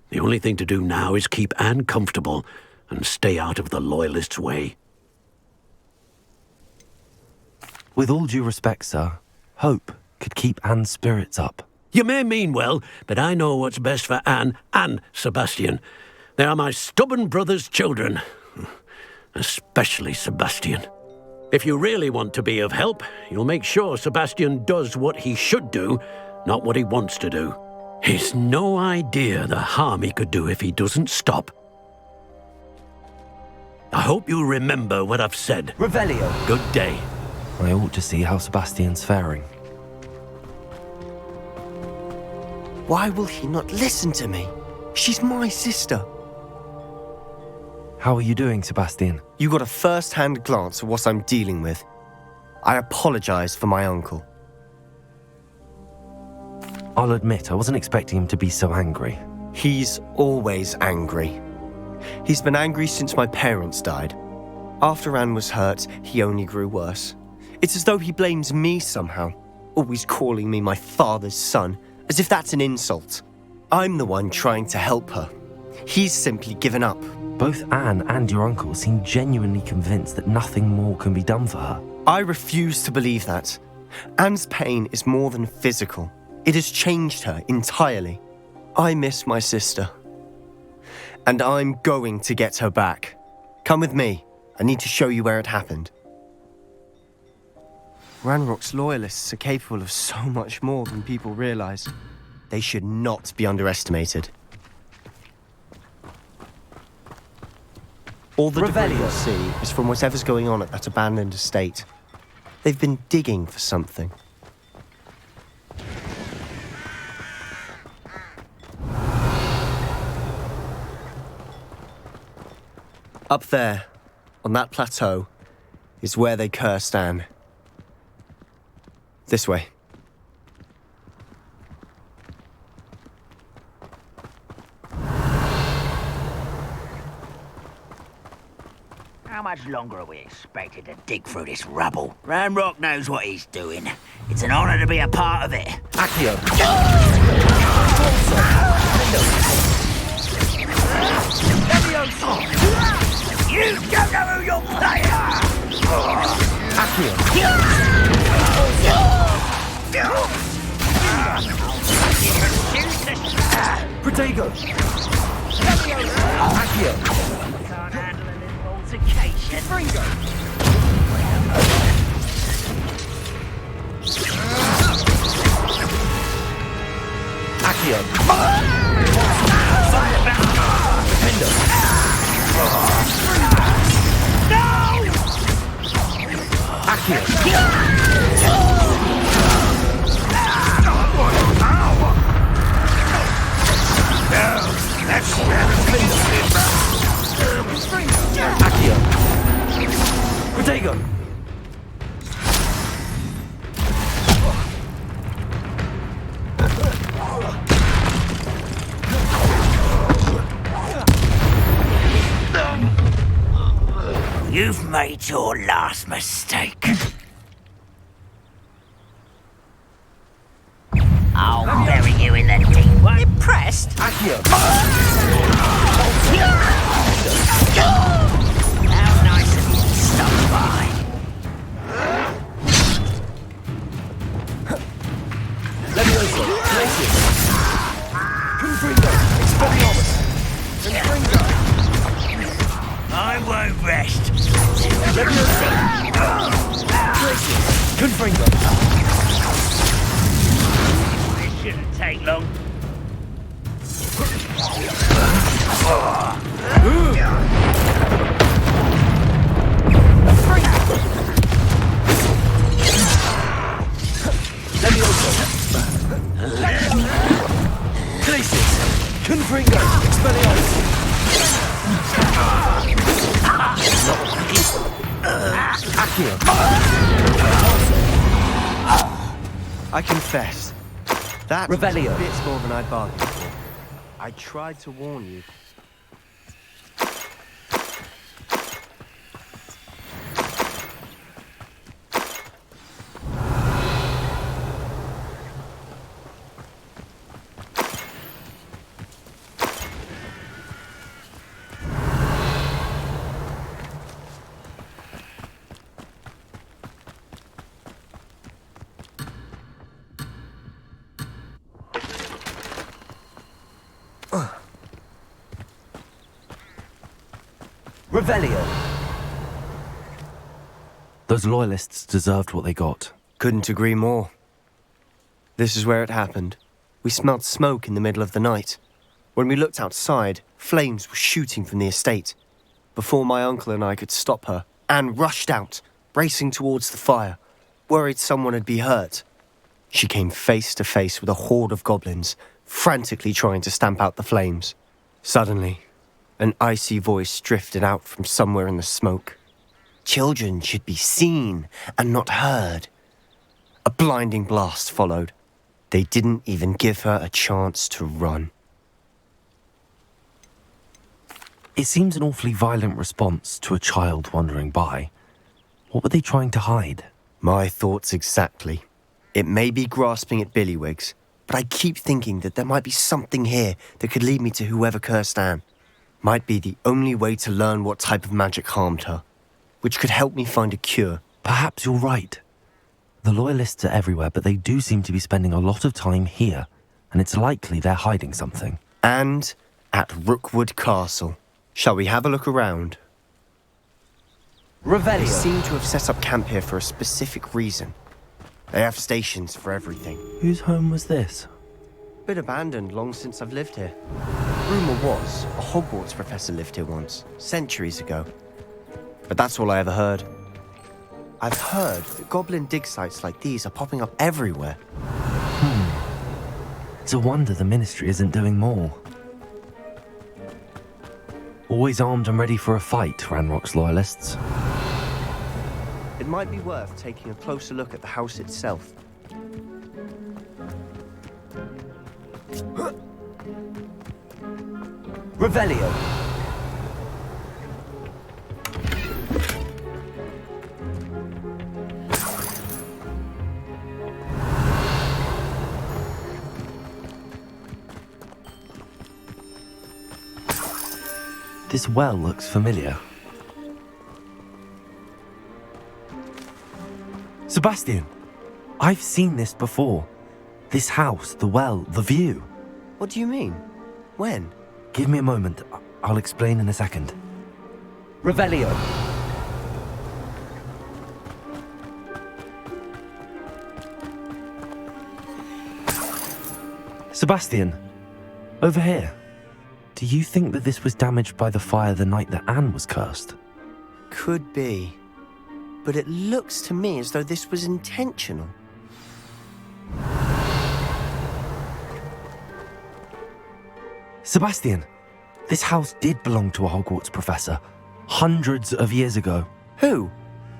The only thing to do now is keep Anne comfortable and stay out of the Loyalists' way. With all due respect, sir, hope could keep Anne's spirits up. You may mean well, but I know what's best for Anne and Sebastian. They are my stubborn brother's children. Especially Sebastian. If you really want to be of help, you'll make sure Sebastian does what he should do, not what he wants to do. He's no idea the harm he could do if he doesn't stop. I hope you remember what I've said. Revelio. Good day. I ought to see how Sebastian's faring. Why will he not listen to me? She's my sister. How are you doing, Sebastian? You got a first-hand glance at what I'm dealing with. I apologize for my uncle. I'll admit, I wasn't expecting him to be so angry. He's always angry. He's been angry since my parents died. After Anne was hurt, he only grew worse. It's as though he blames me somehow, always calling me my father's son, as if that's an insult. I'm the one trying to help her. He's simply given up. Both Anne and your uncle seem genuinely convinced that nothing more can be done for her. I refuse to believe that. Anne's pain is more than physical. It has changed her entirely. I miss my sister. And I'm going to get her back. Come with me. I need to show you where it happened. Ranrock's loyalists are capable of so much more than people realize. They should not be underestimated. All the debris you'll see is from whatever's going on at that abandoned estate. They've been digging for something. Up there, on that plateau, is where they cursed Anne. This way. How much longer are we expected to dig through this rubble? Ranrock knows what he's doing. It's an honor to be a part of it. Accio. You don't know who you're playing! Accio. Protego. Accio. Can't handle a little altercation. Ringo. Accio. Protego! You've made your last mistake. I'll bury you in the deep one. Impressed? How nice of you to stop by. Levioso, Glacius. Confringo, Expelliarmus. Confringo. I won't rest. Levioso. Glacius. Confringo. This shouldn't take long. Levioso. Glacius. Confringo. Expelliarmus. Accio. I confess, that Revelio. was a bit more than I bargained for. I tried to warn you. Revelio. Those loyalists deserved what they got. Couldn't agree more. This is where it happened. We smelled smoke in the middle of the night. When we looked outside, flames were shooting from the estate. Before my uncle and I could stop her, Anne rushed out, racing towards the fire, worried someone had been hurt. She came face to face with a horde of goblins, frantically trying to stamp out the flames. Suddenly, an icy voice drifted out from somewhere in the smoke. Children should be seen and not heard. A blinding blast followed. They didn't even give her a chance to run. It seems an awfully violent response to a child wandering by. What were they trying to hide? My thoughts exactly. It may be grasping at billywhigs, but I keep thinking that there might be something here that could lead me to whoever cursed Anne. Might be the only way to learn what type of magic harmed her, which could help me find a cure. Perhaps you're right. The loyalists are everywhere, but they do seem to be spending a lot of time here, and it's likely they're hiding something. And at Rookwood Castle. Shall we have a look around? Revelio. They seem to have set up camp here for a specific reason. They have stations for everything. Whose home was this? Been abandoned long since I've lived here. Rumour was, a Hogwarts professor lived here once, centuries ago. But that's all I ever heard. I've heard that goblin dig sites like these are popping up everywhere. It's a wonder the Ministry isn't doing more. Always armed and ready for a fight, Ranrock's loyalists. It might be worth taking a closer look at the house itself. Revelio. This well looks familiar. Sebastian, I've seen this before. This house, the well, the view. What do you mean? When? Give me a moment. I'll explain in a second. Revelio. Sebastian, over here. Do you think that this was damaged by the fire the night that Anne was cursed? Could be. but it looks to me as though this was intentional. Sebastian, this house did belong to a Hogwarts professor hundreds of years ago. Who?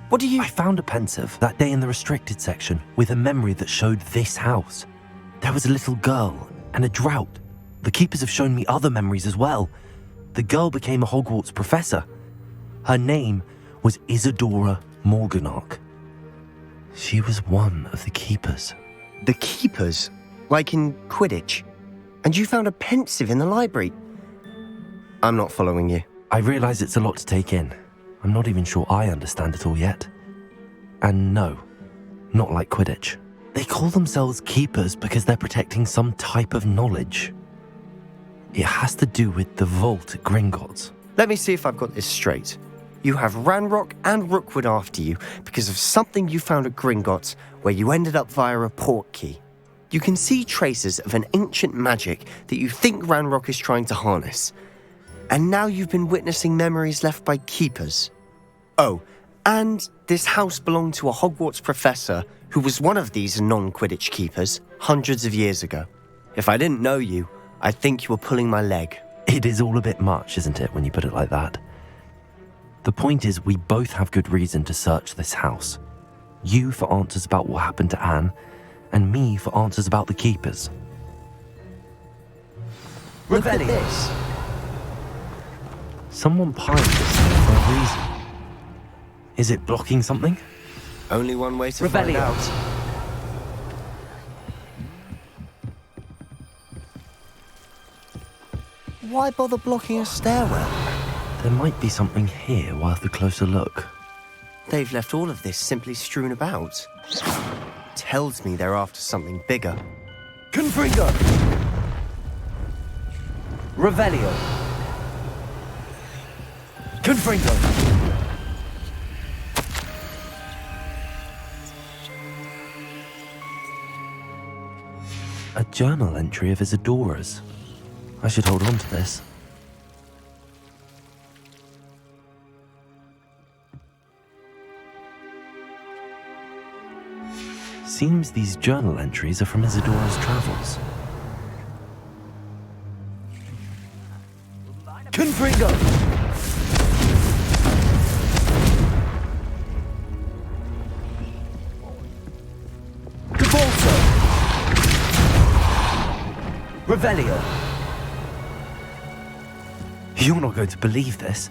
What do you... I found a pensive that day in the restricted section with a memory that showed this house. There was a little girl and a drought. The keepers have shown me other memories as well. The girl became a Hogwarts professor. Her name was Isadora Morganach. She was one of the keepers. The keepers? Like in Quidditch? And you found a pensive in the library? I'm not following you. I realise it's a lot to take in. I'm not even sure I understand it all yet. And no, not like Quidditch. They call themselves keepers because they're protecting some type of knowledge. It has to do with the vault at Gringotts. Let me see if I've got this straight. You have Ranrock and Rookwood after you because of something you found at Gringotts where you ended up via a portkey. You can see traces of an ancient magic that you think Ranrock is trying to harness. And now you've been witnessing memories left by keepers. Oh, and this house belonged to a Hogwarts professor who was one of these non-Quidditch keepers hundreds of years ago. If I didn't know you, I'd think you were pulling my leg. It is all a bit much, isn't it, when you put it like that? The point is, we both have good reason to search this house. You for answers about what happened to Anne, and me for answers about the keepers. Look at this. Someone piled this here for a reason. Is it blocking something? Only one way to find out. Why bother blocking a stairwell? There might be something here worth a closer look. They've left all of this simply strewn about. Tells me they're after something bigger. Confringo! Revelio! Confringo! A journal entry of Isadora's. I should hold on to this. Seems these journal entries are from Isadora's travels. Confringo! Cabolso! Revelio! You're not going to believe this.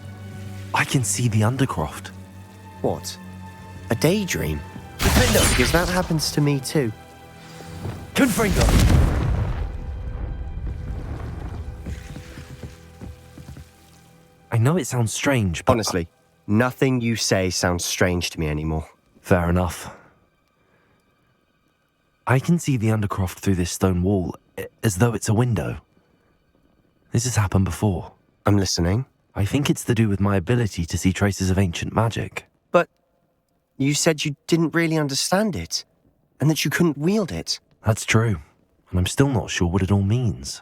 I can see the Undercroft. What? A daydream? Because that happens to me too. Confringo! I know it sounds strange, but... Honestly, nothing you say sounds strange to me anymore. Fair enough. I can see the Undercroft through this stone wall, as though it's a window. This has happened before. I'm listening. I think it's to do with my ability to see traces of ancient magic. But you said you didn't really understand it, and that you couldn't wield it. That's true, and I'm still not sure what it all means.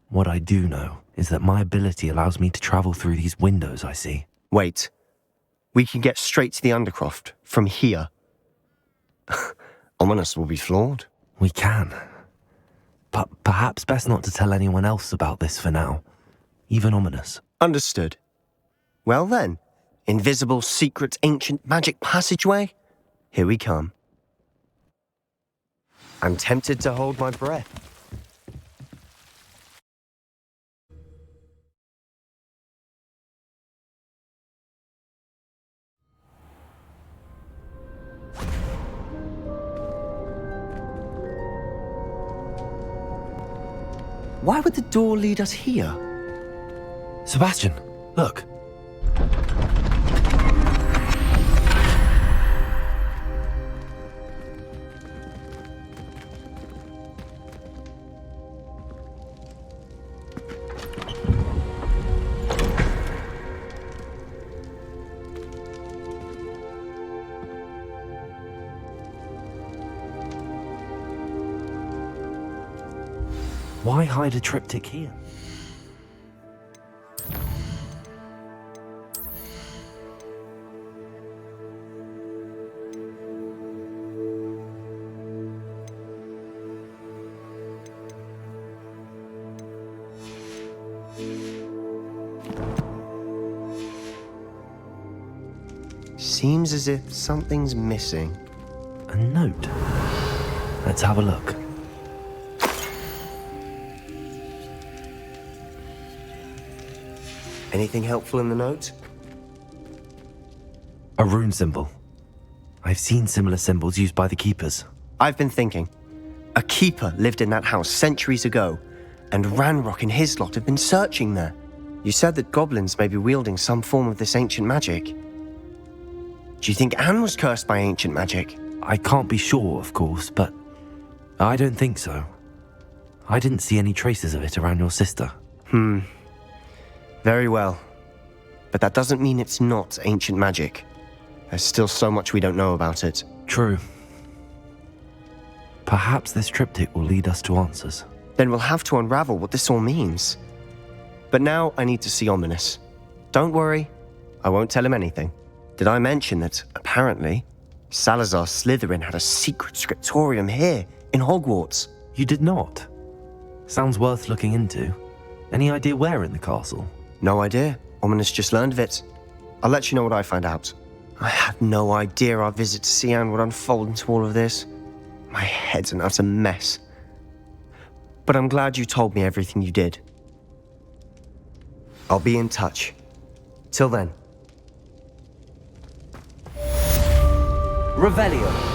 What I do know is that my ability allows me to travel through these windows I see. Wait. We can get straight to the Undercroft from here. Ominous will be flawed. We can. But perhaps best not to tell anyone else about this for now. Even Ominous. Understood. Well then, invisible, secret, ancient magic passageway? Here we come. I'm tempted to hold my breath. Why would the door lead us here? Sebastian, look. Why hide a triptych here? Seems as if something's missing. A note. Let's have a look. Anything helpful in the note? A rune symbol. I've seen similar symbols used by the keepers. I've been thinking. A keeper lived in that house centuries ago, and Ranrock and his lot have been searching there. You said that goblins may be wielding some form of this ancient magic. Do you think Anne was cursed by ancient magic? I can't be sure, of course, but I don't think so. I didn't see any traces of it around your sister. Very well. But that doesn't mean it's not ancient magic. There's still so much we don't know about it. True. Perhaps this triptych will lead us to answers. Then we'll have to unravel what this all means. But now I need to see Ominous. Don't worry, I won't tell him anything. Did I mention that, apparently, Salazar Slytherin had a secret scriptorium here, in Hogwarts? You did not? Sounds worth looking into. Any idea where in the castle? No idea. Ominous just learned of it. I'll let you know what I find out. I had no idea our visit to Sian would unfold into all of this. My head's an utter mess. But I'm glad you told me everything you did. I'll be in touch. Till then. Revelio.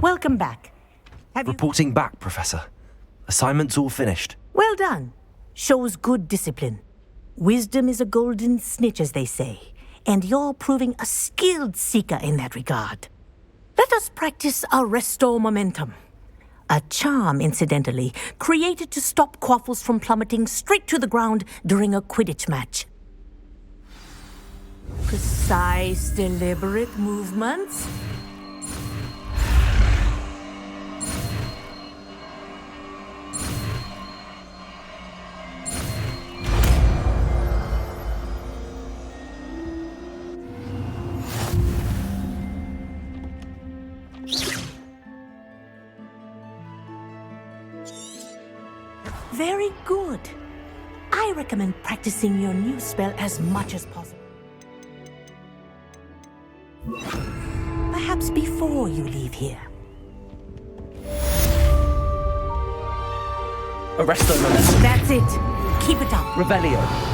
Welcome back. Reporting back, Professor. Assignment's all finished. Well done. Shows good discipline. Wisdom is a golden snitch, as they say, and you're proving a skilled seeker in that regard. Let us practice our restore momentum. A charm, incidentally, created to stop quaffles from plummeting straight to the ground during a Quidditch match. Precise, deliberate movements. Very good. I recommend practicing your new spell as much as possible. Perhaps before you leave here. Arresto Momentum. That's it. Keep it up. Revelio.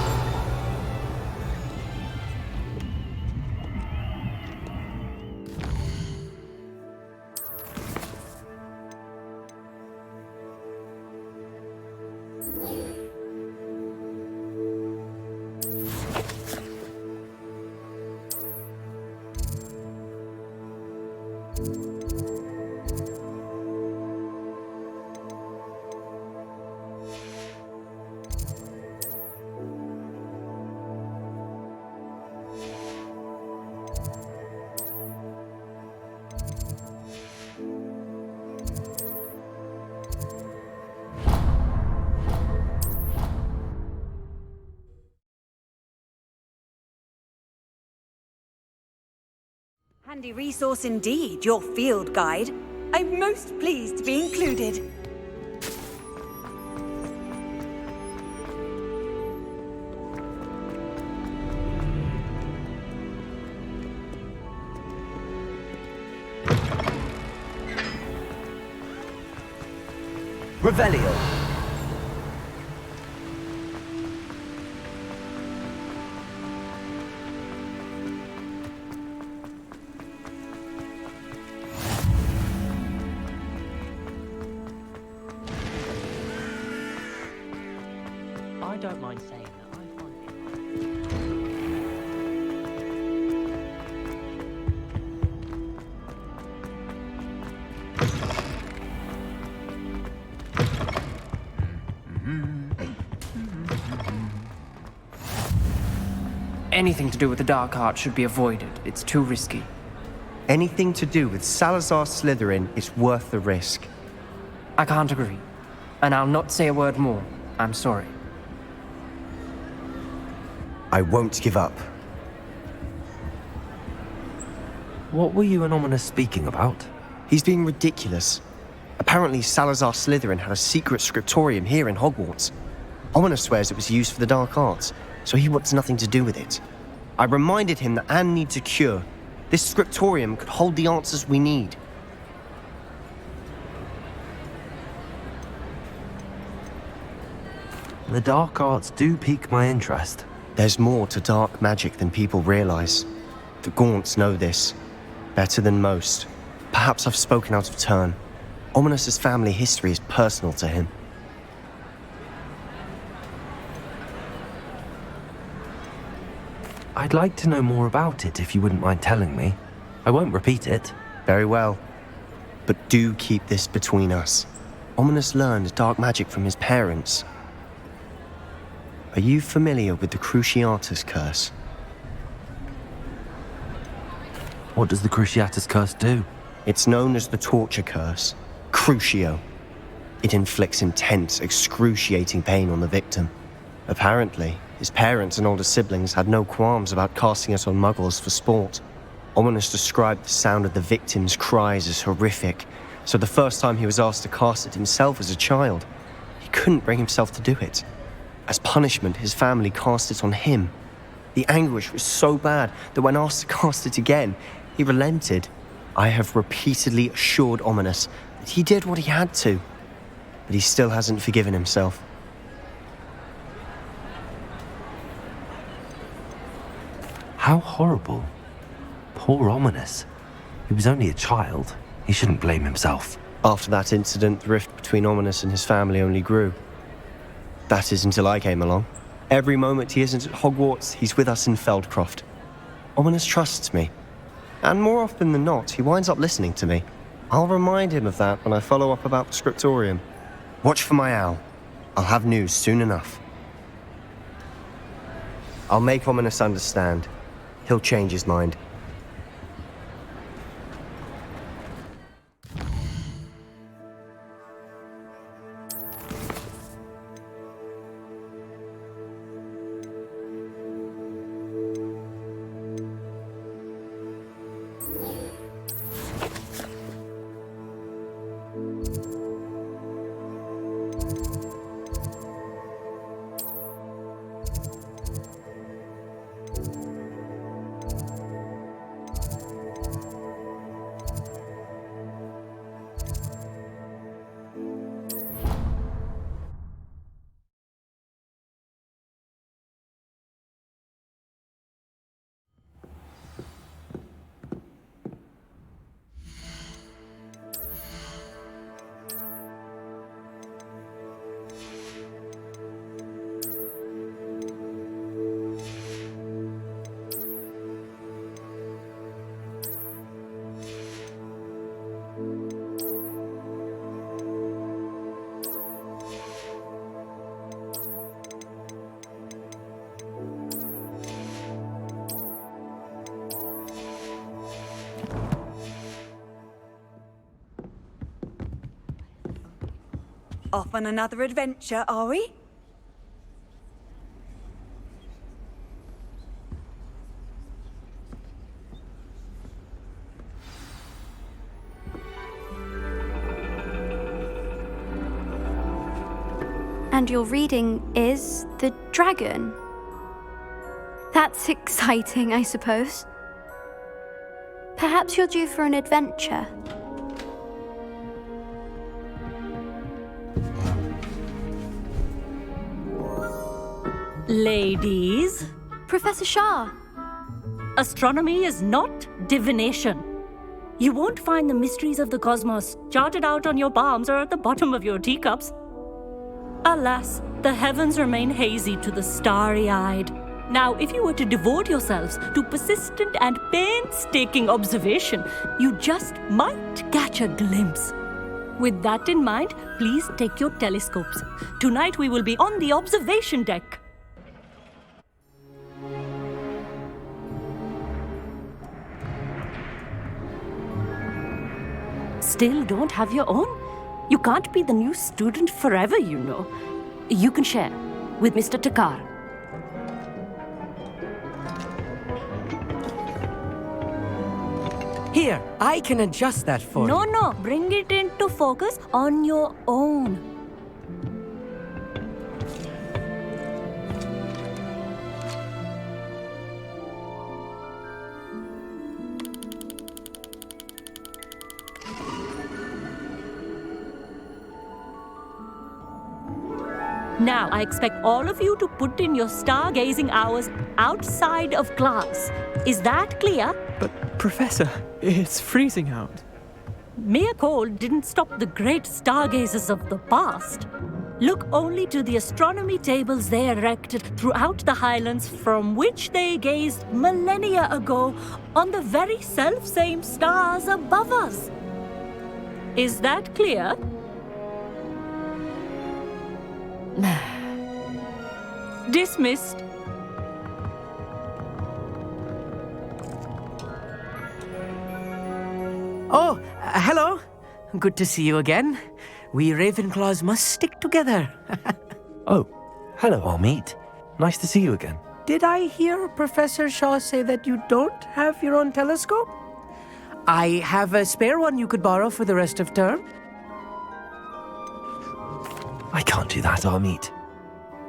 Handy resource indeed, your field guide. I'm most pleased to be included. Revelio. I don't mind saying that. I find Anything to do with the dark art should be avoided. It's too risky. Anything to do with Salazar Slytherin is worth the risk. I can't agree. And I'll not say a word more. I'm sorry. I won't give up. What were you and Ominous speaking about? He's being ridiculous. Apparently Salazar Slytherin had a secret scriptorium here in Hogwarts. Ominous swears it was used for the dark arts, so he wants nothing to do with it. I reminded him that Anne needs a cure. This scriptorium could hold the answers we need. The dark arts do pique my interest. There's more to dark magic than people realize. The Gaunts know this. Better than most. Perhaps I've spoken out of turn. Ominous's family history is personal to him. I'd like to know more about it if you wouldn't mind telling me. I won't repeat it. Very well. But do keep this between us. Ominous learned dark magic from his parents. Are you familiar with the Cruciatus Curse? What does the Cruciatus Curse do? It's known as the Torture Curse. Crucio. It inflicts intense, excruciating pain on the victim. Apparently, his parents and older siblings had no qualms about casting it on muggles for sport. Ominous described the sound of the victim's cries as horrific, so the first time he was asked to cast it himself as a child, he couldn't bring himself to do it. As punishment, his family cast it on him. The anguish was so bad that when asked to cast it again, he relented. I have repeatedly assured Ominous that he did what he had to, but he still hasn't forgiven himself. How horrible. Poor Ominous. He was only a child. He shouldn't blame himself. After that incident, the rift between Ominous and his family only grew. That is until I came along. Every moment he isn't at Hogwarts, he's with us in Feldcroft. Ominous trusts me. And more often than not, he winds up listening to me. I'll remind him of that when I follow up about the scriptorium. Watch for my owl. I'll have news soon enough. I'll make Ominous understand. He'll change his mind. Off on another adventure, are we? And your reading is The Dragon. That's exciting, I suppose. Perhaps you're due for an adventure. Ladies. Professor Shah. Astronomy is not divination. You won't find the mysteries of the cosmos charted out on your palms or at the bottom of your teacups. Alas, the heavens remain hazy to the starry-eyed. Now, if you were to devote yourselves to persistent and painstaking observation, you just might catch a glimpse. With that in mind, please take your telescopes. Tonight we will be on the observation deck. Still don't have your own? You can't be the new student forever, you know. You can share with Mr. Takar. Here, I can adjust that for you. No, bring it into focus on your own. Now, I expect all of you to put in your stargazing hours outside of class. Is that clear? But, Professor, it's freezing out. Mere cold didn't stop the great stargazers of the past. Look only to the astronomy tables they erected throughout the highlands from which they gazed millennia ago on the very self-same stars above us. Is that clear? Dismissed. Oh, hello. Good to see you again. We Ravenclaws must stick together. Oh, hello, Amit. Nice to see you again. Did I hear Professor Shaw say that you don't have your own telescope? I have a spare one you could borrow for the rest of term. I can't do that, Amit.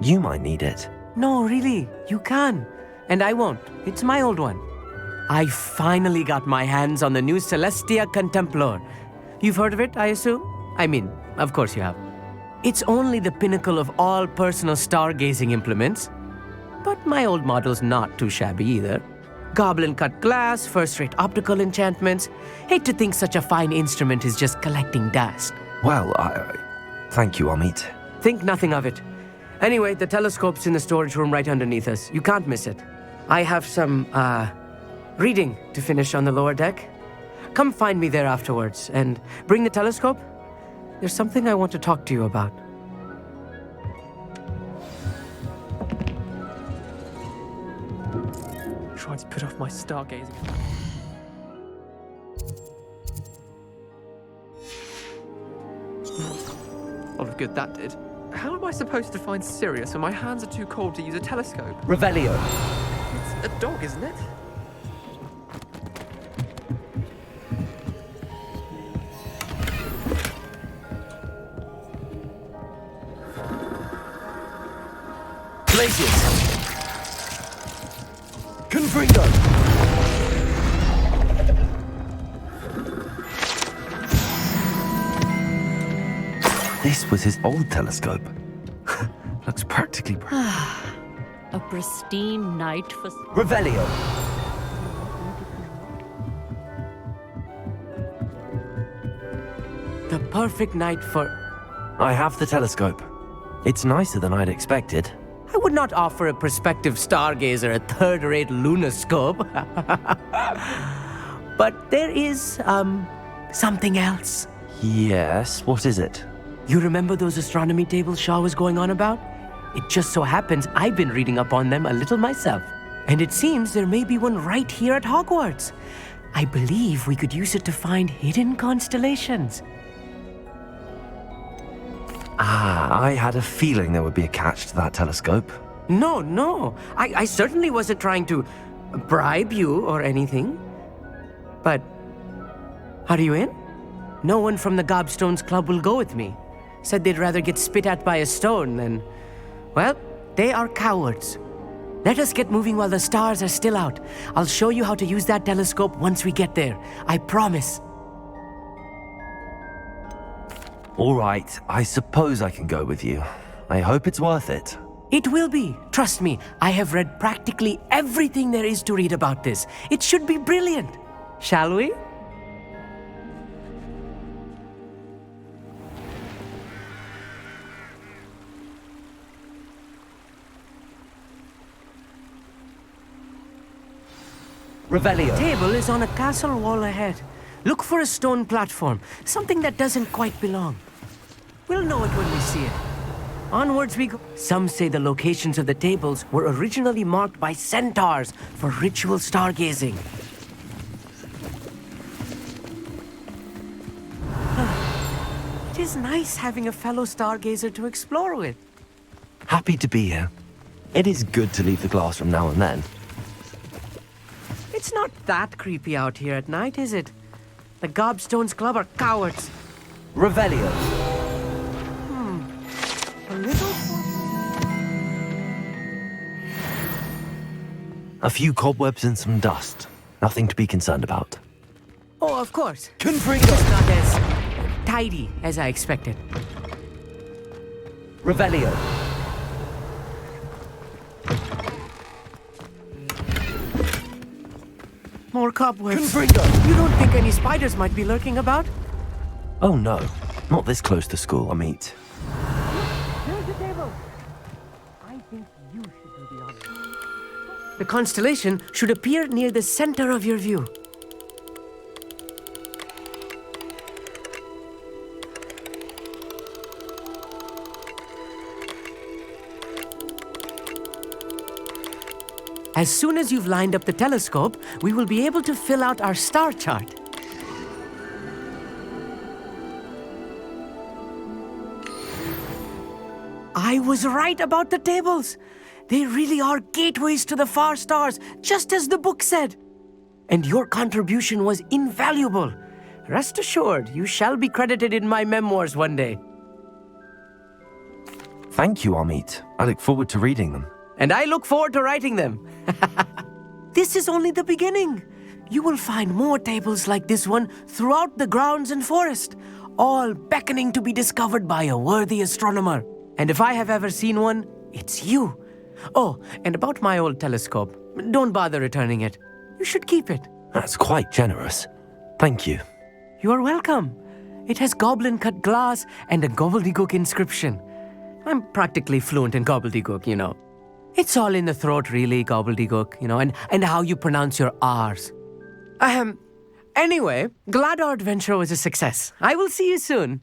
You might need it. No, really, you can. And I won't. It's my old one. I finally got my hands on the new Celestia Contemplar. You've heard of it, I assume? I mean, of course you have. It's only the pinnacle of all personal stargazing implements. But my old model's not too shabby either. Goblin-cut glass, first-rate optical enchantments. Hate to think such a fine instrument is just collecting dust. Well, thank you, Amit. Think nothing of it. Anyway, the telescope's in the storage room right underneath us. You can't miss it. I have some, reading to finish on the lower deck. Come find me there afterwards, and bring the telescope. There's something I want to talk to you about. Trying to put off my stargazing. Lot of good that did. How am I supposed to find Sirius when my hands are too cold to use a telescope? Revelio. It's a dog, isn't it? Glacius. Confringo. This was his old telescope. Looks practically A pristine night for... Revelio. The perfect night for... I have the telescope. It's nicer than I'd expected. I would not offer a prospective stargazer a third-rate lunoscope. But there is, something else. Yes, what is it? You remember those astronomy tables Shaw was going on about? It just so happens I've been reading up on them a little myself. And it seems there may be one right here at Hogwarts. I believe we could use it to find hidden constellations. I had a feeling there would be a catch to that telescope. No. I certainly wasn't trying to bribe you or anything. But are you in? No one from the Gobstones Club will go with me. Said they'd rather get spit at by a stone than... Well, they are cowards. Let us get moving while the stars are still out. I'll show you how to use that telescope once we get there. I promise. All right, I suppose I can go with you. I hope it's worth it. It will be. Trust me, I have read practically everything there is to read about this. It should be brilliant. Shall we? Revelio. The table is on a castle wall ahead. Look for a stone platform, something that doesn't quite belong. We'll know it when we see it. Onwards we go. Some say the locations of the tables were originally marked by centaurs for ritual stargazing. It is nice having a fellow stargazer to explore with. Happy to be here. It is good to leave the classroom now and then. It's not that creepy out here at night, is it? The Gobstones Club are cowards. Revelio. A little... A few cobwebs and some dust. Nothing to be concerned about. Oh, of course. It's not as tidy as I expected. Revelio. More cobwebs. You don't think any spiders might be lurking about? Oh no, not this close to school, Amit. There's the table. I think you should do the honors. The constellation should appear near the center of your view. As soon as you've lined up the telescope, we will be able to fill out our star chart. I was right about the tables. They really are gateways to the far stars, just as the book said. And your contribution was invaluable. Rest assured, you shall be credited in my memoirs one day. Thank you, Amit. I look forward to reading them. And I look forward to writing them. This is only the beginning. You will find more tables like this one throughout the grounds and forest, all beckoning to be discovered by a worthy astronomer. And if I have ever seen one, it's you. Oh, and about my old telescope, don't bother returning it. You should keep it. That's quite generous. Thank you. You are welcome. It has goblin-cut glass and a gobbledygook inscription. I'm practically fluent in gobbledygook, you know. It's all in the throat, really, gobbledygook, you know, and how you pronounce your R's. Anyway, glad our adventure was a success. I will see you soon.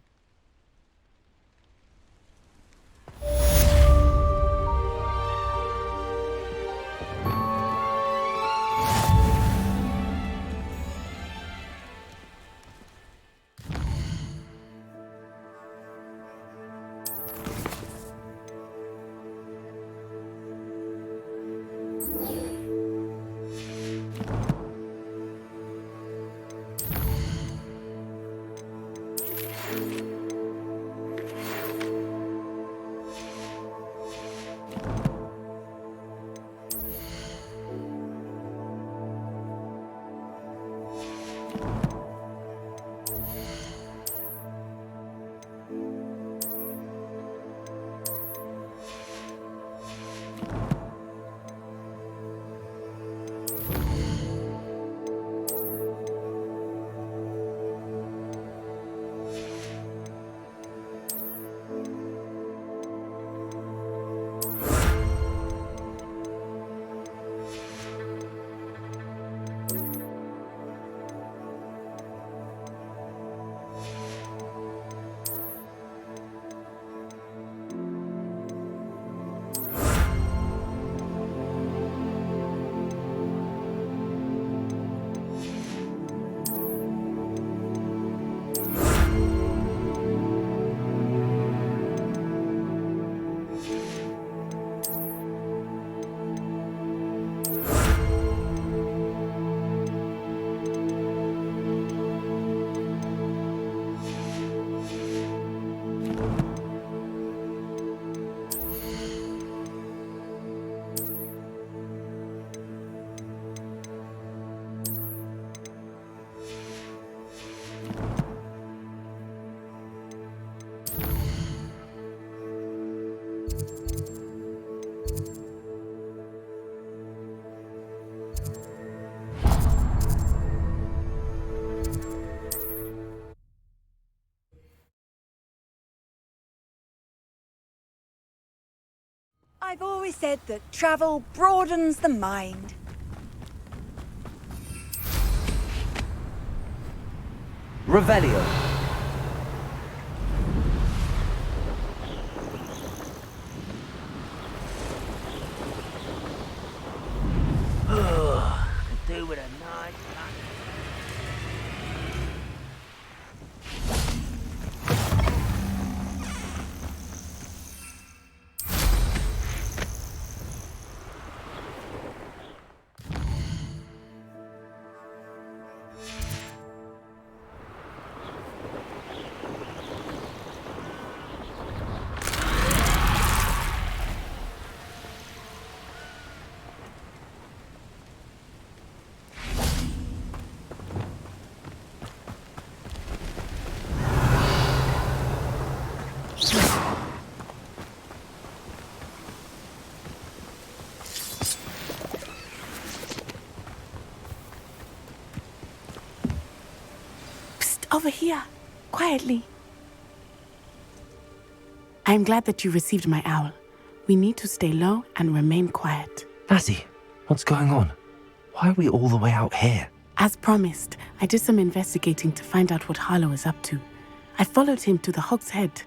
I've always said that travel broadens the mind. Revelio. Could do with a nice Over here, quietly. I'm glad that you received my owl. We need to stay low and remain quiet. Natty, what's going on? Why are we all the way out here? As promised, I did some investigating to find out what Harlow is up to. I followed him to the Hog's Head.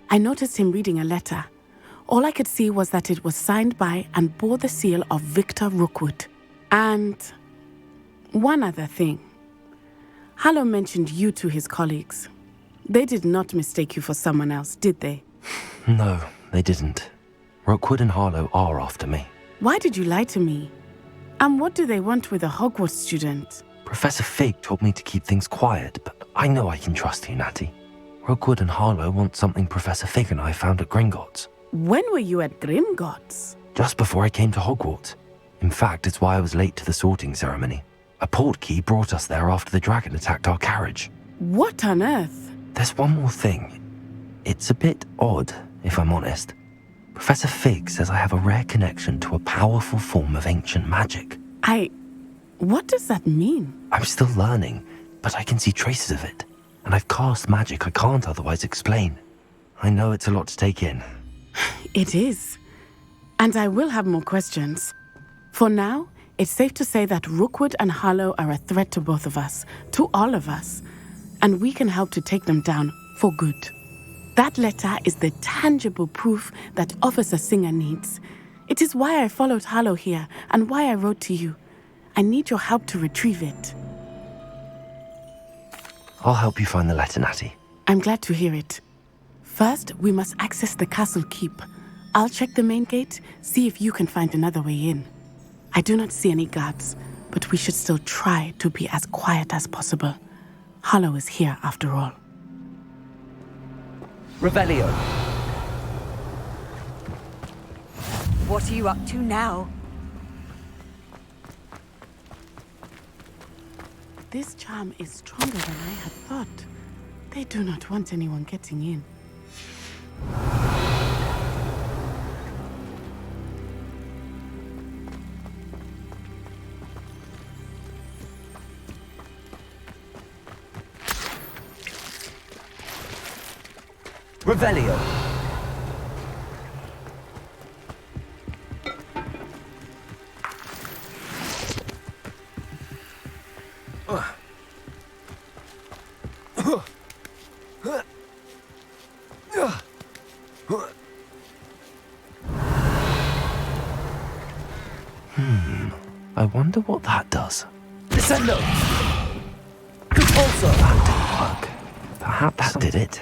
I noticed him reading a letter. All I could see was that it was signed by and bore the seal of Victor Rookwood. And one other thing. Harlow mentioned you to his colleagues. They did not mistake you for someone else, did they? No, they didn't. Rookwood and Harlow are after me. Why did you lie to me? And what do they want with a Hogwarts student? Professor Fig told me to keep things quiet, but I know I can trust you, Natty. Rookwood and Harlow want something Professor Fig and I found at Gringotts. When were you at Gringotts? Just before I came to Hogwarts. In fact, it's why I was late to the sorting ceremony. A portkey brought us there after the dragon attacked our carriage. What on earth? There's one more thing. It's a bit odd, if I'm honest. Professor Fig says I have a rare connection to a powerful form of ancient magic. What does that mean? I'm still learning, but I can see traces of it. And I've cast magic I can't otherwise explain. I know it's a lot to take in. It is. And I will have more questions. For now, it's safe to say that Rookwood and Harlow are a threat to both of us, to all of us, and we can help to take them down for good. That letter is the tangible proof that Officer Singer needs. It is why I followed Harlow here and why I wrote to you. I need your help to retrieve it. I'll help you find the letter, Natty. I'm glad to hear it. First, we must access the castle keep. I'll check the main gate, see if you can find another way in. I do not see any guards, but we should still try to be as quiet as possible. Harlow is here after all. Revelio. What are you up to now? This charm is stronger than I had thought. They do not want anyone getting in. Revelio. I wonder what that does. Descendo. Compulso. That didn't work. Perhaps that did it.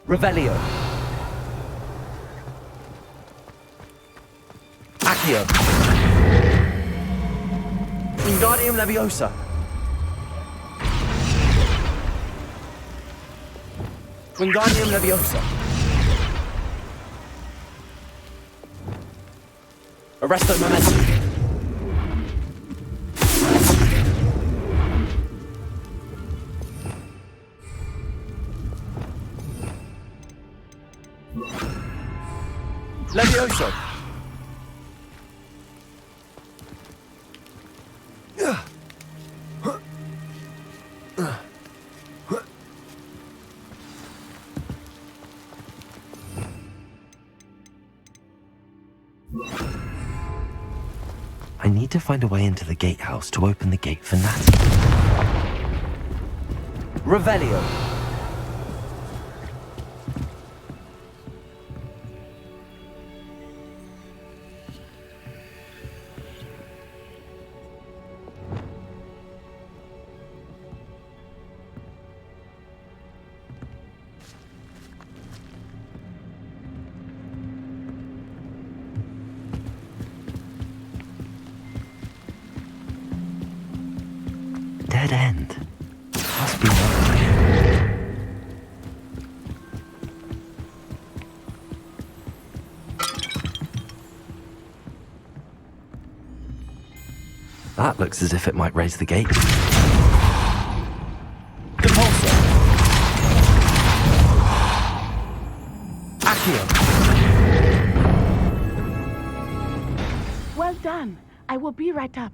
Revelio. Accio. Wingardium Leviosa. Wingardium Leviosa. Arresto Momentum. Levioso. I need to find a way into the gatehouse to open the gate for Natty. Revelio. Dead end. Must be right. That looks as if it might raise the gate. Compulsor. Accio. Well done. I will be right up.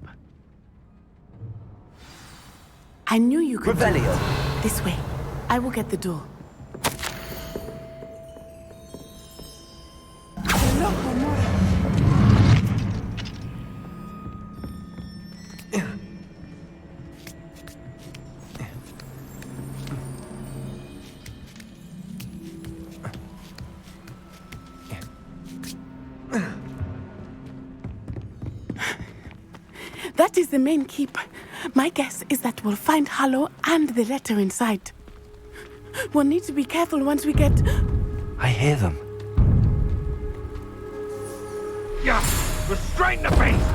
I knew you could. Revelio. This way. I will get the door. Hello, Homura. That is the main keep. My guess is that we'll find Hallow and the letter inside. We'll need to be careful once we get... I hear them. Yeah, restrain the beast!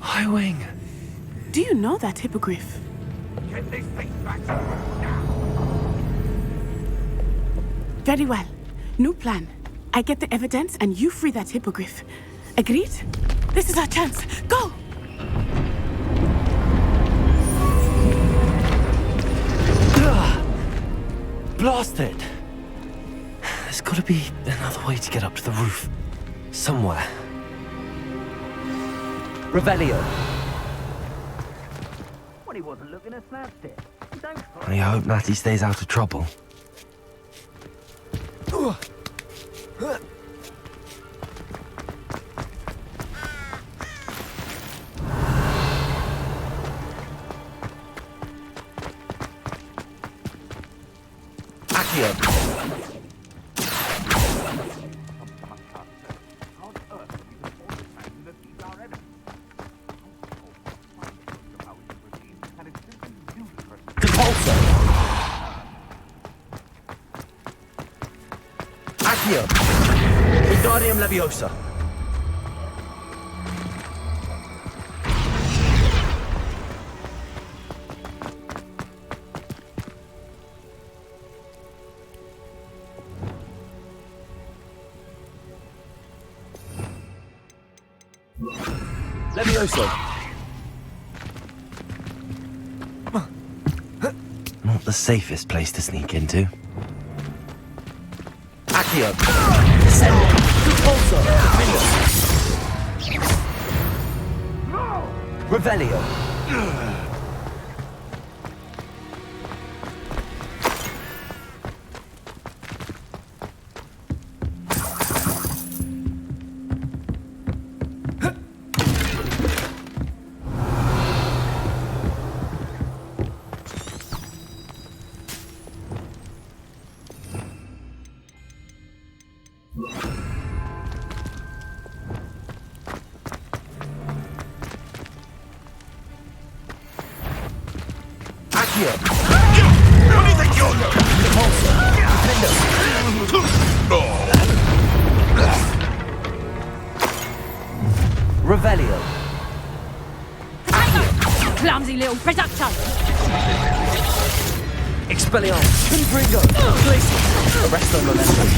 Highwing. Do you know that hippogriff? Get this thing back. Very well. New plan. I get the evidence and you free that hippogriff. Agreed? This is our chance. Go! Blasted! There's gotta be another way to get up to the roof. Somewhere. Revelio. Well, he wasn't looking at slapstick. Don't I hope Natty stays out of trouble. Accio. Compulsor. Accio. Wingardium Leviosa. Levioso. Not the safest place to sneak into. Accio. Descendo. Compulsor. Defender. Revelio. Accio. What do you think you're doing? Compulsor. Defender. Revelio. Clumsy little production! Expelliarmus. Confringo. Glacier. Arresto Momentum.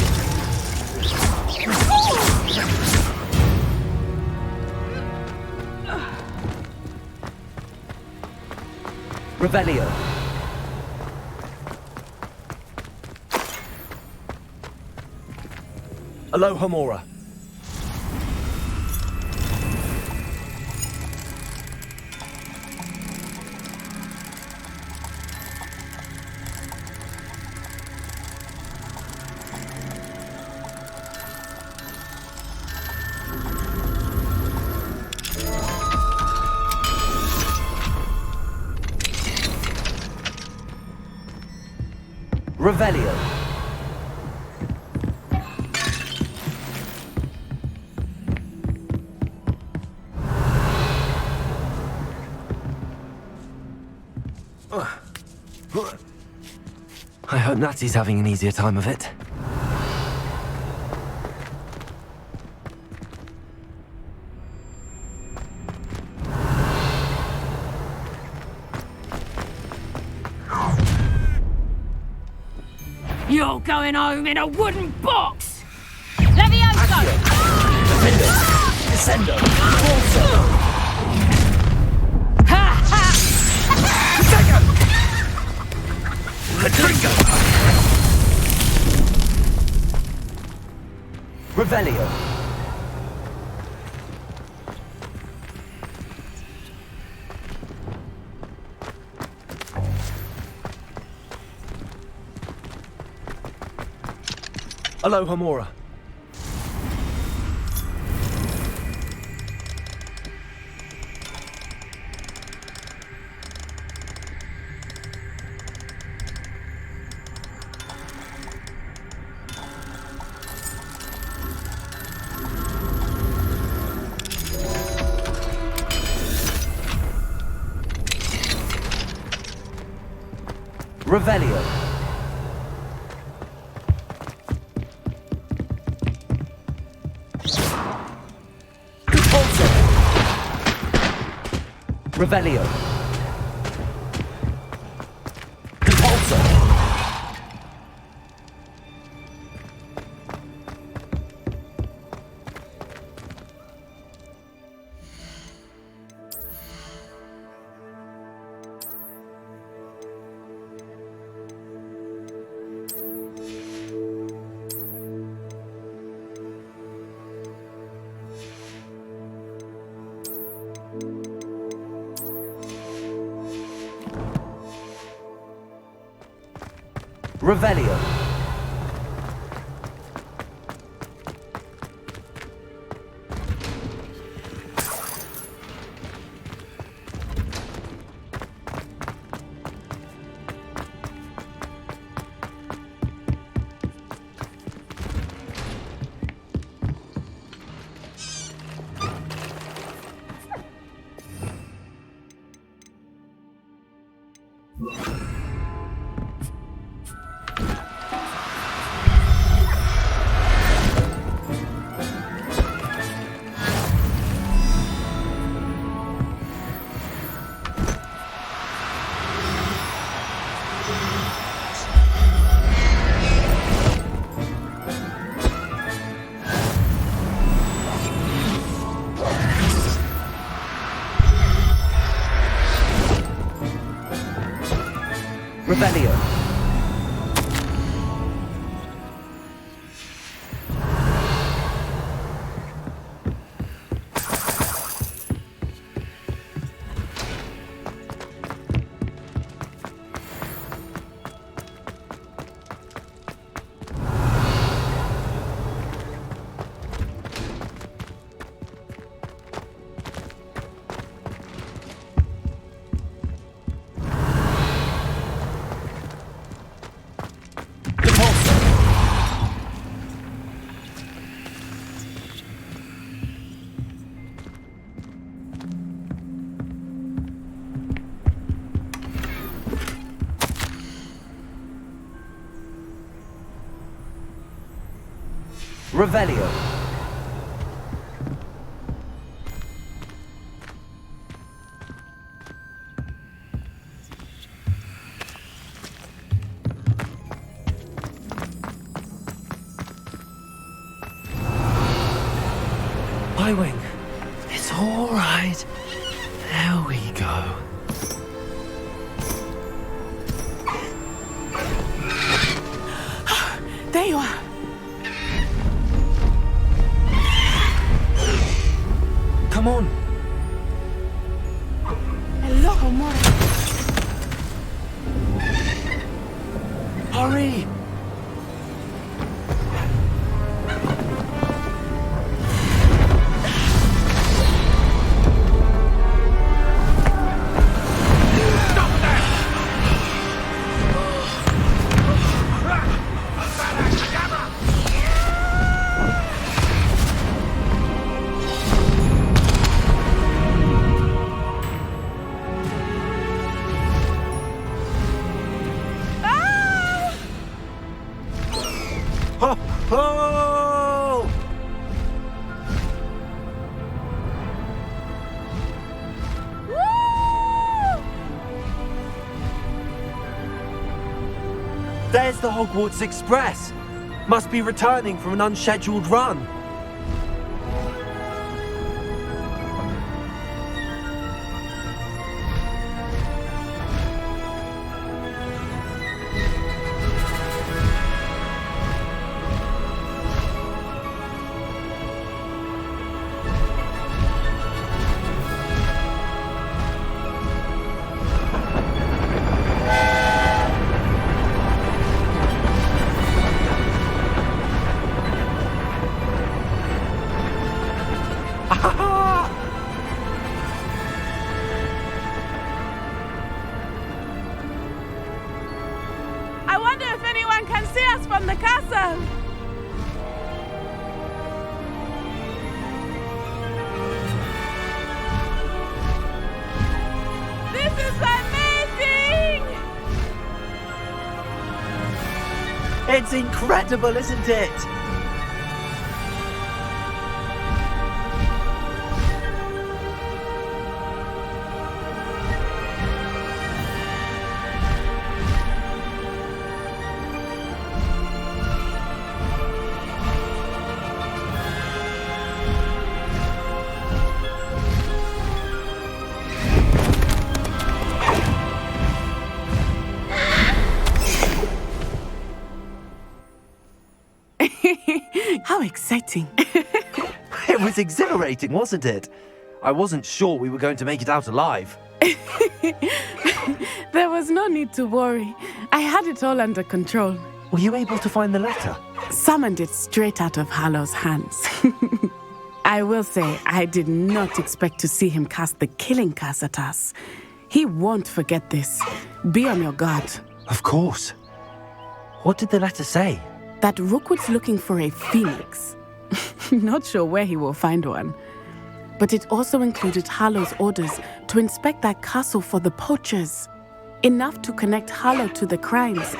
Revelio. Alohomora. Revelio. I hope Natty's having an easier time of it. You're going home in a wooden box! Levioso! Descendo! Ha ha! Catringa! Revelio. Aloha Mora. Revelio. Revelio. Repulsor. Revelio. Revelio. Revelio. Y-Wing, it's all right. There we go. There you are. Come on. Hello, Mora. Hurry. Oh! There's the Hogwarts Express. Must be returning from an unscheduled run. I wonder if anyone can see us from the castle. This is amazing! It's incredible, isn't it? How exciting. It was exhilarating, wasn't it? I wasn't sure we were going to make it out alive. There was no need to worry. I had it all under control. Were you able to find the letter? Summoned it straight out of Hallow's hands. I will say, I did not expect to see him cast the killing curse at us. He won't forget this. Be on your guard. Of course. What did the letter say? That Rookwood's looking for a phoenix. Not sure where he will find one. But it also included Harlow's orders to inspect that castle for the poachers. Enough to connect Harlow to the crimes.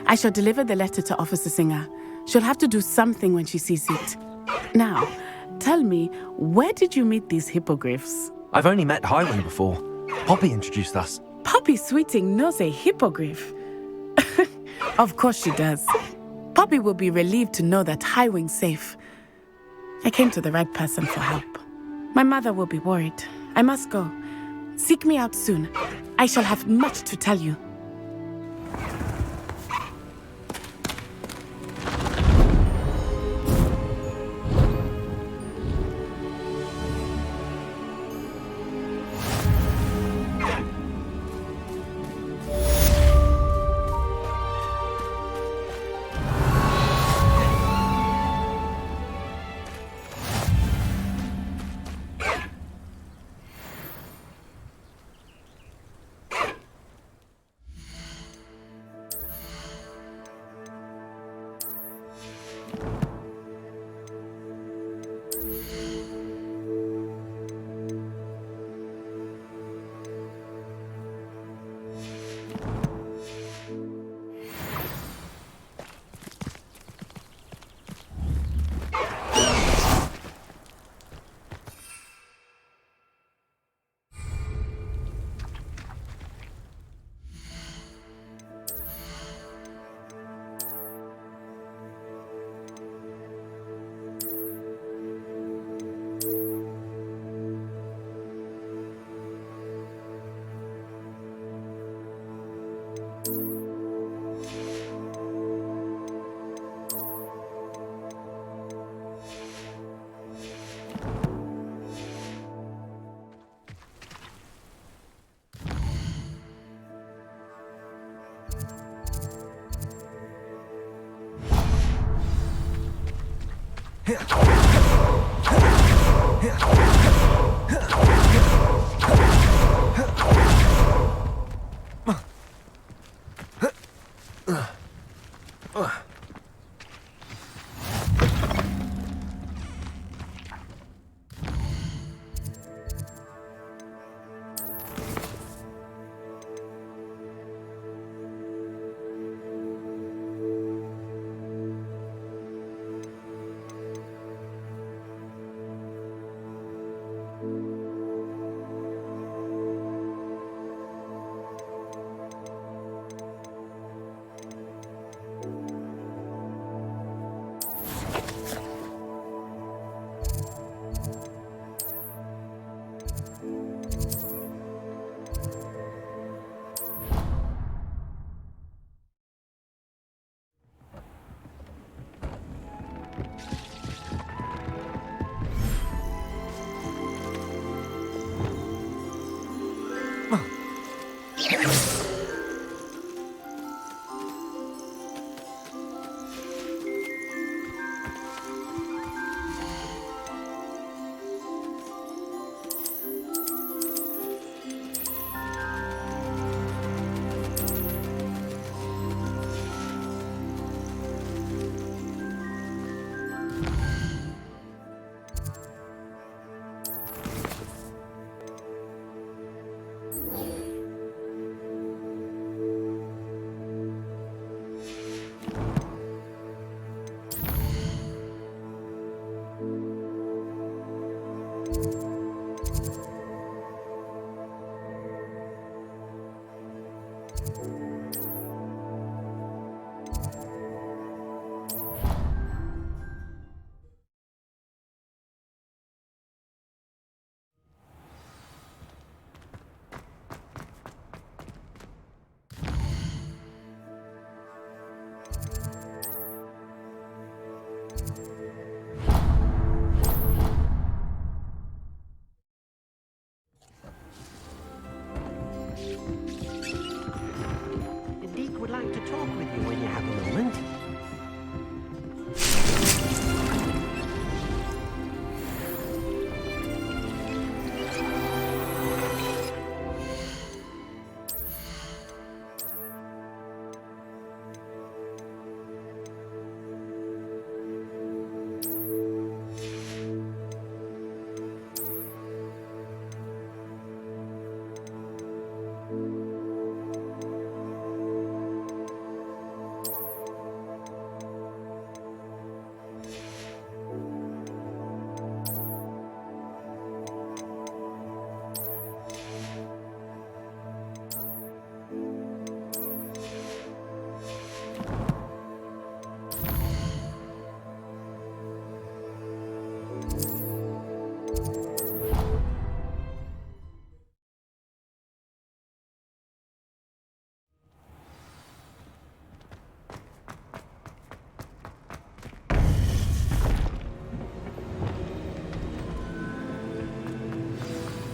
I shall deliver the letter to Officer Singer. She'll have to do something when she sees it. Now, tell me, where did you meet these hippogriffs? I've only met Highwing before. Poppy introduced us. Poppy Sweeting knows a hippogriff. Of course she does. Poppy will be relieved to know that Highwing's safe. I came to the right person for help. My mother will be worried. I must go. Seek me out soon. I shall have much to tell you.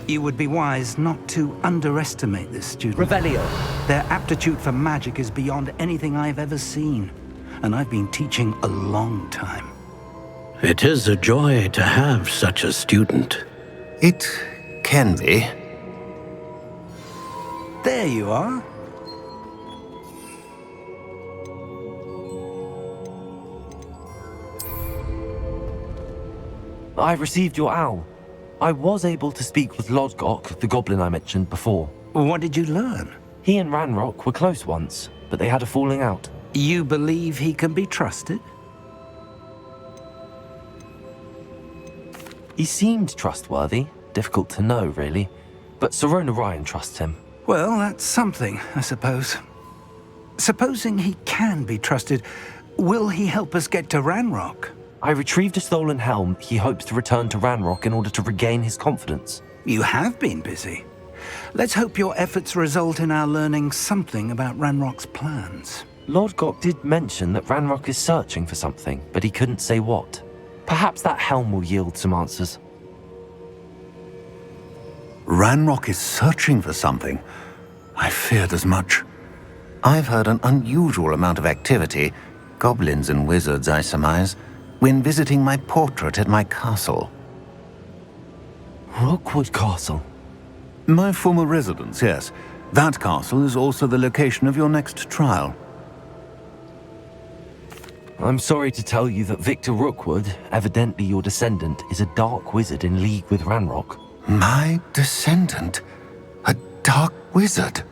You would be wise not to underestimate this student. Revelio. Their aptitude for magic is beyond anything I've ever seen, and I've been teaching a long time. It is a joy to have such a student. It can be. There you are. I received your owl. I was able to speak with Lodgok, the goblin I mentioned before. What did you learn? He and Ranrock were close once, but they had a falling out. You believe he can be trusted? He seemed trustworthy. Difficult to know, really. But Sirona Ryan trusts him. Well, that's something, I suppose. Supposing he can be trusted, will he help us get to Ranrock? I retrieved a stolen helm. He hopes to return to Ranrock in order to regain his confidence. You have been busy. Let's hope your efforts result in our learning something about Ranrock's plans. Lodgok did mention that Ranrock is searching for something, but he couldn't say what. Perhaps that helm will yield some answers. Ranrock is searching for something. I feared as much. I've heard an unusual amount of activity, goblins and wizards, I surmise, when visiting my portrait at my castle. Rookwood Castle? My former residence, yes. That castle is also the location of your next trial. I'm sorry to tell you that Victor Rookwood, evidently your descendant, is a dark wizard in league with Ranrock. My descendant? A dark wizard?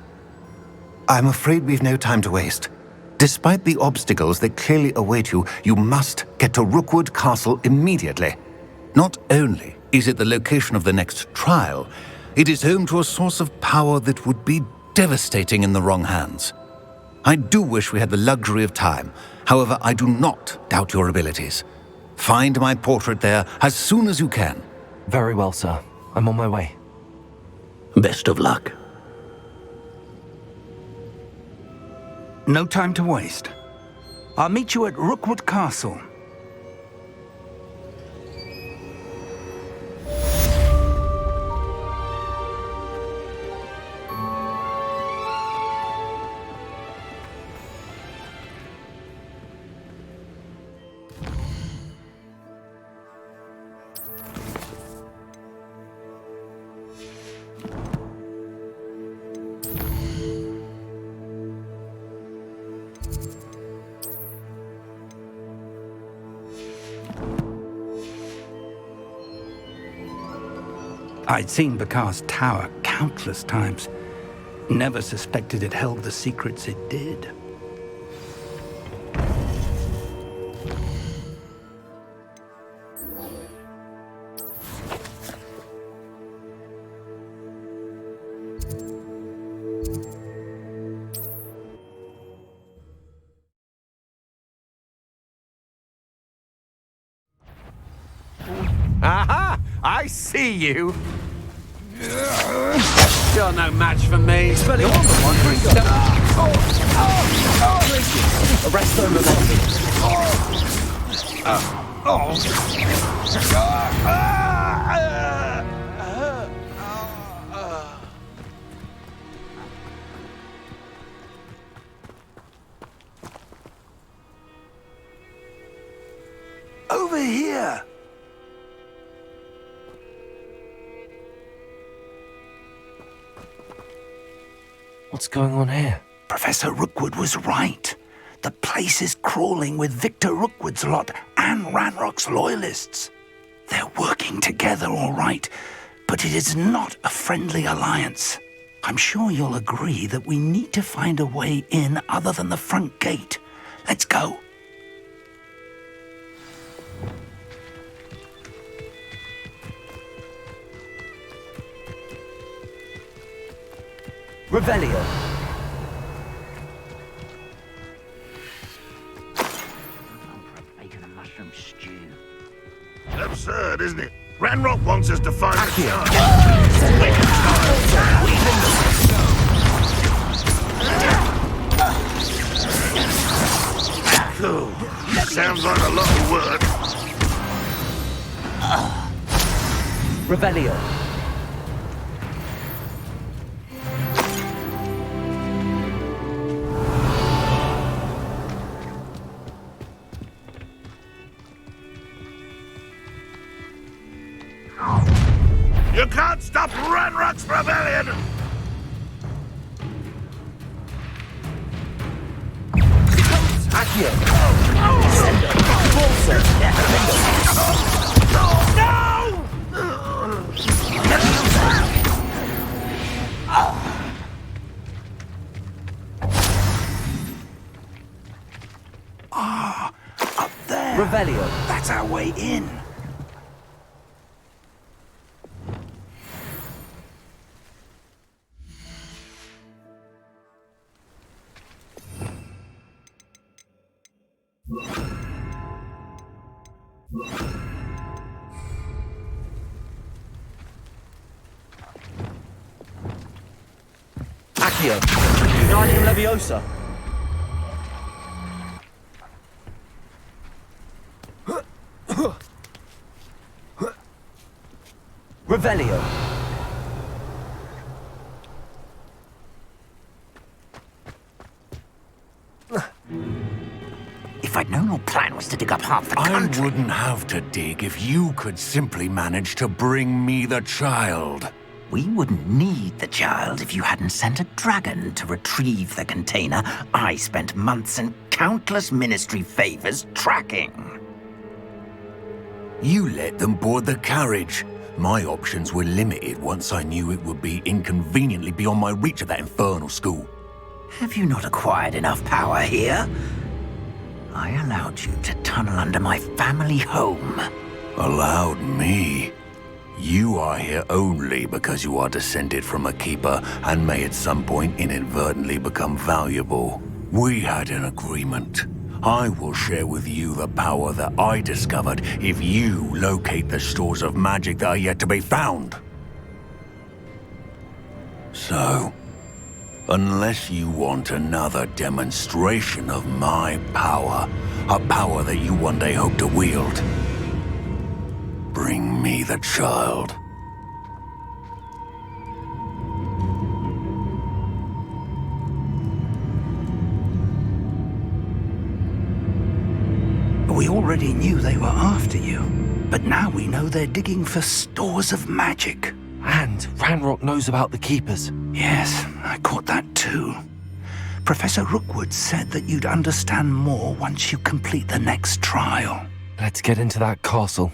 I'm afraid we've no time to waste. Despite the obstacles that clearly await you, you must get to Rookwood Castle immediately. Not only is it the location of the next trial, it is home to a source of power that would be devastating in the wrong hands. I do wish we had the luxury of time. However, I do not doubt your abilities. Find my portrait there as soon as you can. Very well, sir. I'm on my way. Best of luck. No time to waste. I'll meet you at Rookwood Castle. I'd seen Bakar's tower countless times. Never suspected it held the secrets it did. Aha! I see you! You're no match for me. You're on the one. Arrest them, Over here! What's going on here? Professor Rookwood was right. The place is crawling with Victor Rookwood's lot and Ranrock's loyalists. They're working together, all right, but it is not a friendly alliance. I'm sure you'll agree that we need to find a way in other than the front gate. Let's go. Revelio. Bacon and mushroom stew. Absurd, isn't it? Ranrock wants us to find a chance. Cool. Sounds like a lot of work. Revelio. Ranrock's rebellion! Accio! Sender! Bolster! Ah, up there. Revelio. That's our way in. Accio! Guardian Leviosa! Revelio! If I'd known your plan was to dig up half the country... I wouldn't have to dig if you could simply manage to bring me the child. We wouldn't need the child if you hadn't sent a dragon to retrieve the container I spent months and countless ministry favors tracking. You let them board the carriage. My options were limited once I knew it would be inconveniently beyond my reach at that infernal school. Have you not acquired enough power here? I allowed you to tunnel under my family home. Allowed me? You are here only because you are descended from a keeper and may at some point inadvertently become valuable. We had an agreement. I will share with you the power that I discovered if you locate the stores of magic that are yet to be found. So, unless you want another demonstration of my power, a power that you one day hope to wield, bring me the child. We already knew they were after you, but now we know they're digging for stores of magic. And Ranrock knows about the Keepers. Yes, I caught that too. Professor Rookwood said that you'd understand more once you complete the next trial. Let's get into that castle.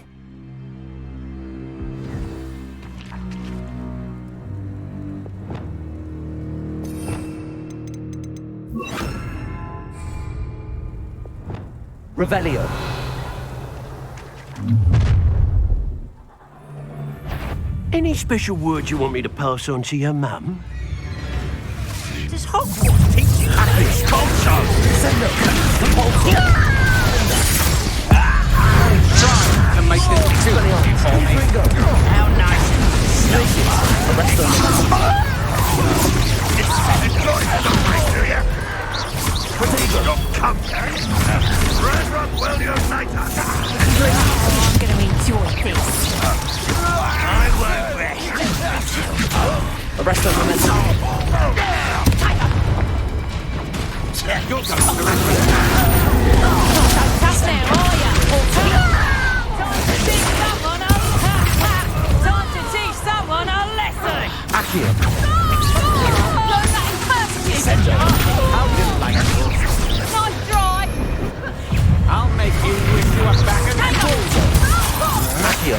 Revelio. Any special words you want me to pass on to your mum? Does Hogwarts teach you how to be Sconso? Try to make this too easy for me. How nice and Come, Ranrock will unite us. I'm going to enjoy this. I won't rest. Arrest them, Lament. You're Don't pass now, are ya? Time to teach someone time to teach someone a lesson. Accio. Learn that in person. How do you like it? Nice try. I'll make you wish you were back in the pool. Accio.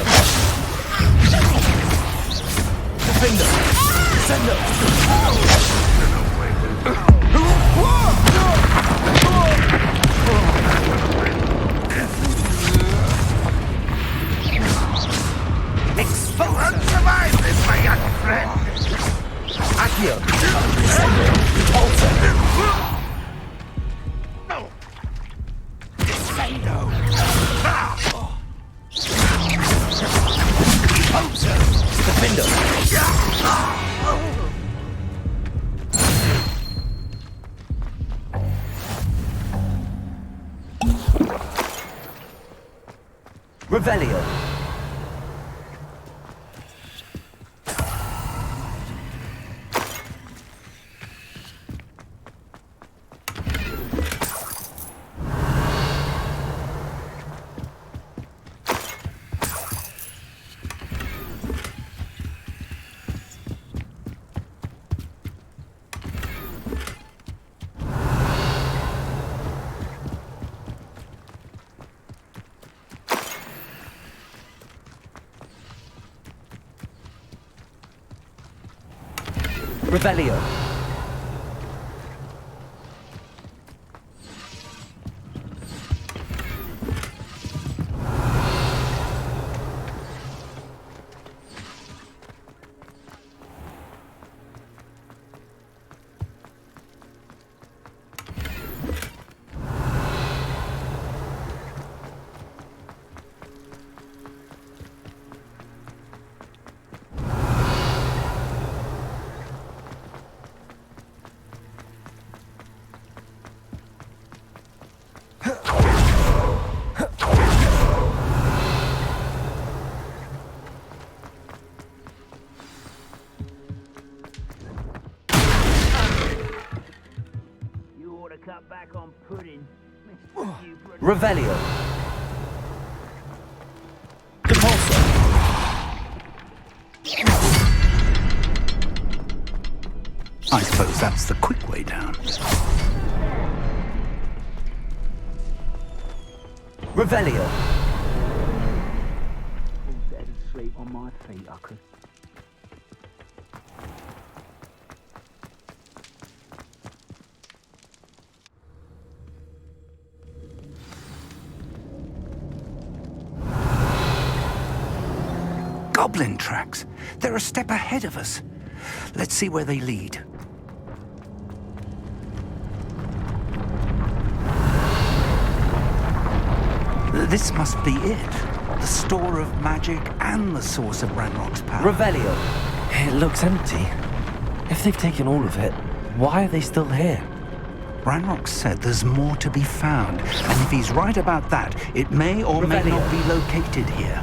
Defender. Sender. Exposure. Survive this, my young friend. Accio. Sender. Alter. Defender. Revelio. Revelio. Cut back on pudding. Revelio. Depulso. I suppose that's the quick way down. Revelio. Dead asleep on my feet, I could. Goblin tracks. They're a step ahead of us. Let's see where they lead. This must be it. The store of magic and the source of Ranrock's power. Revelio. It looks empty. If they've taken all of it, why are they still here? Ranrock said there's more to be found, and if he's right about that, it may or may not be located here.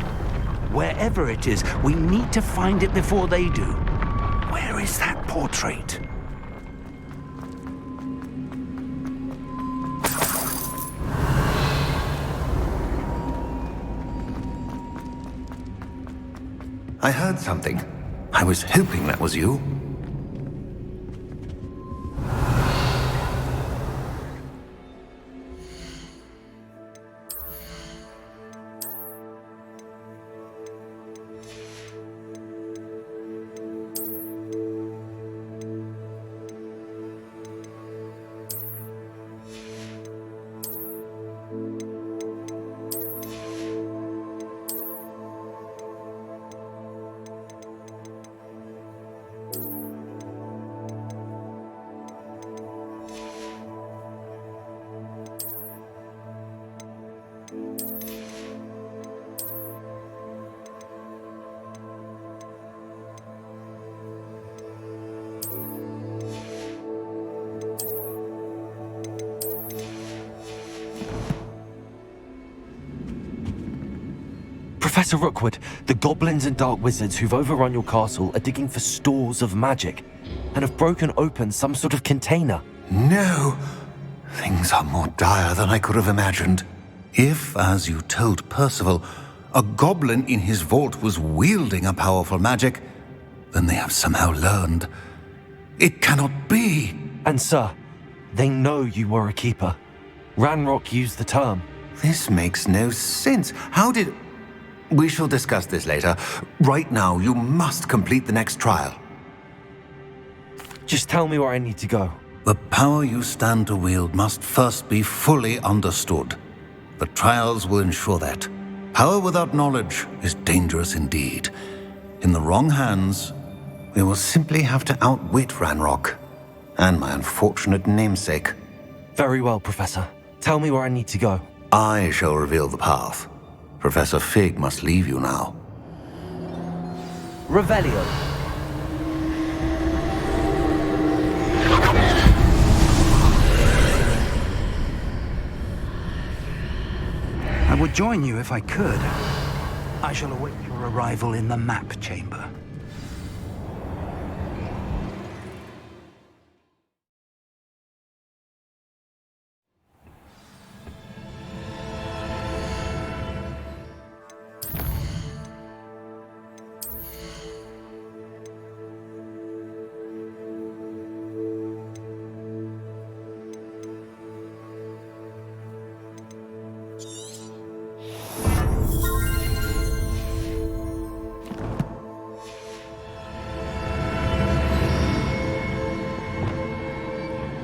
Wherever it is, we need to find it before they do. Where is that portrait? I heard something. I was hoping that was you. Professor Rookwood, the goblins and dark wizards who've overrun your castle are digging for stores of magic and have broken open some sort of container. No! Things are more dire than I could have imagined. If, as you told Percival, a goblin in his vault was wielding a powerful magic, then they have somehow learned. It cannot be! And sir, they know you were a keeper. Ranrock used the term. This makes no sense. How did... We shall discuss this later. Right now, you must complete the next trial. Just tell me where I need to go. The power you stand to wield must first be fully understood. The trials will ensure that. Power without knowledge is dangerous indeed. In the wrong hands, we will simply have to outwit Ranrock and my unfortunate namesake. Very well, Professor. Tell me where I need to go. I shall reveal the path. Professor Fig must leave you now. Revelio. I would join you if I could. I shall await your arrival in the map chamber.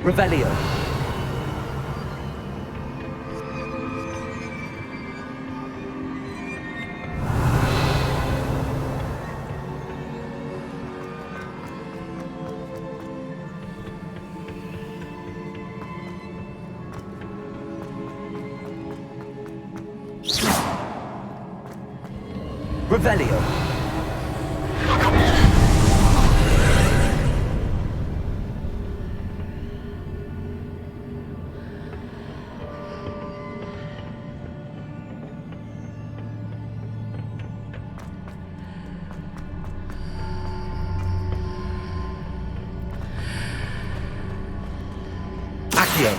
Revelio. Revelio. Accio.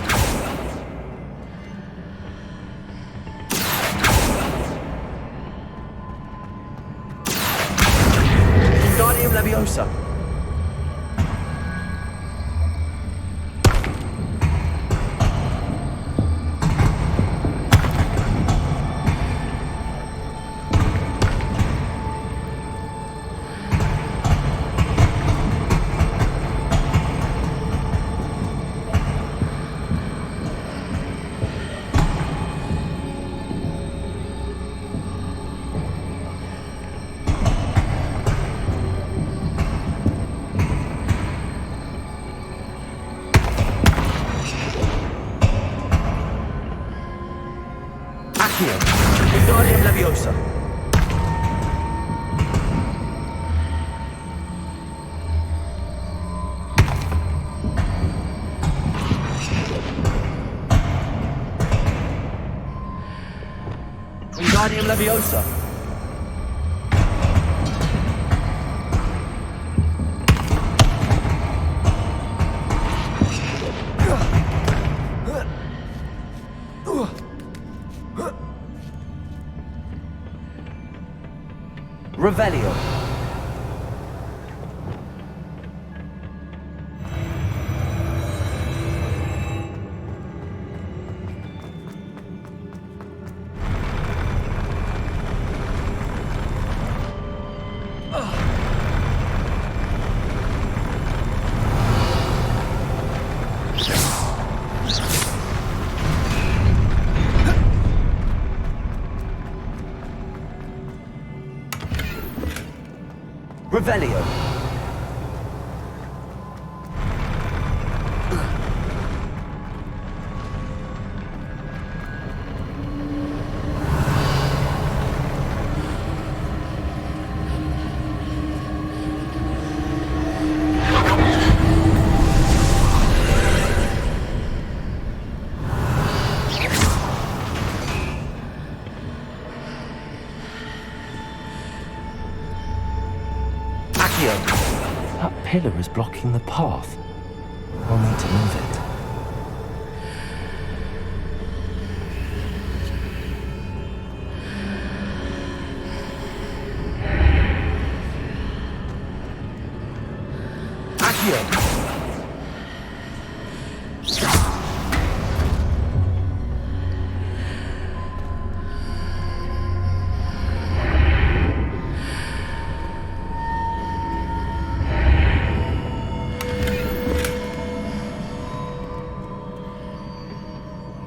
Wingardium Leviosa. Accio. Wingardium Leviosa. Wingardium Leviosa. Revelio. Revelio. That pillar is blocking the path. I'll need to move it.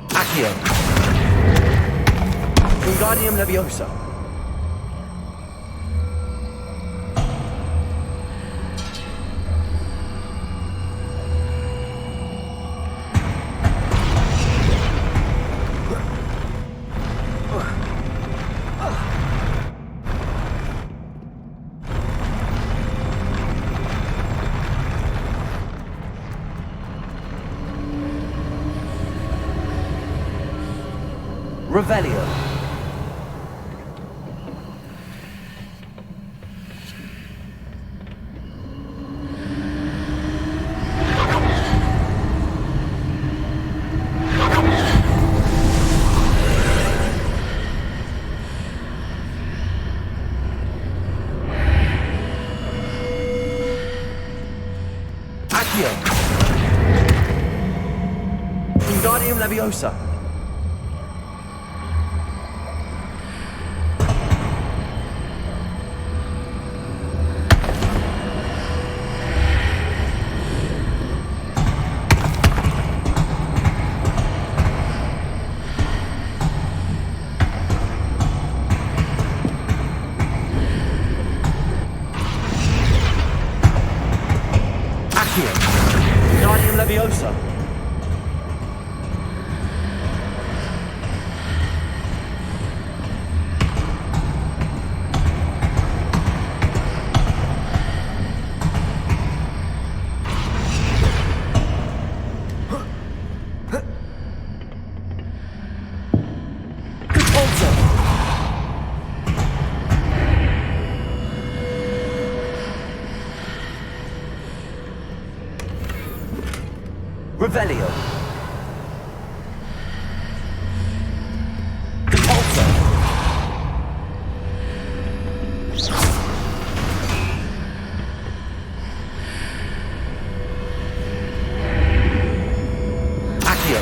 Accio. Wingardium Leviosa. Revelio. Accio. Wingardium Leviosa. Revelio. Repulsor. Accio.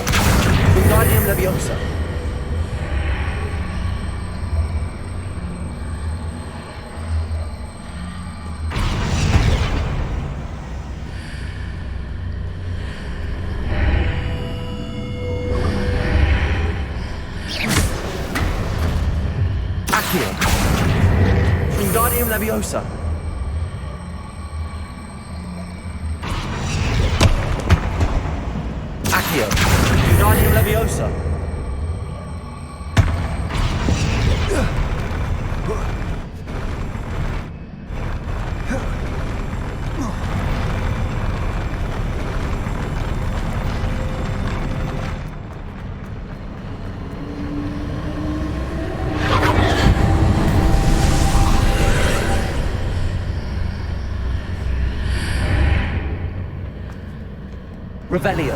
Wingardium Leviosa. Wingardium Leviosa. Accio. Wingardium Leviosa. Revelio.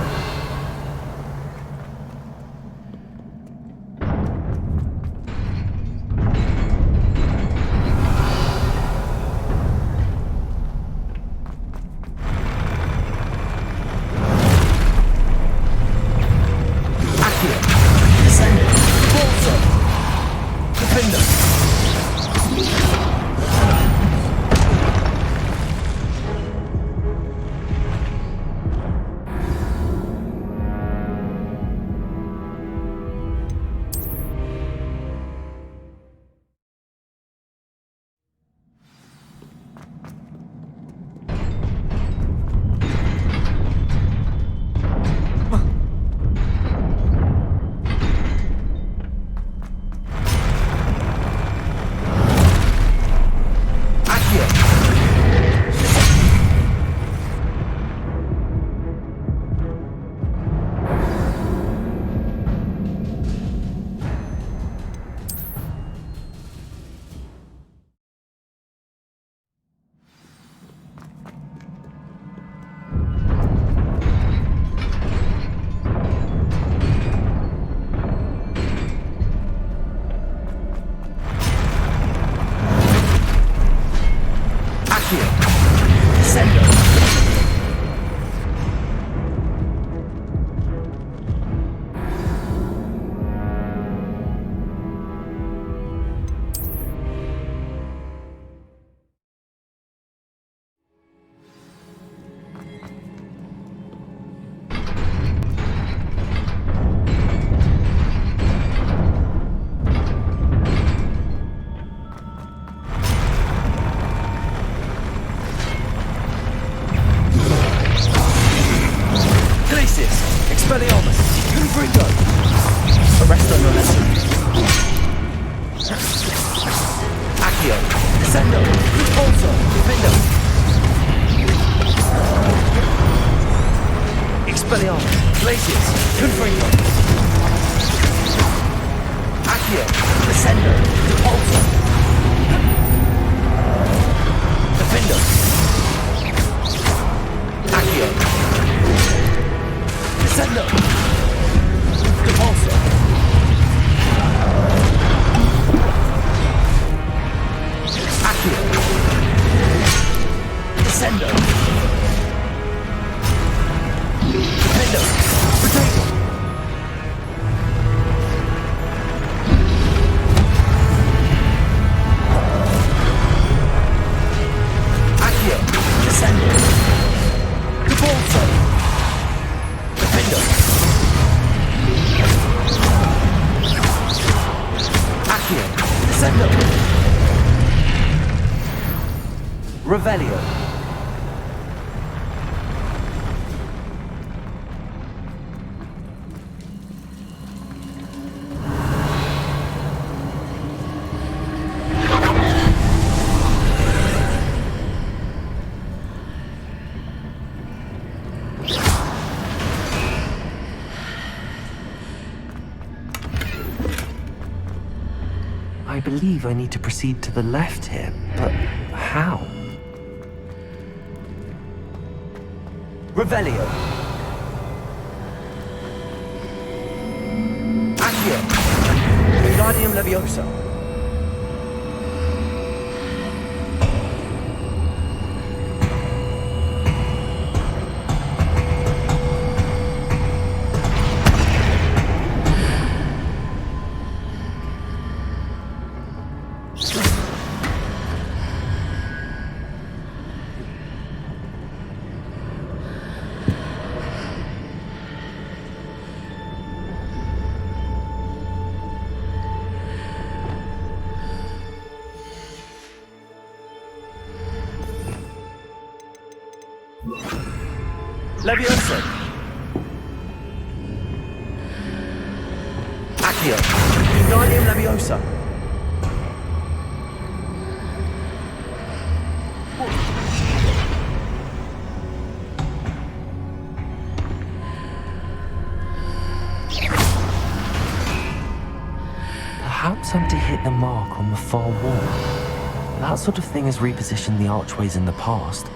Accio. Descendant. Repulsor. Defender. Revelio. I believe I need to proceed to the left here, but how? Revelio. Accio. Wingardium Leviosa. Leviosa. Accio. Wingardium Leviosa. Perhaps somebody hit the mark on the far wall. That sort of thing has repositioned the archways in the past.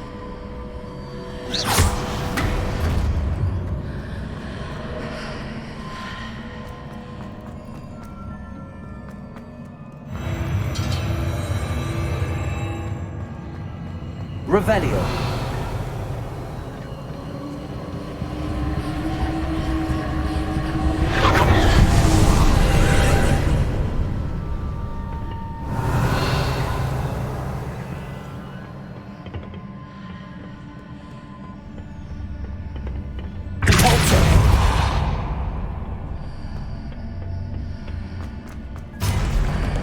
Revelio.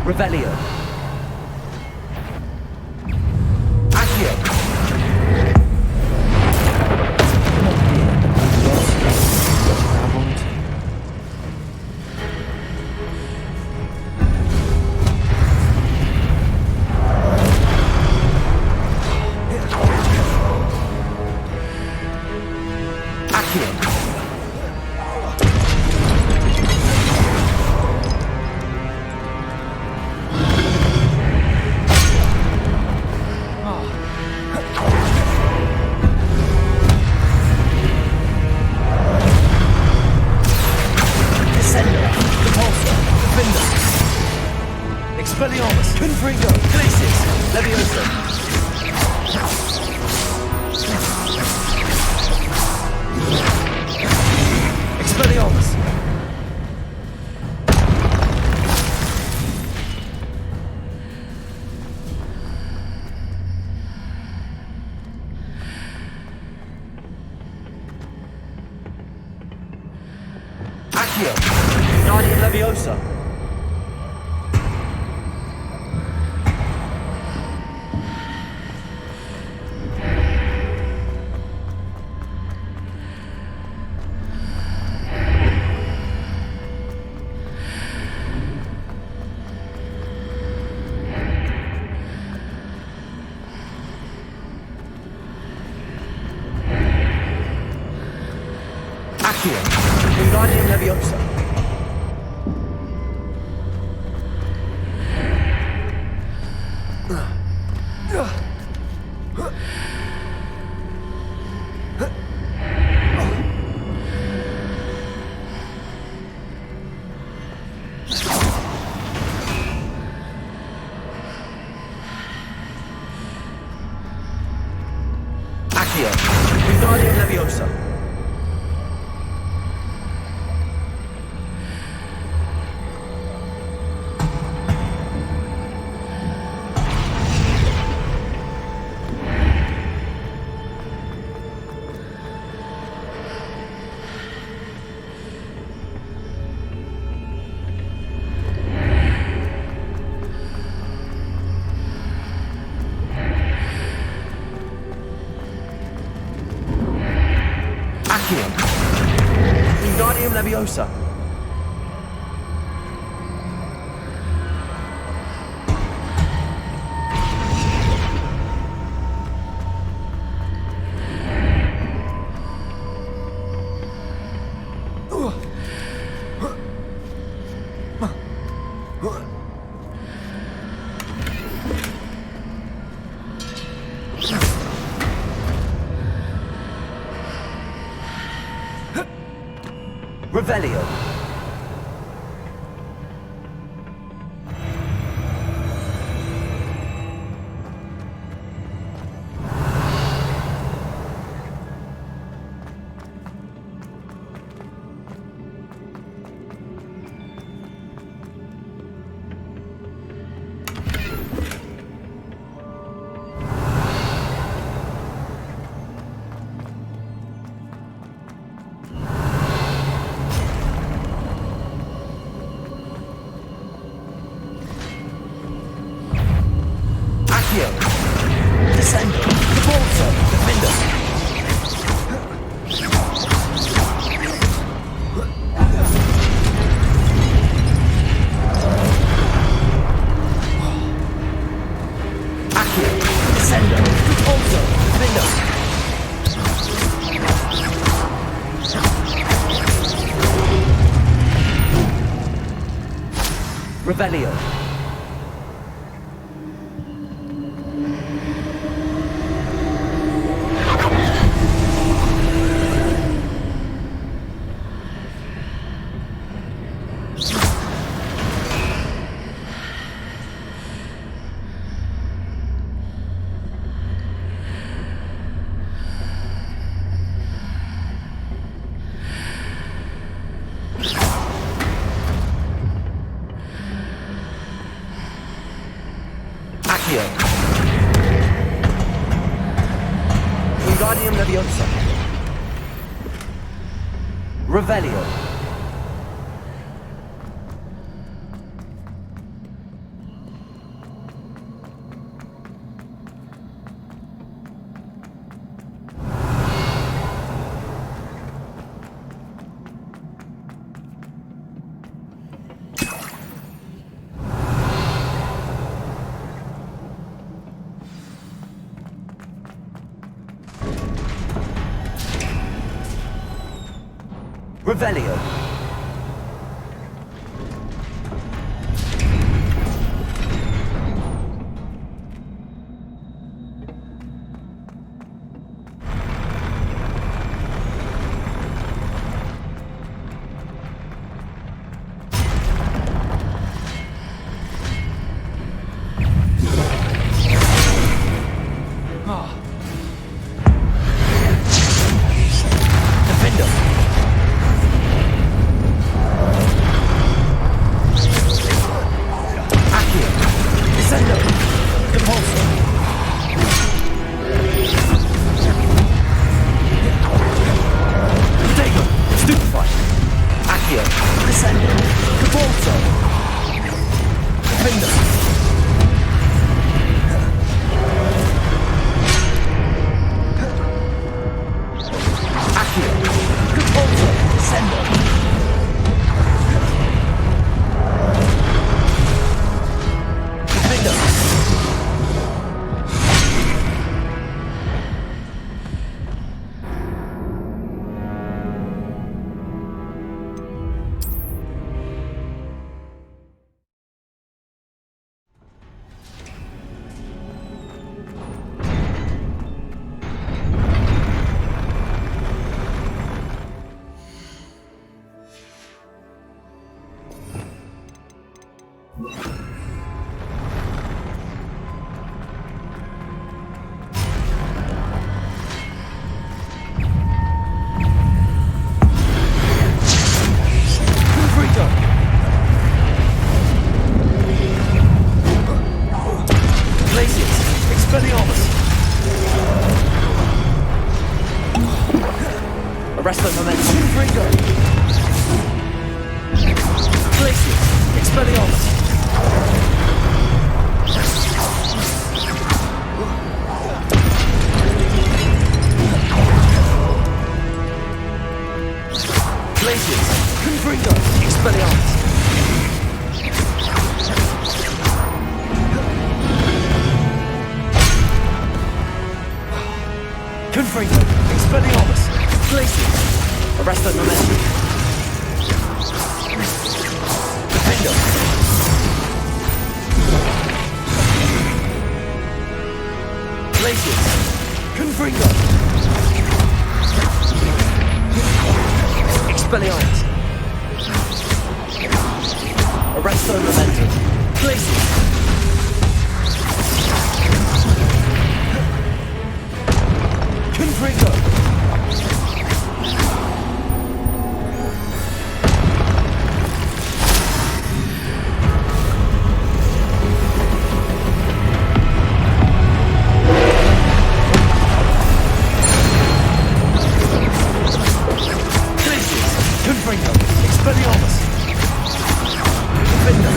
Revelio. Accio. Expelliarmus, Confringo, Glacis, Leviosa. Expelliarmus. Accio, Wingardium Leviosa. Accio, Wingardium Leviosa. Accio, Wingardium Leviosa. Accio, Wingardium Leviosa. Revelio. Revelio. Wingardium Leviosa. Revelio. Revelio. Arrest the momentum. Ringo. Glacius. Expelliarmus. Glacius. Confringo. Expelliarmus. Confringo. Expelliarmus. Glacius. Arrest the momentum. Defender. Glacius. Confringo. Expelliarmus. Arrest the momentum. Glacius. Confringo. Expelliarmus. Defender.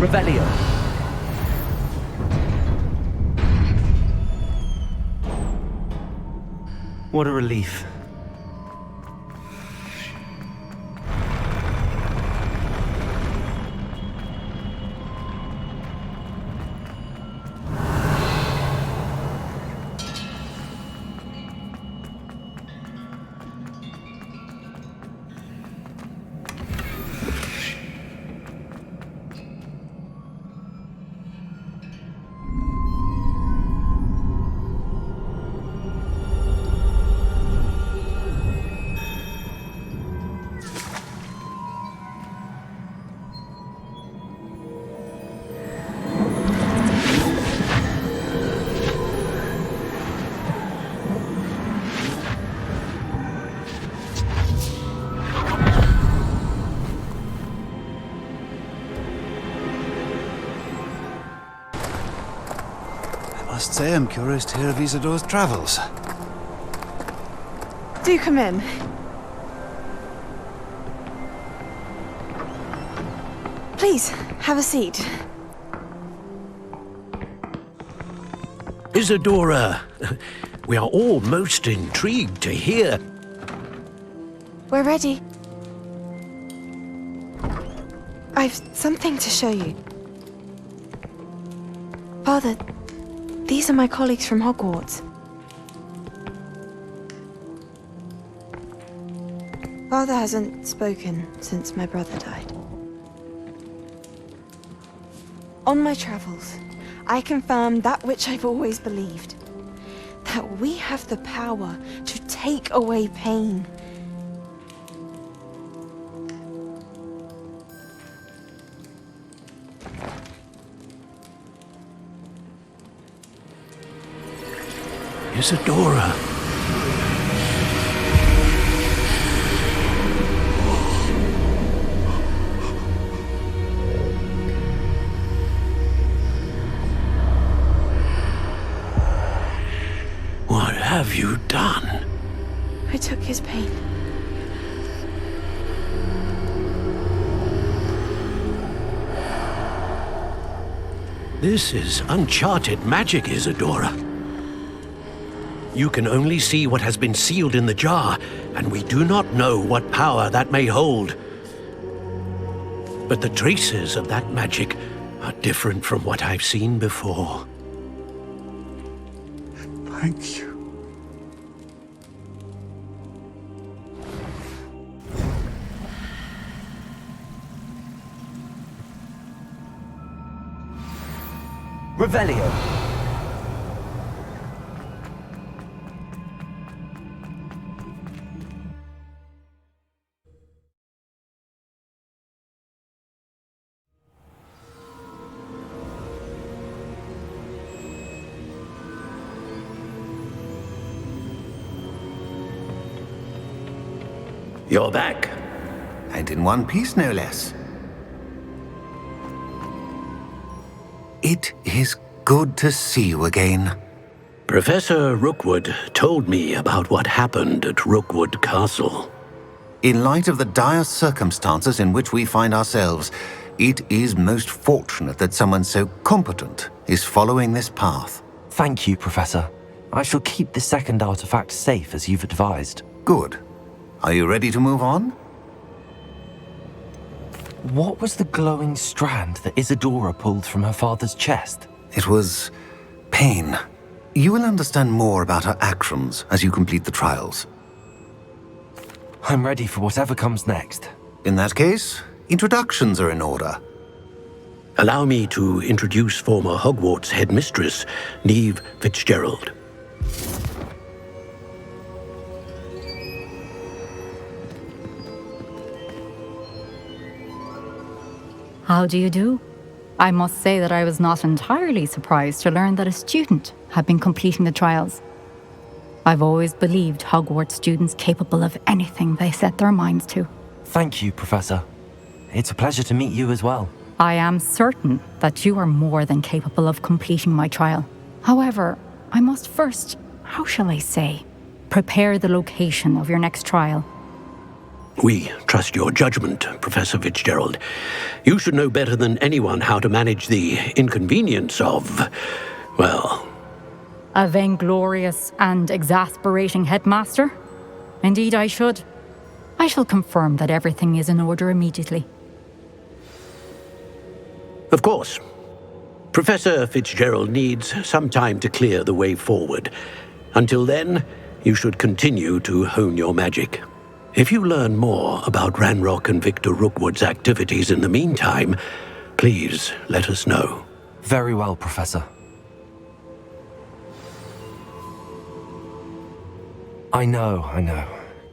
Revelio. What a relief. I must say I'm curious to hear of Isadore's travels. Do come in. Please, have a seat. Isadora, we are all most intrigued to hear. We're ready. I've something to show you. Father, these are my colleagues from Hogwarts. Father hasn't spoken since my brother died. On my travels, I confirmed that which I've always believed. That we have the power to take away pain. Isadora. What have you done? I took his pain. This is uncharted magic, Isadora. You can only see what has been sealed in the jar, and we do not know what power that may hold. But the traces of that magic are different from what I've seen before. Thank you. Revelio. You're back. And in one piece, no less. It is good to see you again. Professor Rookwood told me about what happened at Rookwood Castle. In light of the dire circumstances in which we find ourselves, it is most fortunate that someone so competent is following this path. Thank you, Professor. I shall keep the second artifact safe as you've advised. Good. Are you ready to move on? What was the glowing strand that Isadora pulled from her father's chest? It was pain. You will understand more about her actions as you complete the trials. I'm ready for whatever comes next. In that case, introductions are in order. Allow me to introduce former Hogwarts headmistress, Neve Fitzgerald. How do you do? I must say that I was not entirely surprised to learn that a student had been completing the trials. I've always believed Hogwarts students capable of anything they set their minds to. Thank you, Professor. It's a pleasure to meet you as well. I am certain that you are more than capable of completing my trial. However, I must first, how shall I say, prepare the location of your next trial. We trust your judgment, Professor Fitzgerald. You should know better than anyone how to manage the inconvenience of, well... A vainglorious and exasperating headmaster? Indeed I should. I shall confirm that everything is in order immediately. Of course. Professor Fitzgerald needs some time to clear the way forward. Until then, you should continue to hone your magic. If you learn more about Ranrock and Victor Rookwood's activities in the meantime, please let us know. Very well, Professor. I know.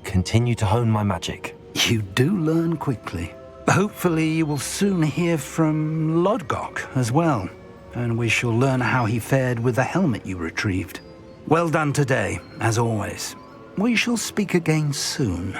Continue to hone my magic. You do learn quickly. Hopefully you will soon hear from Lodgok as well, and we shall learn how he fared with the helmet you retrieved. Well done today, as always. We shall speak again soon.